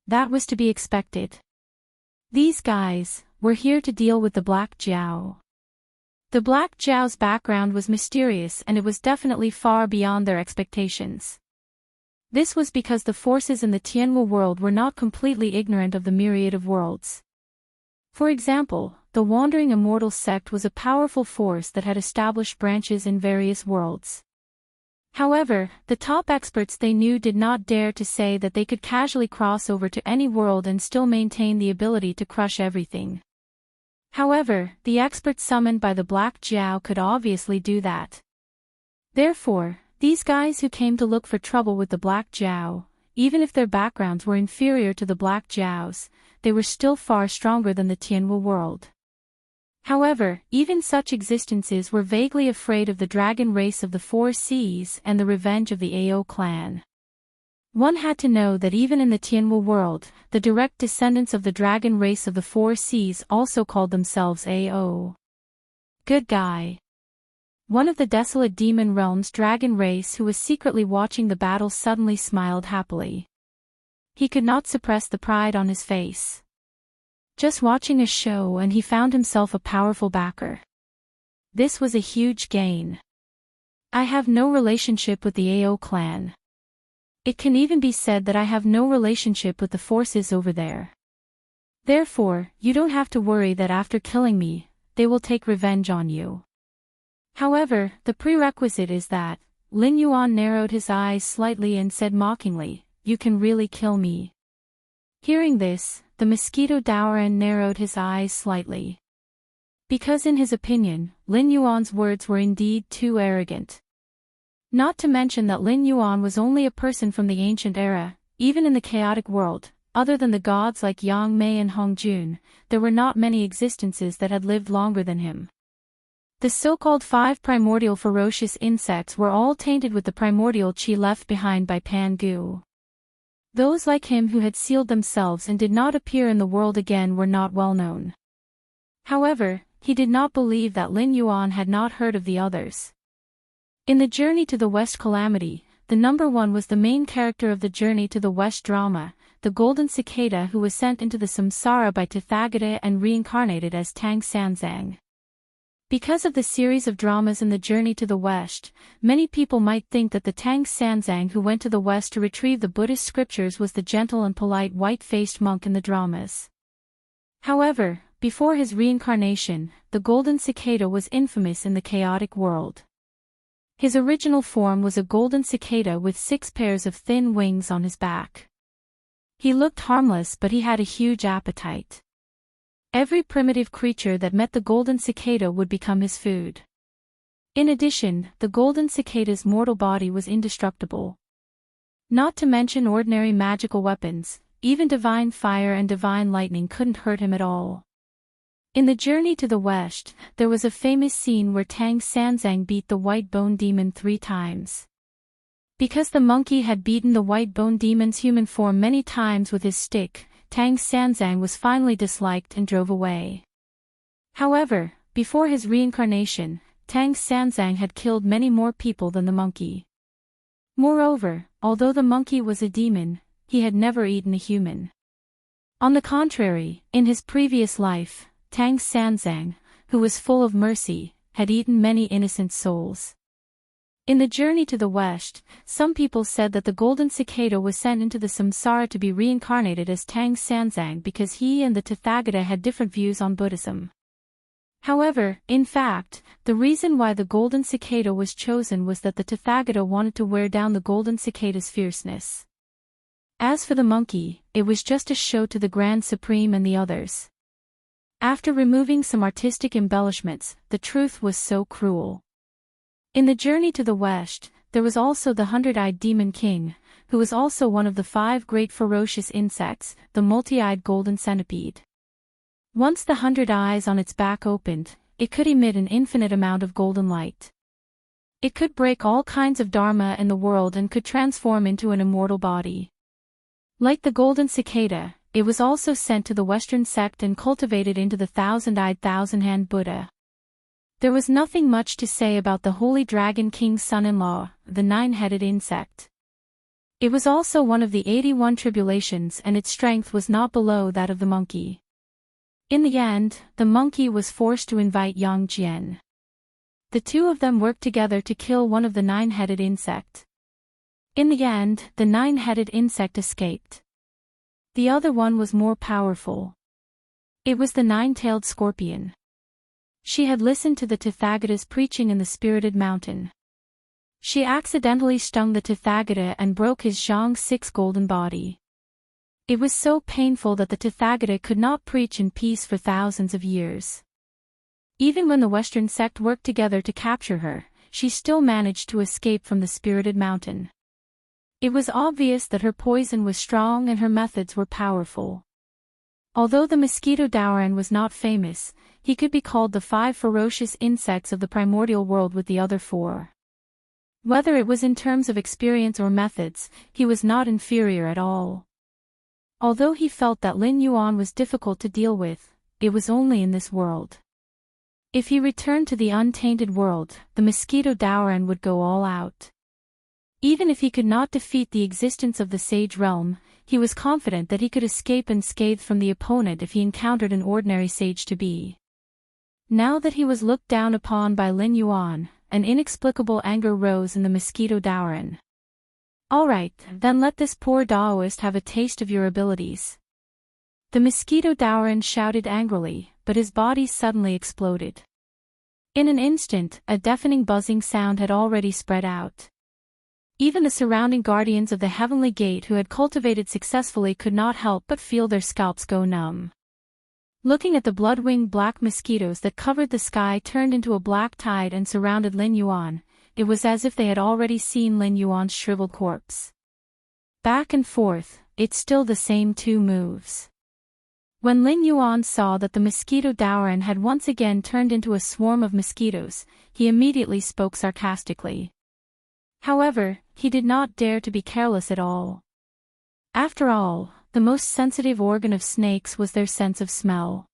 That was to be expected. These guys were here to deal with the Black Jiao. The Black Jiao's background was mysterious and it was definitely far beyond their expectations. This was because the forces in the Tianwu world were not completely ignorant of the myriad of worlds. For example, the Wandering Immortal sect was a powerful force that had established branches in various worlds. However, the top experts they knew did not dare to say that they could casually cross over to any world and still maintain the ability to crush everything. However, the experts summoned by the Black Jiao could obviously do that. Therefore, these guys who came to look for trouble with the Black Jiao, even if their backgrounds were inferior to the Black Jiao's, they were still far stronger than the Tianwu world. However, even such existences were vaguely afraid of the dragon race of the Four Seas and the revenge of the Ao clan. One had to know that even in the Tianwu world, the direct descendants of the dragon race of the Four Seas also called themselves Ao. Good guy. One of the desolate demon realm's dragon race who was secretly watching the battle suddenly smiled happily. He could not suppress the pride on his face. Just watching a show and he found himself a powerful backer. This was a huge gain. I have no relationship with the Ao clan. It can even be said that I have no relationship with the forces over there. Therefore, you don't have to worry that after killing me, they will take revenge on you. However, the prerequisite is that, Lin Yuan narrowed his eyes slightly and said mockingly, you can really kill me. Hearing this, the mosquito Daoran narrowed his eyes slightly. Because in his opinion, Lin Yuan's words were indeed too arrogant. Not to mention that Lin Yuan was only a person from the ancient era, even in the chaotic world, other than the gods like Yang Mei and Hong Jun, there were not many existences that had lived longer than him. The so-called 5 primordial ferocious insects were all tainted with the primordial qi left behind by Pan Gu. Those like him who had sealed themselves and did not appear in the world again were not well known. However, he did not believe that Lin Yuan had not heard of the others. In the Journey to the West Calamity, the number 1 was the main character of the Journey to the West drama, the golden cicada who was sent into the samsara by Tathagata and reincarnated as Tang Sanzang. Because of the series of dramas in the Journey to the West, many people might think that the Tang Sanzang who went to the West to retrieve the Buddhist scriptures was the gentle and polite white-faced monk in the dramas. However, before his reincarnation, the golden cicada was infamous in the chaotic world. His original form was a golden cicada with 6 pairs of thin wings on his back. He looked harmless but he had a huge appetite. Every primitive creature that met the golden cicada would become his food. In addition, the golden cicada's mortal body was indestructible. Not to mention ordinary magical weapons, even divine fire and divine lightning couldn't hurt him at all. In the Journey to the West, there was a famous scene where Tang Sanzang beat the white bone demon 3 times. Because the monkey had beaten the white bone demon's human form many times with his stick, Tang Sanzang was finally disliked and drove away. However, before his reincarnation, Tang Sanzang had killed many more people than the monkey. Moreover, although the monkey was a demon, he had never eaten a human. On the contrary, in his previous life, Tang Sanzang, who was full of mercy, had eaten many innocent souls. In the Journey to the West, some people said that the golden cicada was sent into the samsara to be reincarnated as Tang Sanzang because he and the Tathagata had different views on Buddhism. However, in fact, the reason why the golden cicada was chosen was that the Tathagata wanted to wear down the golden cicada's fierceness. As for the monkey, it was just a show to the Grand Supreme and the others. After removing some artistic embellishments, the truth was so cruel. In the journey to the west, there was also the 100-eyed demon king, who was also one of the 5 great ferocious insects, the multi-eyed golden centipede. Once the 100 eyes on its back opened, it could emit an infinite amount of golden light. It could break all kinds of dharma in the world and could transform into an immortal body. Like the golden cicada, it was also sent to the Western sect and cultivated into the 1,000-eyed thousand-hand Buddha. There was nothing much to say about the holy dragon king's son-in-law, the 9-headed insect. It was also one of the 81 tribulations and its strength was not below that of the monkey. In the end, the monkey was forced to invite Yang Jian. The two of them worked together to kill one of the 9-headed insect. In the end, the 9-headed insect escaped. The other one was more powerful. It was the 9-tailed scorpion. She had listened to the Tathagata's preaching in the spirited mountain. She accidentally stung the Tathagata and broke his Zhang 6 golden body. It was so painful that the Tathagata could not preach in peace for thousands of years. Even when the Western sect worked together to capture her, she still managed to escape from the spirited mountain. It was obvious that her poison was strong and her methods were powerful. Although the mosquito Daoran was not famous, he could be called the 5 ferocious insects of the primordial world with the other 4. Whether it was in terms of experience or methods, he was not inferior at all. Although he felt that Lin Yuan was difficult to deal with, it was only in this world. If he returned to the untainted world, the mosquito Daoran would go all out. Even if he could not defeat the existence of the sage realm, he was confident that he could escape unscathed from the opponent if he encountered an ordinary sage to be. Now that he was looked down upon by Lin Yuan, an inexplicable anger rose in the mosquito Daoran. Alright, then let this poor Daoist have a taste of your abilities. The mosquito Daoran shouted angrily, but his body suddenly exploded. In an instant, a deafening buzzing sound had already spread out. Even the surrounding guardians of the heavenly gate who had cultivated successfully could not help but feel their scalps go numb. Looking at the blood-winged black mosquitoes that covered the sky turned into a black tide and surrounded Lin Yuan, it was as if they had already seen Lin Yuan's shriveled corpse. Back and forth, it's still the same 2 moves. When Lin Yuan saw that the mosquito Daoran had once again turned into a swarm of mosquitoes, he immediately spoke sarcastically. However, he did not dare to be careless at all. After all, the most sensitive organ of snakes was their sense of smell.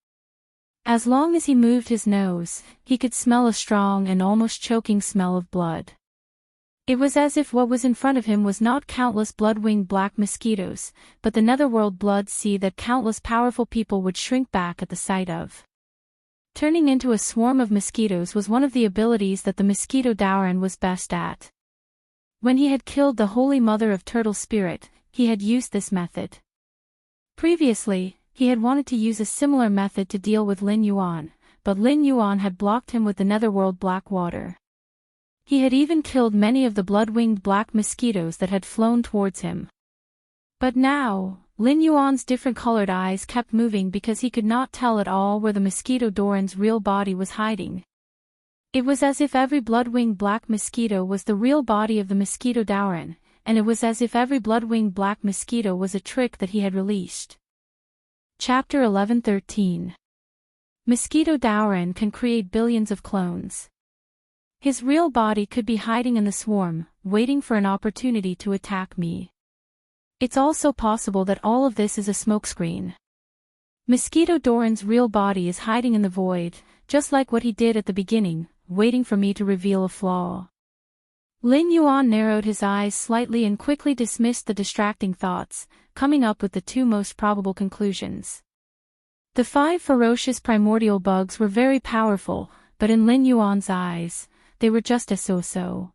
As long as he moved his nose, he could smell a strong and almost choking smell of blood. It was as if what was in front of him was not countless blood-winged black mosquitoes, but the netherworld blood sea that countless powerful people would shrink back at the sight of. Turning into a swarm of mosquitoes was one of the abilities that the mosquito Daoran was best at. When he had killed the Holy Mother of Turtle Spirit, he had used this method. Previously, he had wanted to use a similar method to deal with Lin Yuan, but Lin Yuan had blocked him with the netherworld black water. He had even killed many of the blood-winged black mosquitoes that had flown towards him. But now, Lin Yuan's different-colored eyes kept moving because he could not tell at all where the mosquito Daoran's real body was hiding. It was as if every blood-winged black mosquito was the real body of the mosquito Daoran, and it was as if every blood-winged black mosquito was a trick that he had released. Chapter 11:13. Mosquito Daoran can create billions of clones. His real body could be hiding in the swarm, waiting for an opportunity to attack me. It's also possible that all of this is a smokescreen. Mosquito Daoran's real body is hiding in the void, just like what he did at the beginning, waiting for me to reveal a flaw. Lin Yuan narrowed his eyes slightly and quickly dismissed the distracting thoughts, coming up with the 2 most probable conclusions. The 5 ferocious primordial bugs were very powerful, but in Lin Yuan's eyes, they were just a so-so.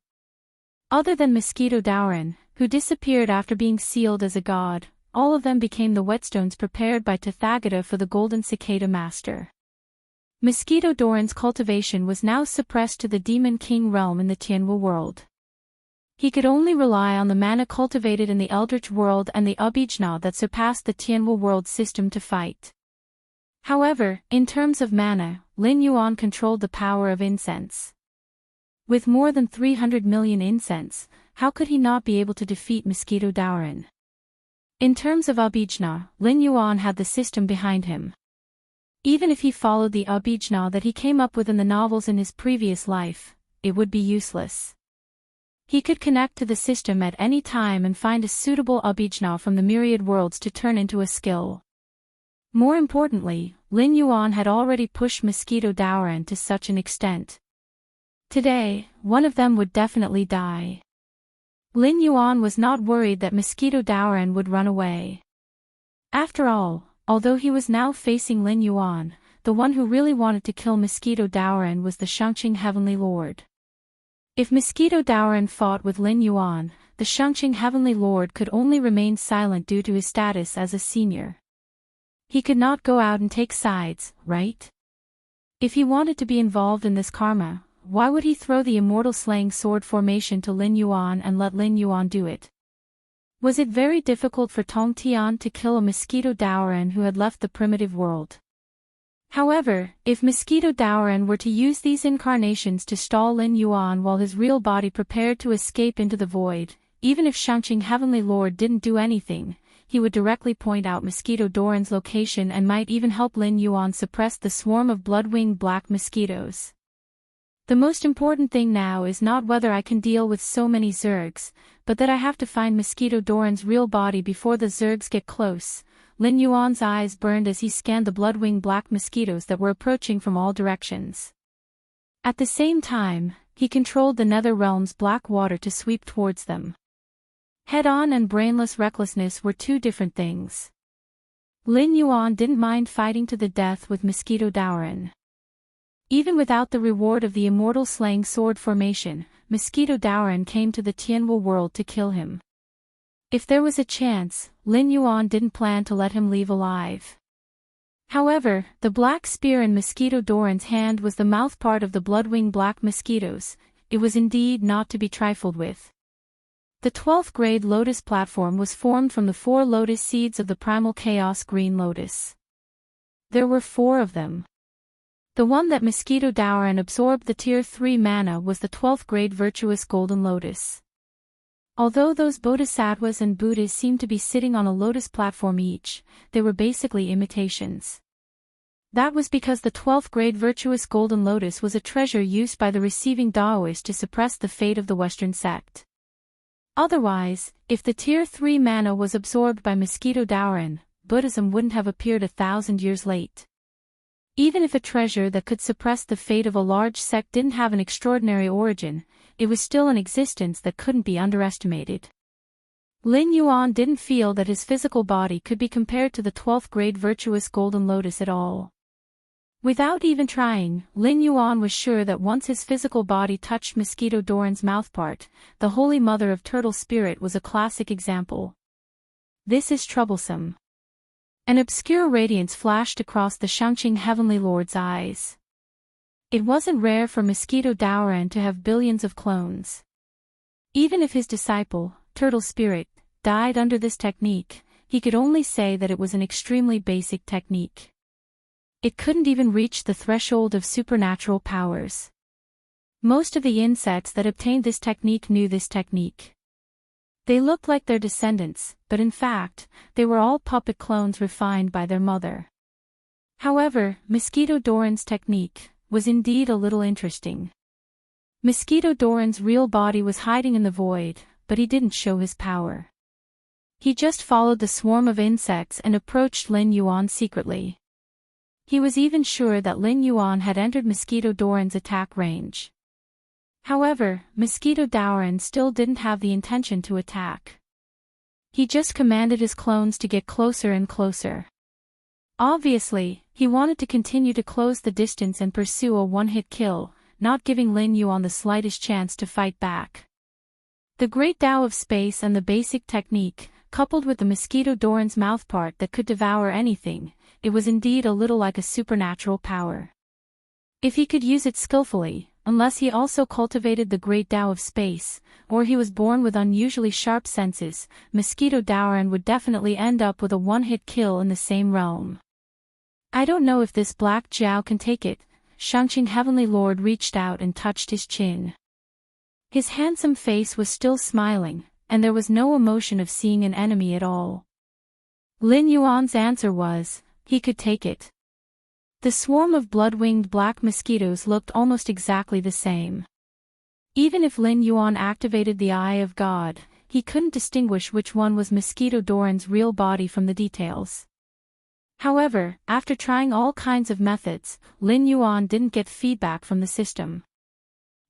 Other than Mosquito Daoran, who disappeared after being sealed as a god, all of them became the whetstones prepared by Tathagata for the golden cicada master. Mosquito Daoran's cultivation was now suppressed to the demon king realm in the Tianwu world. He could only rely on the mana cultivated in the Eldritch world and the Abhijna that surpassed the Tianwu world system to fight. However, in terms of mana, Lin Yuan controlled the power of incense. With more than 300 million incense, how could he not be able to defeat Mosquito Daoran? In terms of Abhijna, Lin Yuan had the system behind him. Even if he followed the Abhijna that he came up with in the novels in his previous life, it would be useless. He could connect to the system at any time and find a suitable Abhijna from the myriad worlds to turn into a skill. More importantly, Lin Yuan had already pushed Mosquito Daoran to such an extent. Today, one of them would definitely die. Lin Yuan was not worried that Mosquito Daoran would run away. After all, although he was now facing Lin Yuan, the one who really wanted to kill Mosquito Daoran was the Shangqing Heavenly Lord. If Mosquito Daoran fought with Lin Yuan, the Shangqing Heavenly Lord could only remain silent due to his status as a senior. He could not go out and take sides, right? If he wanted to be involved in this karma, why would he throw the immortal slaying sword formation to Lin Yuan and let Lin Yuan do it? Was it very difficult for Tong Tian to kill a Mosquito Daoran who had left the primitive world? However, if Mosquito Daoran were to use these incarnations to stall Lin Yuan while his real body prepared to escape into the void, even if Shangqing Heavenly Lord didn't do anything, he would directly point out Mosquito Daoran's location and might even help Lin Yuan suppress the swarm of blood-winged black mosquitoes. The most important thing now is not whether I can deal with so many Zergs, but that I have to find Mosquito Daoran's real body before the Zergs get close. Lin Yuan's eyes burned as he scanned the blood-winged black mosquitoes that were approaching from all directions. At the same time, he controlled the nether realm's black water to sweep towards them. Head-on and brainless recklessness were two different things. Lin Yuan didn't mind fighting to the death with Mosquito Daoran. Even without the reward of the immortal slaying sword formation, Mosquito Daoran came to the Tianwu world to kill him. If there was a chance, Lin Yuan didn't plan to let him leave alive. However, the black spear in Mosquito Daoran's hand was the mouthpart of the blood-winged black mosquitoes. It was indeed not to be trifled with. The 12th grade lotus platform was formed from the 4 lotus seeds of the primal chaos green lotus. There were 4 of them. The one that Mosquito Daoran absorbed the tier 3 mana was the 12th grade virtuous golden lotus. Although those bodhisattvas and Buddhas seemed to be sitting on a lotus platform each, they were basically imitations. That was because the 12th grade virtuous golden lotus was a treasure used by the receiving Taoist to suppress the fate of the Western sect. Otherwise, if the tier 3 mana was absorbed by Mosquito Daoran, Buddhism wouldn't have appeared 1,000 years late. Even if a treasure that could suppress the fate of a large sect didn't have an extraordinary origin, it was still an existence that couldn't be underestimated. Lin Yuan didn't feel that his physical body could be compared to the 12th grade virtuous golden lotus at all. Without even trying, Lin Yuan was sure that once his physical body touched Mosquito Daoran's mouthpart, the Holy Mother of Turtle Spirit was a classic example. This is troublesome. An obscure radiance flashed across the Shangqing Heavenly Lord's eyes. It wasn't rare for Mosquito Daoran to have billions of clones. Even if his disciple, Turtle Spirit, died under this technique, he could only say that it was an extremely basic technique. It couldn't even reach the threshold of supernatural powers. Most of the insects that obtained this technique knew this technique. They looked like their descendants, but in fact, they were all puppet clones refined by their mother. However, Mosquito Daoran's technique was indeed a little interesting. Mosquito Daoran's real body was hiding in the void, but he didn't show his power. He just followed the swarm of insects and approached Lin Yuan secretly. He was even sure that Lin Yuan had entered Mosquito Daoran's attack range. However, Mosquito Daoran still didn't have the intention to attack. He just commanded his clones to get closer and closer. Obviously, he wanted to continue to close the distance and pursue a one-hit kill, not giving Lin Yuan the slightest chance to fight back. The great Tao of space and the basic technique, coupled with the Mosquito Daoran's mouthpart that could devour anything, it was indeed a little like a supernatural power. If he could use it skillfully, unless he also cultivated the great Tao of space, or he was born with unusually sharp senses, Mosquito Daoran would definitely end up with a one-hit kill in the same realm. I don't know if this black Jiao can take it. Shangqing Heavenly Lord reached out and touched his chin. His handsome face was still smiling, and there was no emotion of seeing an enemy at all. Lin Yuan's answer was, he could take it. The swarm of blood-winged black mosquitoes looked almost exactly the same. Even if Lin Yuan activated the Eye of God, he couldn't distinguish which one was Mosquito Doran's real body from the details. However, after trying all kinds of methods, Lin Yuan didn't get feedback from the system.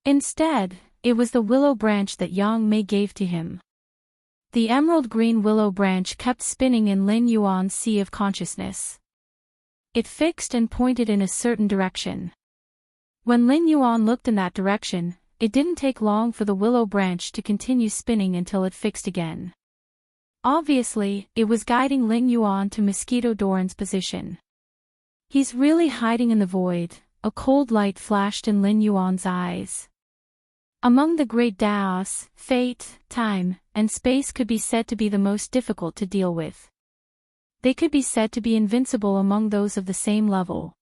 Instead, it was the willow branch that Yang Mei gave to him. The emerald green willow branch kept spinning in Lin Yuan's sea of consciousness. It fixed and pointed in a certain direction. When Lin Yuan looked in that direction, it didn't take long for the willow branch to continue spinning until it fixed again. Obviously, it was guiding Lin Yuan to Mosquito Doran's position. He's really hiding in the void, a cold light flashed in Lin Yuan's eyes. Among the great Taos, fate, time, and space could be said to be the most difficult to deal with. They could be said to be invincible among those of the same level.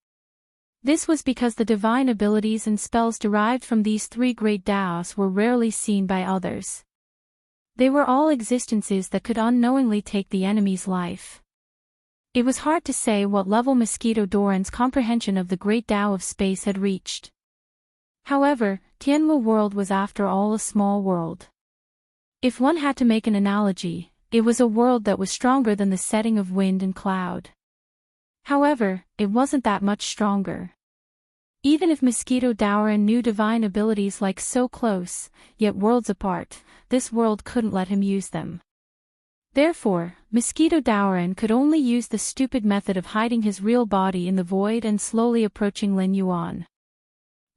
This was because the divine abilities and spells derived from these three great Taos were rarely seen by others. They were all existences that could unknowingly take the enemy's life. It was hard to say what level Mosquito Doran's comprehension of the great Tao of space had reached. However, Tianwu world was after all a small world. If one had to make an analogy, it was a world that was stronger than the setting of wind and cloud. However, it wasn't that much stronger. Even if Mosquito Doran knew divine abilities like so close, yet worlds apart, this world couldn't let him use them. Therefore, Mosquito Doran could only use the stupid method of hiding his real body in the void and slowly approaching Lin Yuan.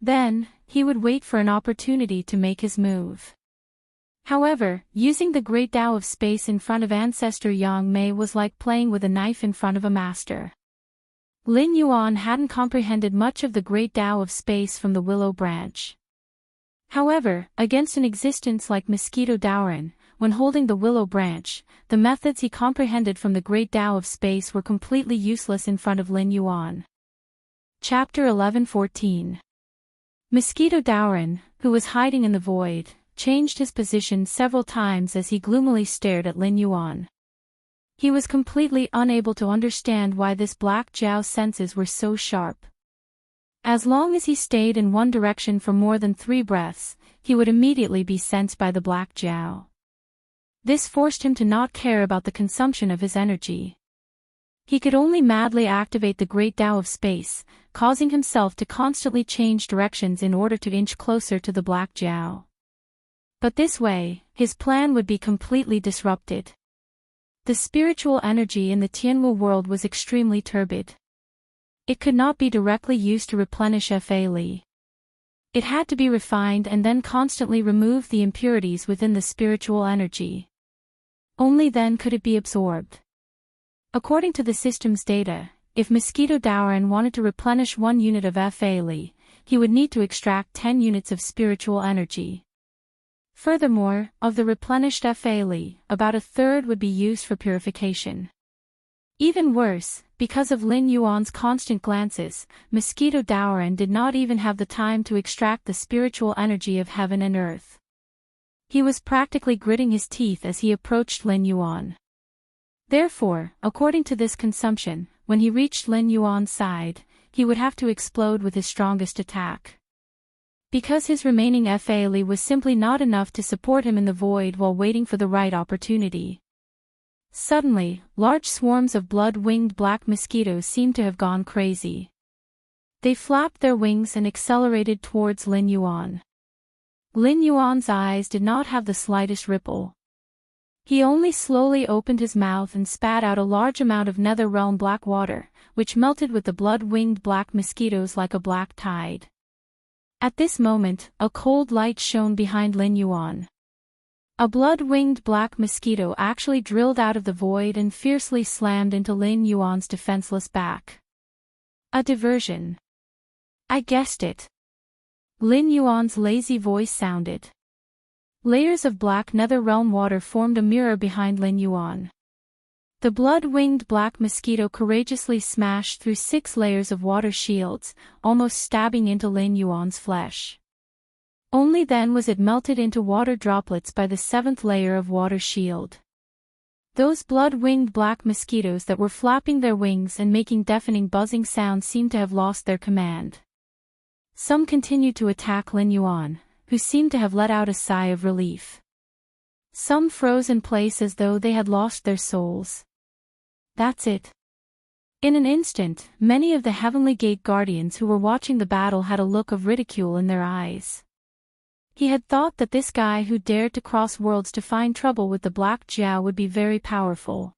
Then, he would wait for an opportunity to make his move. However, using the great Tao of space in front of ancestor Yang Mei was like playing with a knife in front of a master. Lin Yuan hadn't comprehended much of the great Tao of space from the willow branch. However, against an existence like Mosquito Doran, when holding the willow branch, the methods he comprehended from the great Tao of space were completely useless in front of Lin Yuan. Chapter 11:14. Mosquito Doran, who was hiding in the void, changed his position several times as he gloomily stared at Lin Yuan. He was completely unable to understand why this black Jiao's senses were so sharp. As long as he stayed in one direction for more than 3 breaths, he would immediately be sensed by the black Jiao. This forced him to not care about the consumption of his energy. He could only madly activate the great Tao of space, causing himself to constantly change directions in order to inch closer to the black Jiao. But this way, his plan would be completely disrupted. The spiritual energy in the Tianwu world was extremely turbid. It could not be directly used to replenish Fa Li. It had to be refined and then constantly remove the impurities within the spiritual energy. Only then could it be absorbed. According to the system's data, if Mosquito Doran wanted to replenish 1 unit of Fa Li, he would need to extract 10 units of spiritual energy. Furthermore, of the replenished Fa Li, about 1/3 would be used for purification. Even worse, because of Lin Yuan's constant glances, Mosquito Doran did not even have the time to extract the spiritual energy of heaven and earth. He was practically gritting his teeth as he approached Lin Yuan. Therefore, according to this consumption, when he reached Lin Yuan's side, he would have to explode with his strongest attack. Because his remaining Fa Li was simply not enough to support him in the void while waiting for the right opportunity. Suddenly, large swarms of blood-winged black mosquitoes seemed to have gone crazy. They flapped their wings and accelerated towards Lin Yuan. Lin Yuan's eyes did not have the slightest ripple. He only slowly opened his mouth and spat out a large amount of nether realm black water, which melted with the blood-winged black mosquitoes like a black tide. At this moment, a cold light shone behind Lin Yuan. A blood-winged black mosquito actually drilled out of the void and fiercely slammed into Lin Yuan's defenseless back. A diversion. I guessed it. Lin Yuan's lazy voice sounded. Layers of black nether realm water formed a mirror behind Lin Yuan. The blood-winged black mosquito courageously smashed through 6 layers of water shields, almost stabbing into Lin Yuan's flesh. Only then was it melted into water droplets by the 7th layer of water shield. Those blood-winged black mosquitoes that were flapping their wings and making deafening buzzing sounds seemed to have lost their command. Some continued to attack Lin Yuan, who seemed to have let out a sigh of relief. Some froze in place as though they had lost their souls. That's it. In an instant, many of the Heavenly Gate guardians who were watching the battle had a look of ridicule in their eyes. He had thought that this guy who dared to cross worlds to find trouble with the Black Jiao would be very powerful.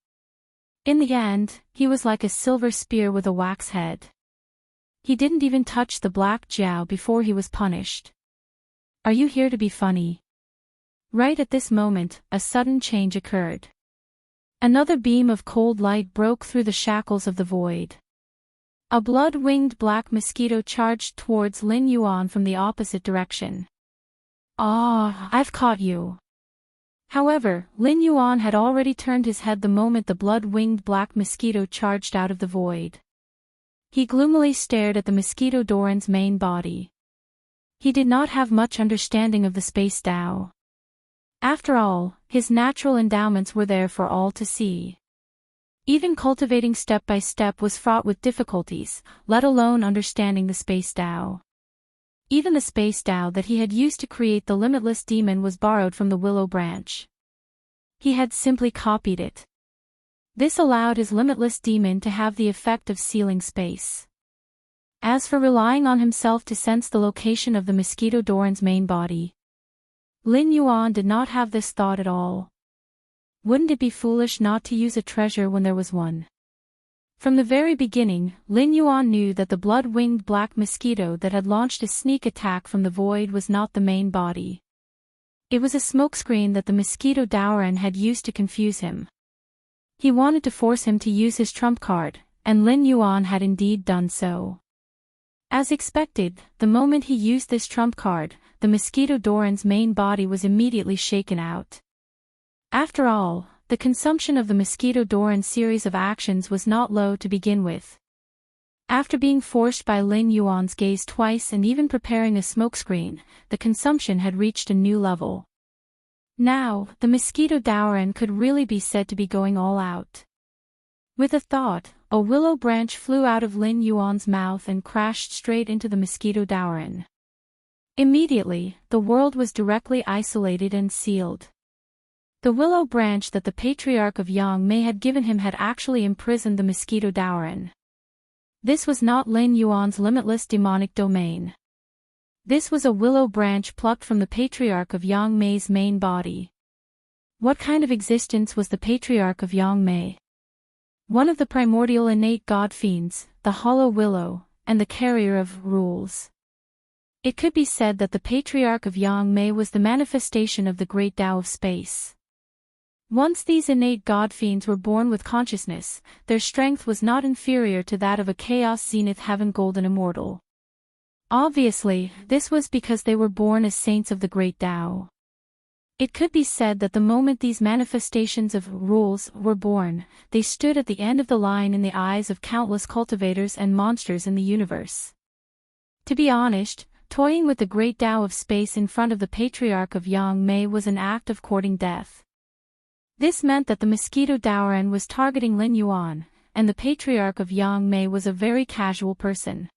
In the end, he was like a silver spear with a wax head. He didn't even touch the Black Jiao before he was punished. Are you here to be funny? Right at this moment, a sudden change occurred. Another beam of cold light broke through the shackles of the void. A blood-winged black mosquito charged towards Lin Yuan from the opposite direction. "Ah, I've caught you." However, Lin Yuan had already turned his head the moment the blood-winged black mosquito charged out of the void. He gloomily stared at the mosquito Doran's main body. He did not have much understanding of the space Tao. After all, his natural endowments were there for all to see. Even cultivating step by step was fraught with difficulties, let alone understanding the space Tao. Even the space Tao that he had used to create the limitless demon was borrowed from the willow branch. He had simply copied it. This allowed his limitless demon to have the effect of sealing space. As for relying on himself to sense the location of the mosquito Doran's main body, Lin Yuan did not have this thought at all. Wouldn't it be foolish not to use a treasure when there was one? From the very beginning, Lin Yuan knew that the blood-winged black mosquito that had launched a sneak attack from the void was not the main body. It was a smokescreen that the mosquito Doran had used to confuse him. He wanted to force him to use his trump card, and Lin Yuan had indeed done so. As expected, the moment he used this trump card, the mosquito Doran's main body was immediately shaken out. After all, the consumption of the mosquito Doran series of actions was not low to begin with. After being forced by Lin Yuan's gaze twice and even preparing a smokescreen, the consumption had reached a new level. Now, the mosquito Doran could really be said to be going all out. With a thought, a willow branch flew out of Lin Yuan's mouth and crashed straight into the mosquito Doran. Immediately, the world was directly isolated and sealed. The willow branch that the patriarch of Yang Mei had given him had actually imprisoned the mosquito Doran. This was not Lin Yuan's limitless demonic domain. This was a willow branch plucked from the patriarch of Yang Mei's main body. What kind of existence was the patriarch of Yang Mei? One of the primordial innate god fiends, the hollow willow, and the carrier of rules. It could be said that the patriarch of Yang Mei was the manifestation of the great Tao of space. Once these innate god fiends were born with consciousness, their strength was not inferior to that of a chaos zenith heaven golden immortal. Obviously, this was because they were born as saints of the great Tao. It could be said that the moment these manifestations of rules were born, they stood at the end of the line in the eyes of countless cultivators and monsters in the universe. To be honest, toying with the great Tao of space in front of the patriarch of Yang Mei was an act of courting death. This meant that the mosquito Doran was targeting Lin Yuan, and the patriarch of Yang Mei was a very casual person.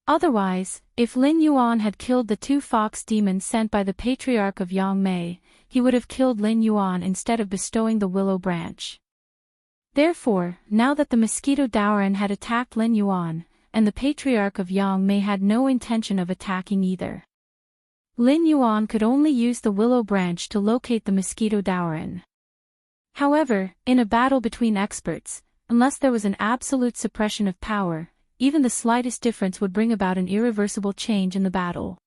Otherwise, if Lin Yuan had killed the 2 fox demons sent by the patriarch of Yang Mei, he would have killed Lin Yuan instead of bestowing the willow branch. Therefore, now that the mosquito Doran had attacked Lin Yuan, and the patriarch of Yang Mei had no intention of attacking either, Lin Yuan could only use the willow branch to locate the mosquito Doran. However, in a battle between experts, unless there was an absolute suppression of power, even the slightest difference would bring about an irreversible change in the battle.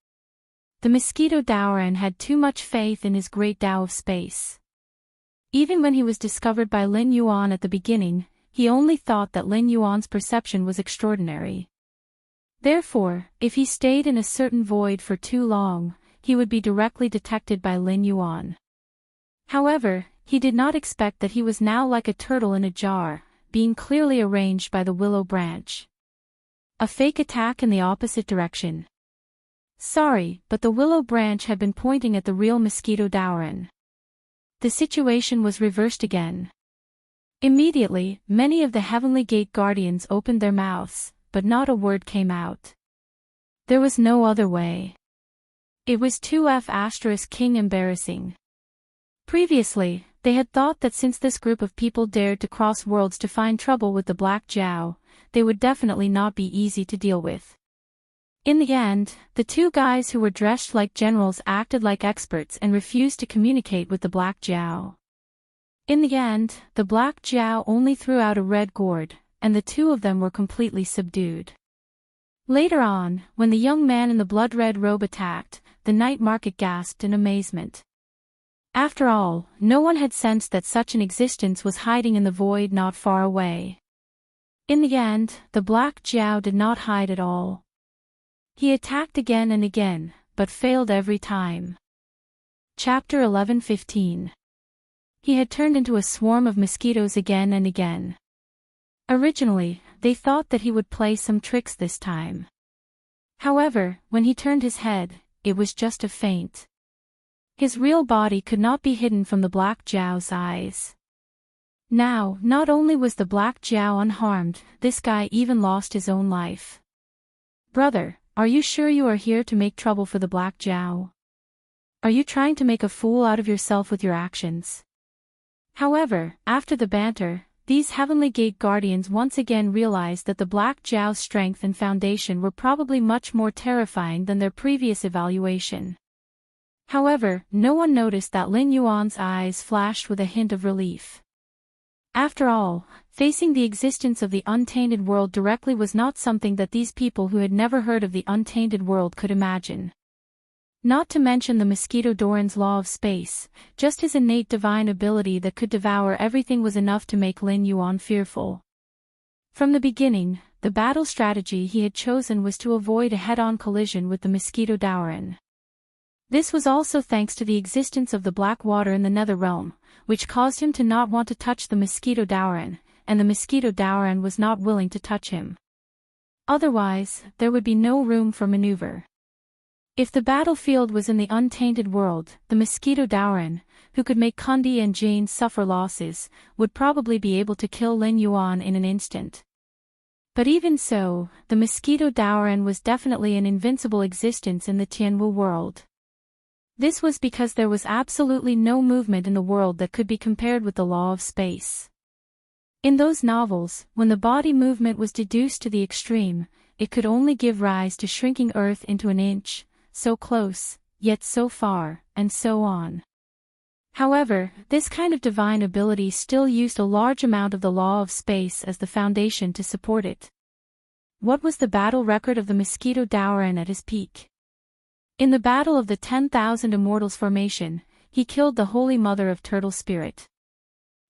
The mosquito Doran had too much faith in his great Tao of space. Even when he was discovered by Lin Yuan at the beginning, he only thought that Lin Yuan's perception was extraordinary. Therefore, if he stayed in a certain void for too long, he would be directly detected by Lin Yuan. However, he did not expect that he was now like a turtle in a jar, being clearly arranged by the willow branch. A fake attack in the opposite direction. Sorry, but the willow branch had been pointing at the real mosquito Dauren. The situation was reversed again. Immediately, many of the Heavenly Gate Guardians opened their mouths, but not a word came out. There was no other way. It was too embarrassing. Previously, they had thought that since this group of people dared to cross worlds to find trouble with the Black Jiao, they would definitely not be easy to deal with. In the end, the two guys who were dressed like generals acted like experts and refused to communicate with the Black Jiao. In the end, the Black Jiao only threw out a red gourd, and the two of them were completely subdued. Later on, when the young man in the blood-red robe attacked, the night market gasped in amazement. After all, no one had sensed that such an existence was hiding in the void not far away. In the end, the Black Jiao did not hide at all. He attacked again and again, but failed every time. Chapter 11:15. He had turned into a swarm of mosquitoes again and again. Originally, they thought that he would play some tricks this time. However, when he turned his head, it was just a feint. His real body could not be hidden from the Black Jiao's eyes. Now, not only was the Black Jiao unharmed, this guy even lost his own life. Brother, are you sure you are here to make trouble for the Black Jiao? Are you trying to make a fool out of yourself with your actions? However, after the banter, these Heavenly Gate Guardians once again realized that the Black Jiao's strength and foundation were probably much more terrifying than their previous evaluation. However, no one noticed that Lin Yuan's eyes flashed with a hint of relief. After all, facing the existence of the untainted world directly was not something that these people who had never heard of the untainted world could imagine. Not to mention the mosquito Doran's law of space, just his innate divine ability that could devour everything was enough to make Lin Yuan fearful. From the beginning, the battle strategy he had chosen was to avoid a head-on collision with the mosquito Dauren. This was also thanks to the existence of the black water in the nether realm, which caused him to not want to touch the mosquito Dauren, and the mosquito Dauren was not willing to touch him. Otherwise, there would be no room for maneuver. If the battlefield was in the untainted world, the mosquito Dauren, who could make Kundi and Jane suffer losses, would probably be able to kill Lin Yuan in an instant. But even so, the mosquito Dauren was definitely an invincible existence in the Tianwu world. This was because there was absolutely no movement in the world that could be compared with the law of space. In those novels, when the body movement was deduced to the extreme, it could only give rise to shrinking Earth into an inch, so close, yet so far, and so on. However, this kind of divine ability still used a large amount of the law of space as the foundation to support it. What was the battle record of the mosquito Dauren at his peak? In the Battle of the 10,000 Immortals formation, he killed the Holy Mother of Turtle Spirit.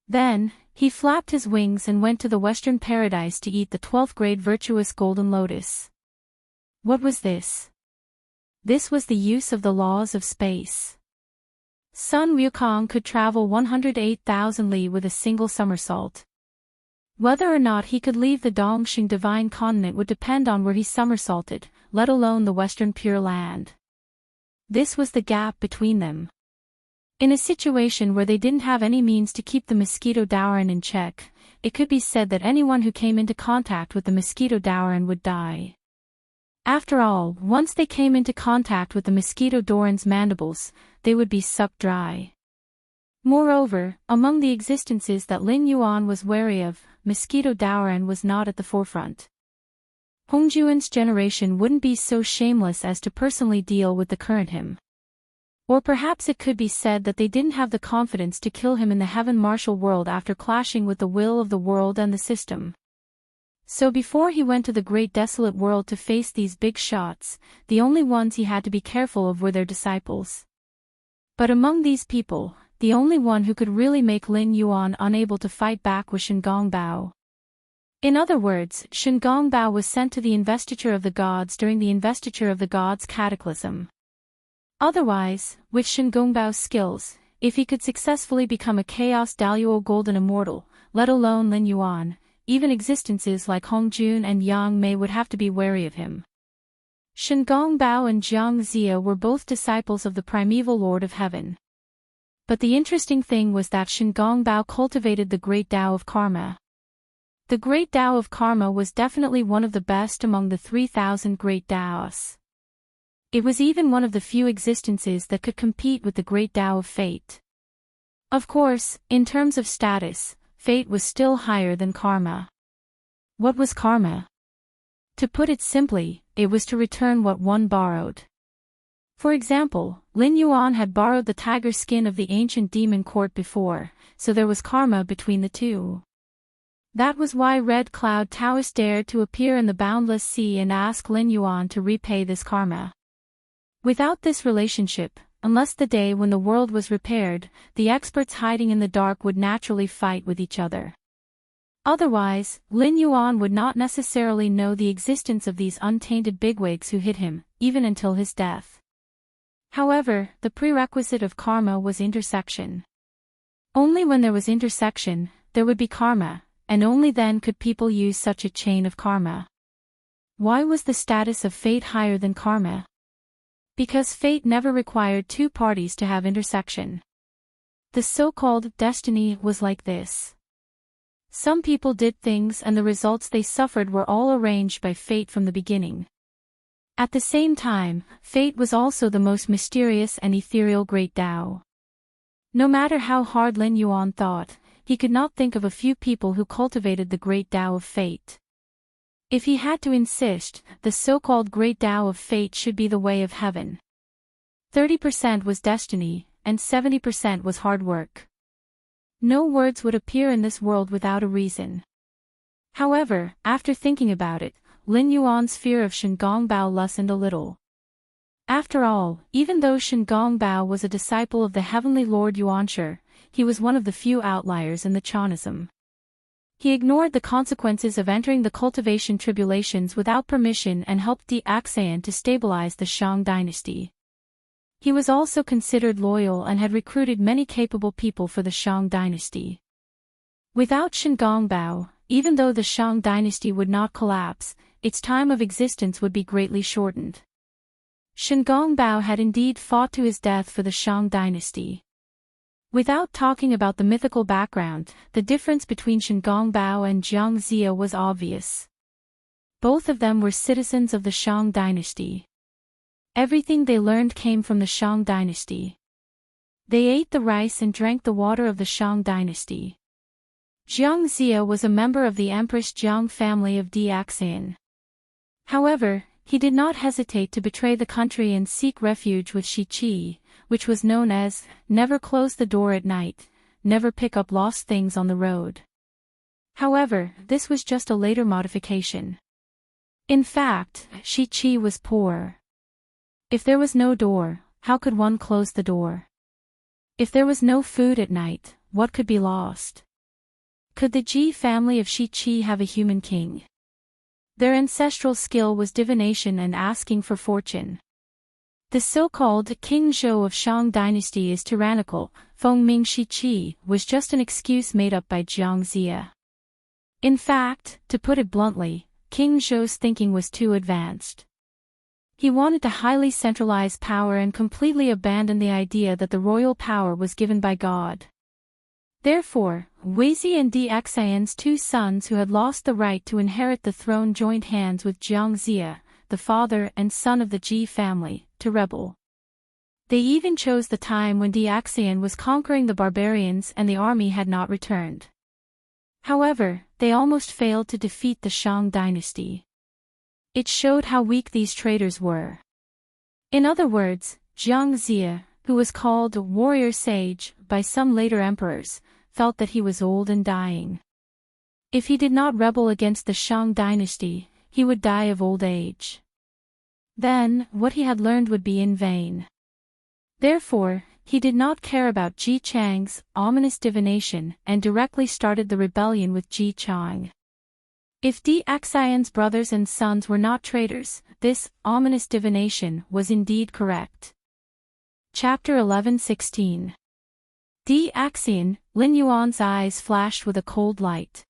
Then, he flapped his wings and went to the Western Paradise to eat the 12th grade virtuous golden lotus. What was this? This was the use of the laws of space. Sun Wukong could travel 108,000 li with a single somersault. Whether or not he could leave the Dongxing divine continent would depend on where he somersaulted, let alone the Western Pure Land. This was the gap between them. In a situation where they didn't have any means to keep the mosquito Dauren in check, it could be said that anyone who came into contact with the mosquito Dauren would die. After all, once they came into contact with the mosquito Dauren's mandibles, they would be sucked dry. Moreover, among the existences that Lin Yuan was wary of, mosquito Dauren was not at the forefront. Hongjuan's generation wouldn't be so shameless as to personally deal with the current him. Or perhaps it could be said that they didn't have the confidence to kill him in the heaven martial world after clashing with the will of the world and the system. So before he went to the great desolate world to face these big shots, the only ones he had to be careful of were their disciples. But among these people, the only one who could really make Lin Yuan unable to fight back was Shen Gongbao. In other words, Shen Gongbao was sent to the investiture of the gods during the investiture of the gods' cataclysm. Otherwise, with Shen Gongbao's skills, If he could successfully become a chaos Daluo golden immortal, let alone Lin Yuan, even existences like Hong Jun and Yang Mei would have to be wary of him. Shen Gongbao and Jiang Zia were both disciples of the primeval Lord of Heaven. But the interesting thing was that Shen Gongbao cultivated the great Tao of Karma. The great Tao of Karma was definitely one of the best among the 3,000 great Taos. It was even one of the few existences that could compete with the great Tao of Fate. Of course, in terms of status, Fate was still higher than Karma. What was Karma? To put it simply, it was to return what one borrowed. For example, Lin Yuan had borrowed the tiger skin of the ancient demon court before, so there was karma between the two. That was why Red Cloud Taoist dared to appear in the boundless sea and ask Lin Yuan to repay this karma. Without this relationship, unless the day when the world was repaired, the experts hiding in the dark would naturally fight with each other. Otherwise, Lin Yuan would not necessarily know the existence of these untainted bigwigs who hid him, even until his death. However, the prerequisite of karma was intersection. Only when there was intersection, there would be karma, and only then could people use such a chain of karma. Why was the status of fate higher than karma? Because fate never required two parties to have intersection. The so-called destiny was like this. Some people did things and the results they suffered were all arranged by fate from the beginning. At the same time, fate was also the most mysterious and ethereal great Tao. No matter how hard Lin Yuan thought, he could not think of a few people who cultivated the great Tao of fate. If he had to insist, the so-called great Tao of fate should be the way of heaven. 30% was destiny, and 70% was hard work. No words would appear in this world without a reason. However, after thinking about it, Lin Yuan's fear of Shen Gongbao lessened a little. After all, even though Shen Gongbao was a disciple of the heavenly Lord Yuanshi, he was one of the few outliers in the Chanism. He ignored the consequences of entering the cultivation tribulations without permission and helped Di Axayan to stabilize the Shang dynasty. He was also considered loyal and had recruited many capable people for the Shang dynasty. Without Shen Gongbao, even though the Shang dynasty would not collapse, its time of existence would be greatly shortened. Shen Gongbao had indeed fought to his death for the Shang dynasty. Without talking about the mythical background, the difference between Shen Gongbao and Jiang Zia was obvious. Both of them were citizens of the Shang dynasty. Everything they learned came from the Shang dynasty. They ate the rice and drank the water of the Shang dynasty. Jiang Zia was a member of the Empress Jiang family of Di Axayan. However, he did not hesitate to betray the country and seek refuge with Shi Qi, which was known as, never close the door at night, never pick up lost things on the road. However, this was just a later modification. In fact, Shi Qi was poor. If there was no door, how could one close the door? If there was no food at night, what could be lost? Could the Ji family of Shi Qi have a human king? Their ancestral skill was divination and asking for fortune. The so-called King Zhou of Shang dynasty is tyrannical. Feng Ming Shi Qi was just an excuse made up by Jiang Zia. In fact, to put it bluntly, King Zhou's thinking was too advanced. He wanted to highly centralize power and completely abandon the idea that the royal power was given by God. Therefore, Weizi and Di Axayan's two sons who had lost the right to inherit the throne joined hands with Jiang Zia, the father and son of the Ji family, to rebel. They even chose the time when Di Axayan was conquering the barbarians and the army had not returned. However, they almost failed to defeat the Shang dynasty. It showed how weak these traitors were. In other words, Jiang Zia, who was called a warrior sage by some later emperors, felt that he was old and dying. If he did not rebel against the Shang dynasty, he would die of old age. Then, what he had learned would be in vain. Therefore, he did not care about Ji Chang's ominous divination and directly started the rebellion with Ji Chang. If Di Axayan's brothers and sons were not traitors, this ominous divination was indeed correct. Chapter 11:16. Axion, Lin Yuan's eyes flashed with a cold light.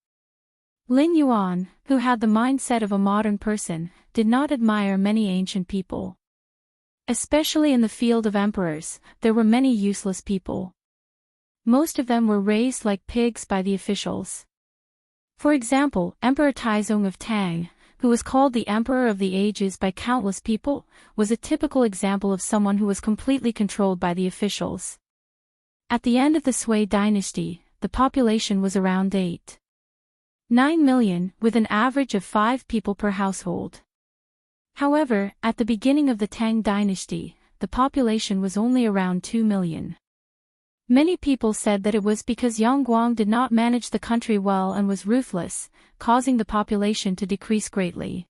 Lin Yuan, who had the mindset of a modern person, did not admire many ancient people. Especially in the field of emperors, there were many useless people. Most of them were raised like pigs by the officials. For example, Emperor Taizong of Tang, who was called the Emperor of the Ages by countless people, was a typical example of someone who was completely controlled by the officials. At the end of the Sui dynasty, the population was around 8.9 million, with an average of 5 people per household. However, at the beginning of the Tang dynasty, the population was only around 2 million. Many people said that it was because Yang Guang did not manage the country well and was ruthless, causing the population to decrease greatly.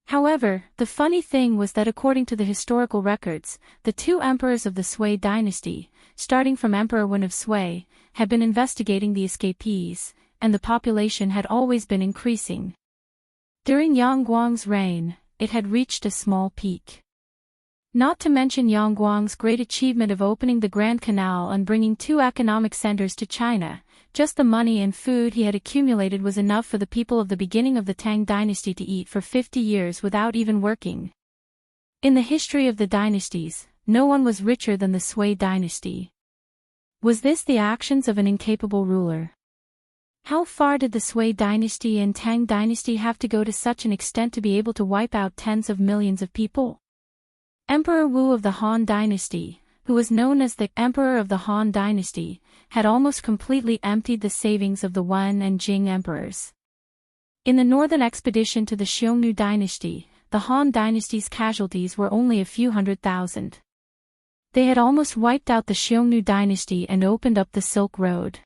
However, the funny thing was that according to the historical records, the 2 emperors of the Sui dynasty, starting from Emperor Wen of Sui, had been investigating the escapees, and the population had always been increasing. During Yang Guang's reign, it had reached a small peak. Not to mention Yang Guang's great achievement of opening the Grand Canal and bringing 2 economic centers to China, just the money and food he had accumulated was enough for the people of the beginning of the Tang dynasty to eat for 50 years without even working. In the history of the dynasties, no one was richer than the Sui dynasty. Was this the actions of an incapable ruler? How far did the Sui dynasty and Tang dynasty have to go to such an extent to be able to wipe out tens of millions of people? Emperor Wu of the Han dynasty, who was known as the Emperor of the Han dynasty, had almost completely emptied the savings of the Wen and Jing emperors. In the northern expedition to the Xiongnu dynasty, the Han dynasty's casualties were only a few 100,000. They had almost wiped out the Xiongnu dynasty and opened up the Silk Road.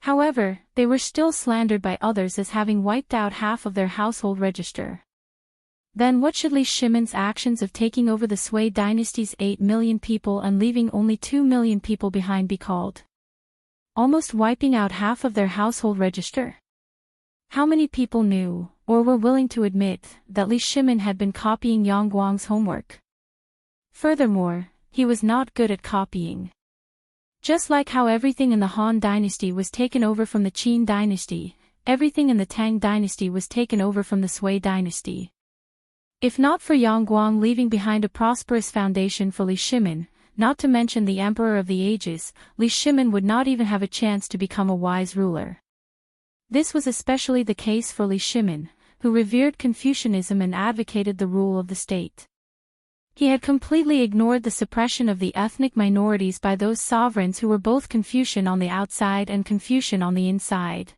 However, they were still slandered by others as having wiped out half of their household register. Then what should Li Shimin's actions of taking over the Sui dynasty's 8 million people and leaving only 2 million people behind be called? Almost wiping out half of their household register? How many people knew, or were willing to admit, that Li Shimin had been copying Yang Guang's homework? Furthermore, he was not good at copying. Just like how everything in the Han dynasty was taken over from the Qin dynasty, everything in the Tang dynasty was taken over from the Sui dynasty. If not for Yang Guang leaving behind a prosperous foundation for Li Shimin, not to mention the Emperor of the Ages, Li Shimin would not even have a chance to become a wise ruler. This was especially the case for Li Shimin, who revered Confucianism and advocated the rule of the state. He had completely ignored the suppression of the ethnic minorities by those sovereigns who were both Confucian on the outside and Confucian on the inside.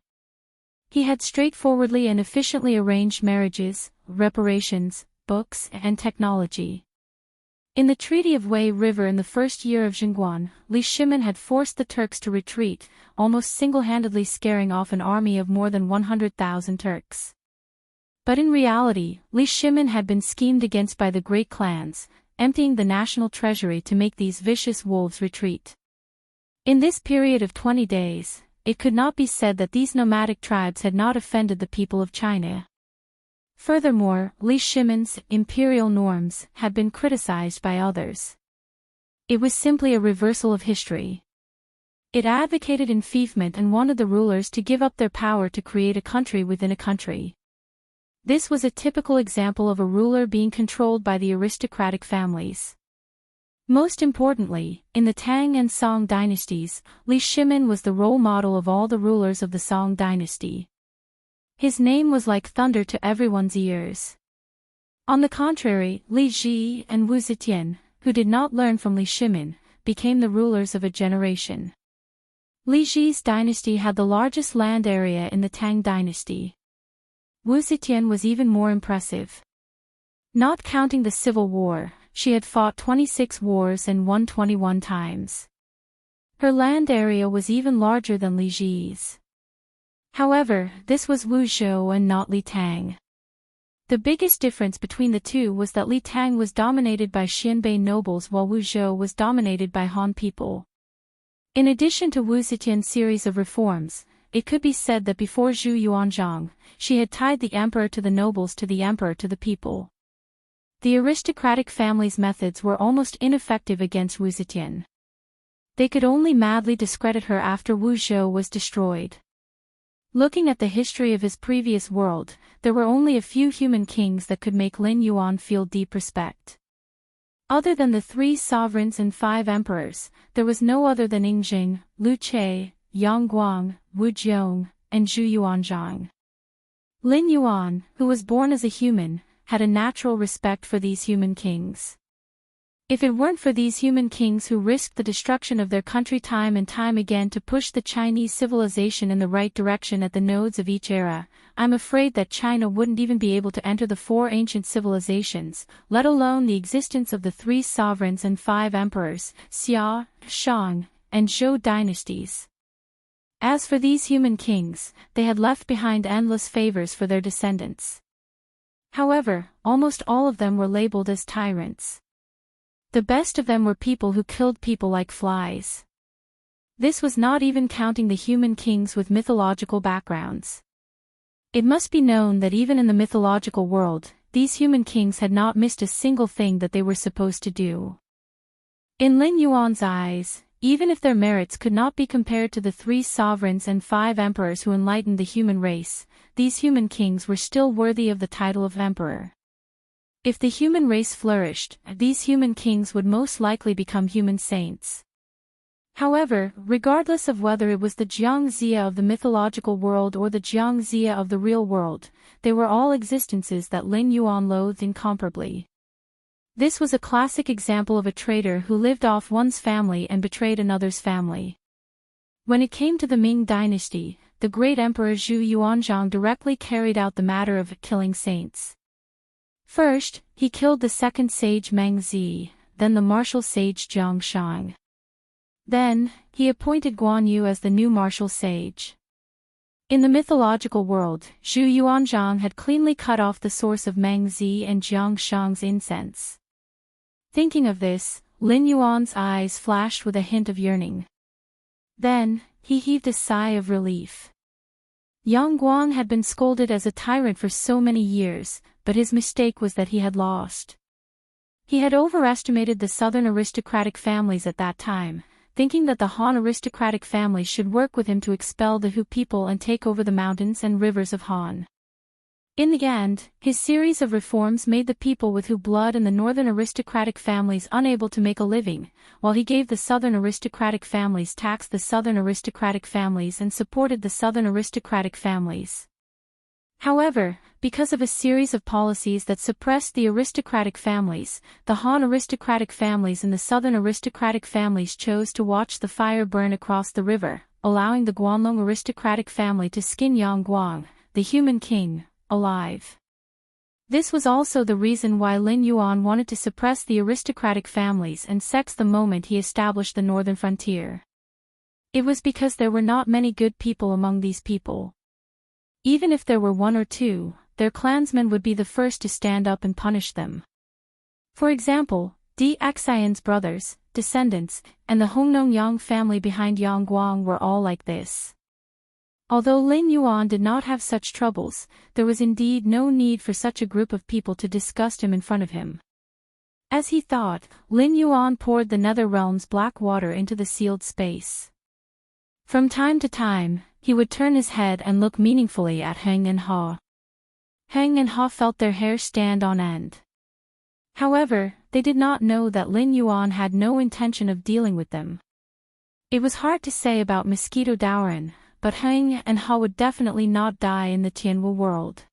He had straightforwardly and efficiently arranged marriages, reparations, books, and technology. In the Treaty of Wei River in the first year of Zhengguan, Li Shimin had forced the Turks to retreat, almost single-handedly scaring off an army of more than 100,000 Turks. But in reality, Li Shimin had been schemed against by the great clans, emptying the national treasury to make these vicious wolves retreat. In this period of 20 days, it could not be said that these nomadic tribes had not offended the people of China. Furthermore, Li Shimin's imperial norms had been criticized by others. It was simply a reversal of history. It advocated enfeoffment and wanted the rulers to give up their power to create a country within a country. This was a typical example of a ruler being controlled by the aristocratic families. Most importantly, in the Tang and Song dynasties, Li Shimin was the role model of all the rulers of the Song dynasty. His name was like thunder to everyone's ears. On the contrary, Li Ji and Wu Zetian, who did not learn from Li Shimin, became the rulers of a generation. Li Ji's dynasty had the largest land area in the Tang dynasty. Wu Zetian was even more impressive. Not counting the civil war, she had fought 26 wars and won 21 times. Her land area was even larger than Li Ji's. However, this was Wu Zhou and not Li Tang. The biggest difference between the two was that Li Tang was dominated by Xianbei nobles while Wu Zhou was dominated by Han people. In addition to Wu Zetian's series of reforms, it could be said that before Zhu Yuanzhang, she had tied the emperor to the nobles to the emperor to the people. The aristocratic family's methods were almost ineffective against Wu Zetian. They could only madly discredit her after Wu Zhou was destroyed. Looking at the history of his previous world, there were only a few human kings that could make Lin Yuan feel deep respect. Other than the 3 sovereigns and 5 emperors, there was no other than Yingjing, Lu Che, Yang Guang, Wu Jiong, and Zhu Yuanzhang. Lin Yuan, who was born as a human, had a natural respect for these human kings. If it weren't for these human kings who risked the destruction of their country time and time again to push the Chinese civilization in the right direction at the nodes of each era, I'm afraid that China wouldn't even be able to enter the 4 ancient civilizations, let alone the existence of the 3 sovereigns and 5 emperors, Xia, Shang, and Zhou dynasties. As for these human kings, they had left behind endless favors for their descendants. However, almost all of them were labeled as tyrants. The best of them were people who killed people like flies. This was not even counting the human kings with mythological backgrounds. It must be known that even in the mythological world, these human kings had not missed a single thing that they were supposed to do. In Lin Yuan's eyes, even if their merits could not be compared to the 3 sovereigns and 5 emperors who enlightened the human race, these human kings were still worthy of the title of emperor. If the human race flourished, these human kings would most likely become human saints. However, regardless of whether it was the Jiang Zia of the mythological world or the Jiang Zia of the real world, they were all existences that Lin Yuan loathed incomparably. This was a classic example of a traitor who lived off one's family and betrayed another's family. When it came to the Ming dynasty, the great emperor Zhu Yuanzhang directly carried out the matter of killing saints. First, he killed the second sage Meng Zi, then the martial sage Zhang Shang. Then, he appointed Guan Yu as the new martial sage. In the mythological world, Zhu Yuanzhang had cleanly cut off the source of Meng Zi and Zhang Shang's incense. Thinking of this, Lin Yuan's eyes flashed with a hint of yearning. Then, he heaved a sigh of relief. Yang Guang had been scolded as a tyrant for so many years, but his mistake was that he had lost. He had overestimated the southern aristocratic families at that time, thinking that the Han aristocratic families should work with him to expel the Hu people and take over the mountains and rivers of Han. In the end, his series of reforms made the people with Hu blood and the northern aristocratic families unable to make a living, while he gave the southern aristocratic families taxed the southern aristocratic families and supported the southern aristocratic families. However, because of a series of policies that suppressed the aristocratic families, the Han aristocratic families and the southern aristocratic families chose to watch the fire burn across the river, allowing the Guanlong aristocratic family to skin Yang Guang, the human king, alive. This was also the reason why Lin Yuan wanted to suppress the aristocratic families and sects the moment he established the northern frontier. It was because there were not many good people among these people. Even if there were 1 or 2, their clansmen would be the first to stand up and punish them. For example, Di Xian's brothers, descendants, and the Hongnong Yang family behind Yang Guang were all like this. Although Lin Yuan did not have such troubles, there was indeed no need for such a group of people to disgust him in front of him. As he thought, Lin Yuan poured the nether realm's black water into the sealed space. From time to time, he would turn his head and look meaningfully at Heng and Ha. Heng and Ha felt their hair stand on end. However, they did not know that Lin Yuan had no intention of dealing with them. It was hard to say about Mosquito Daoran, but Heng and Ha would definitely not die in the Tianwu world.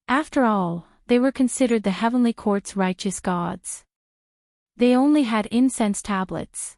After all, they were considered the heavenly court's righteous gods. They only had incense tablets.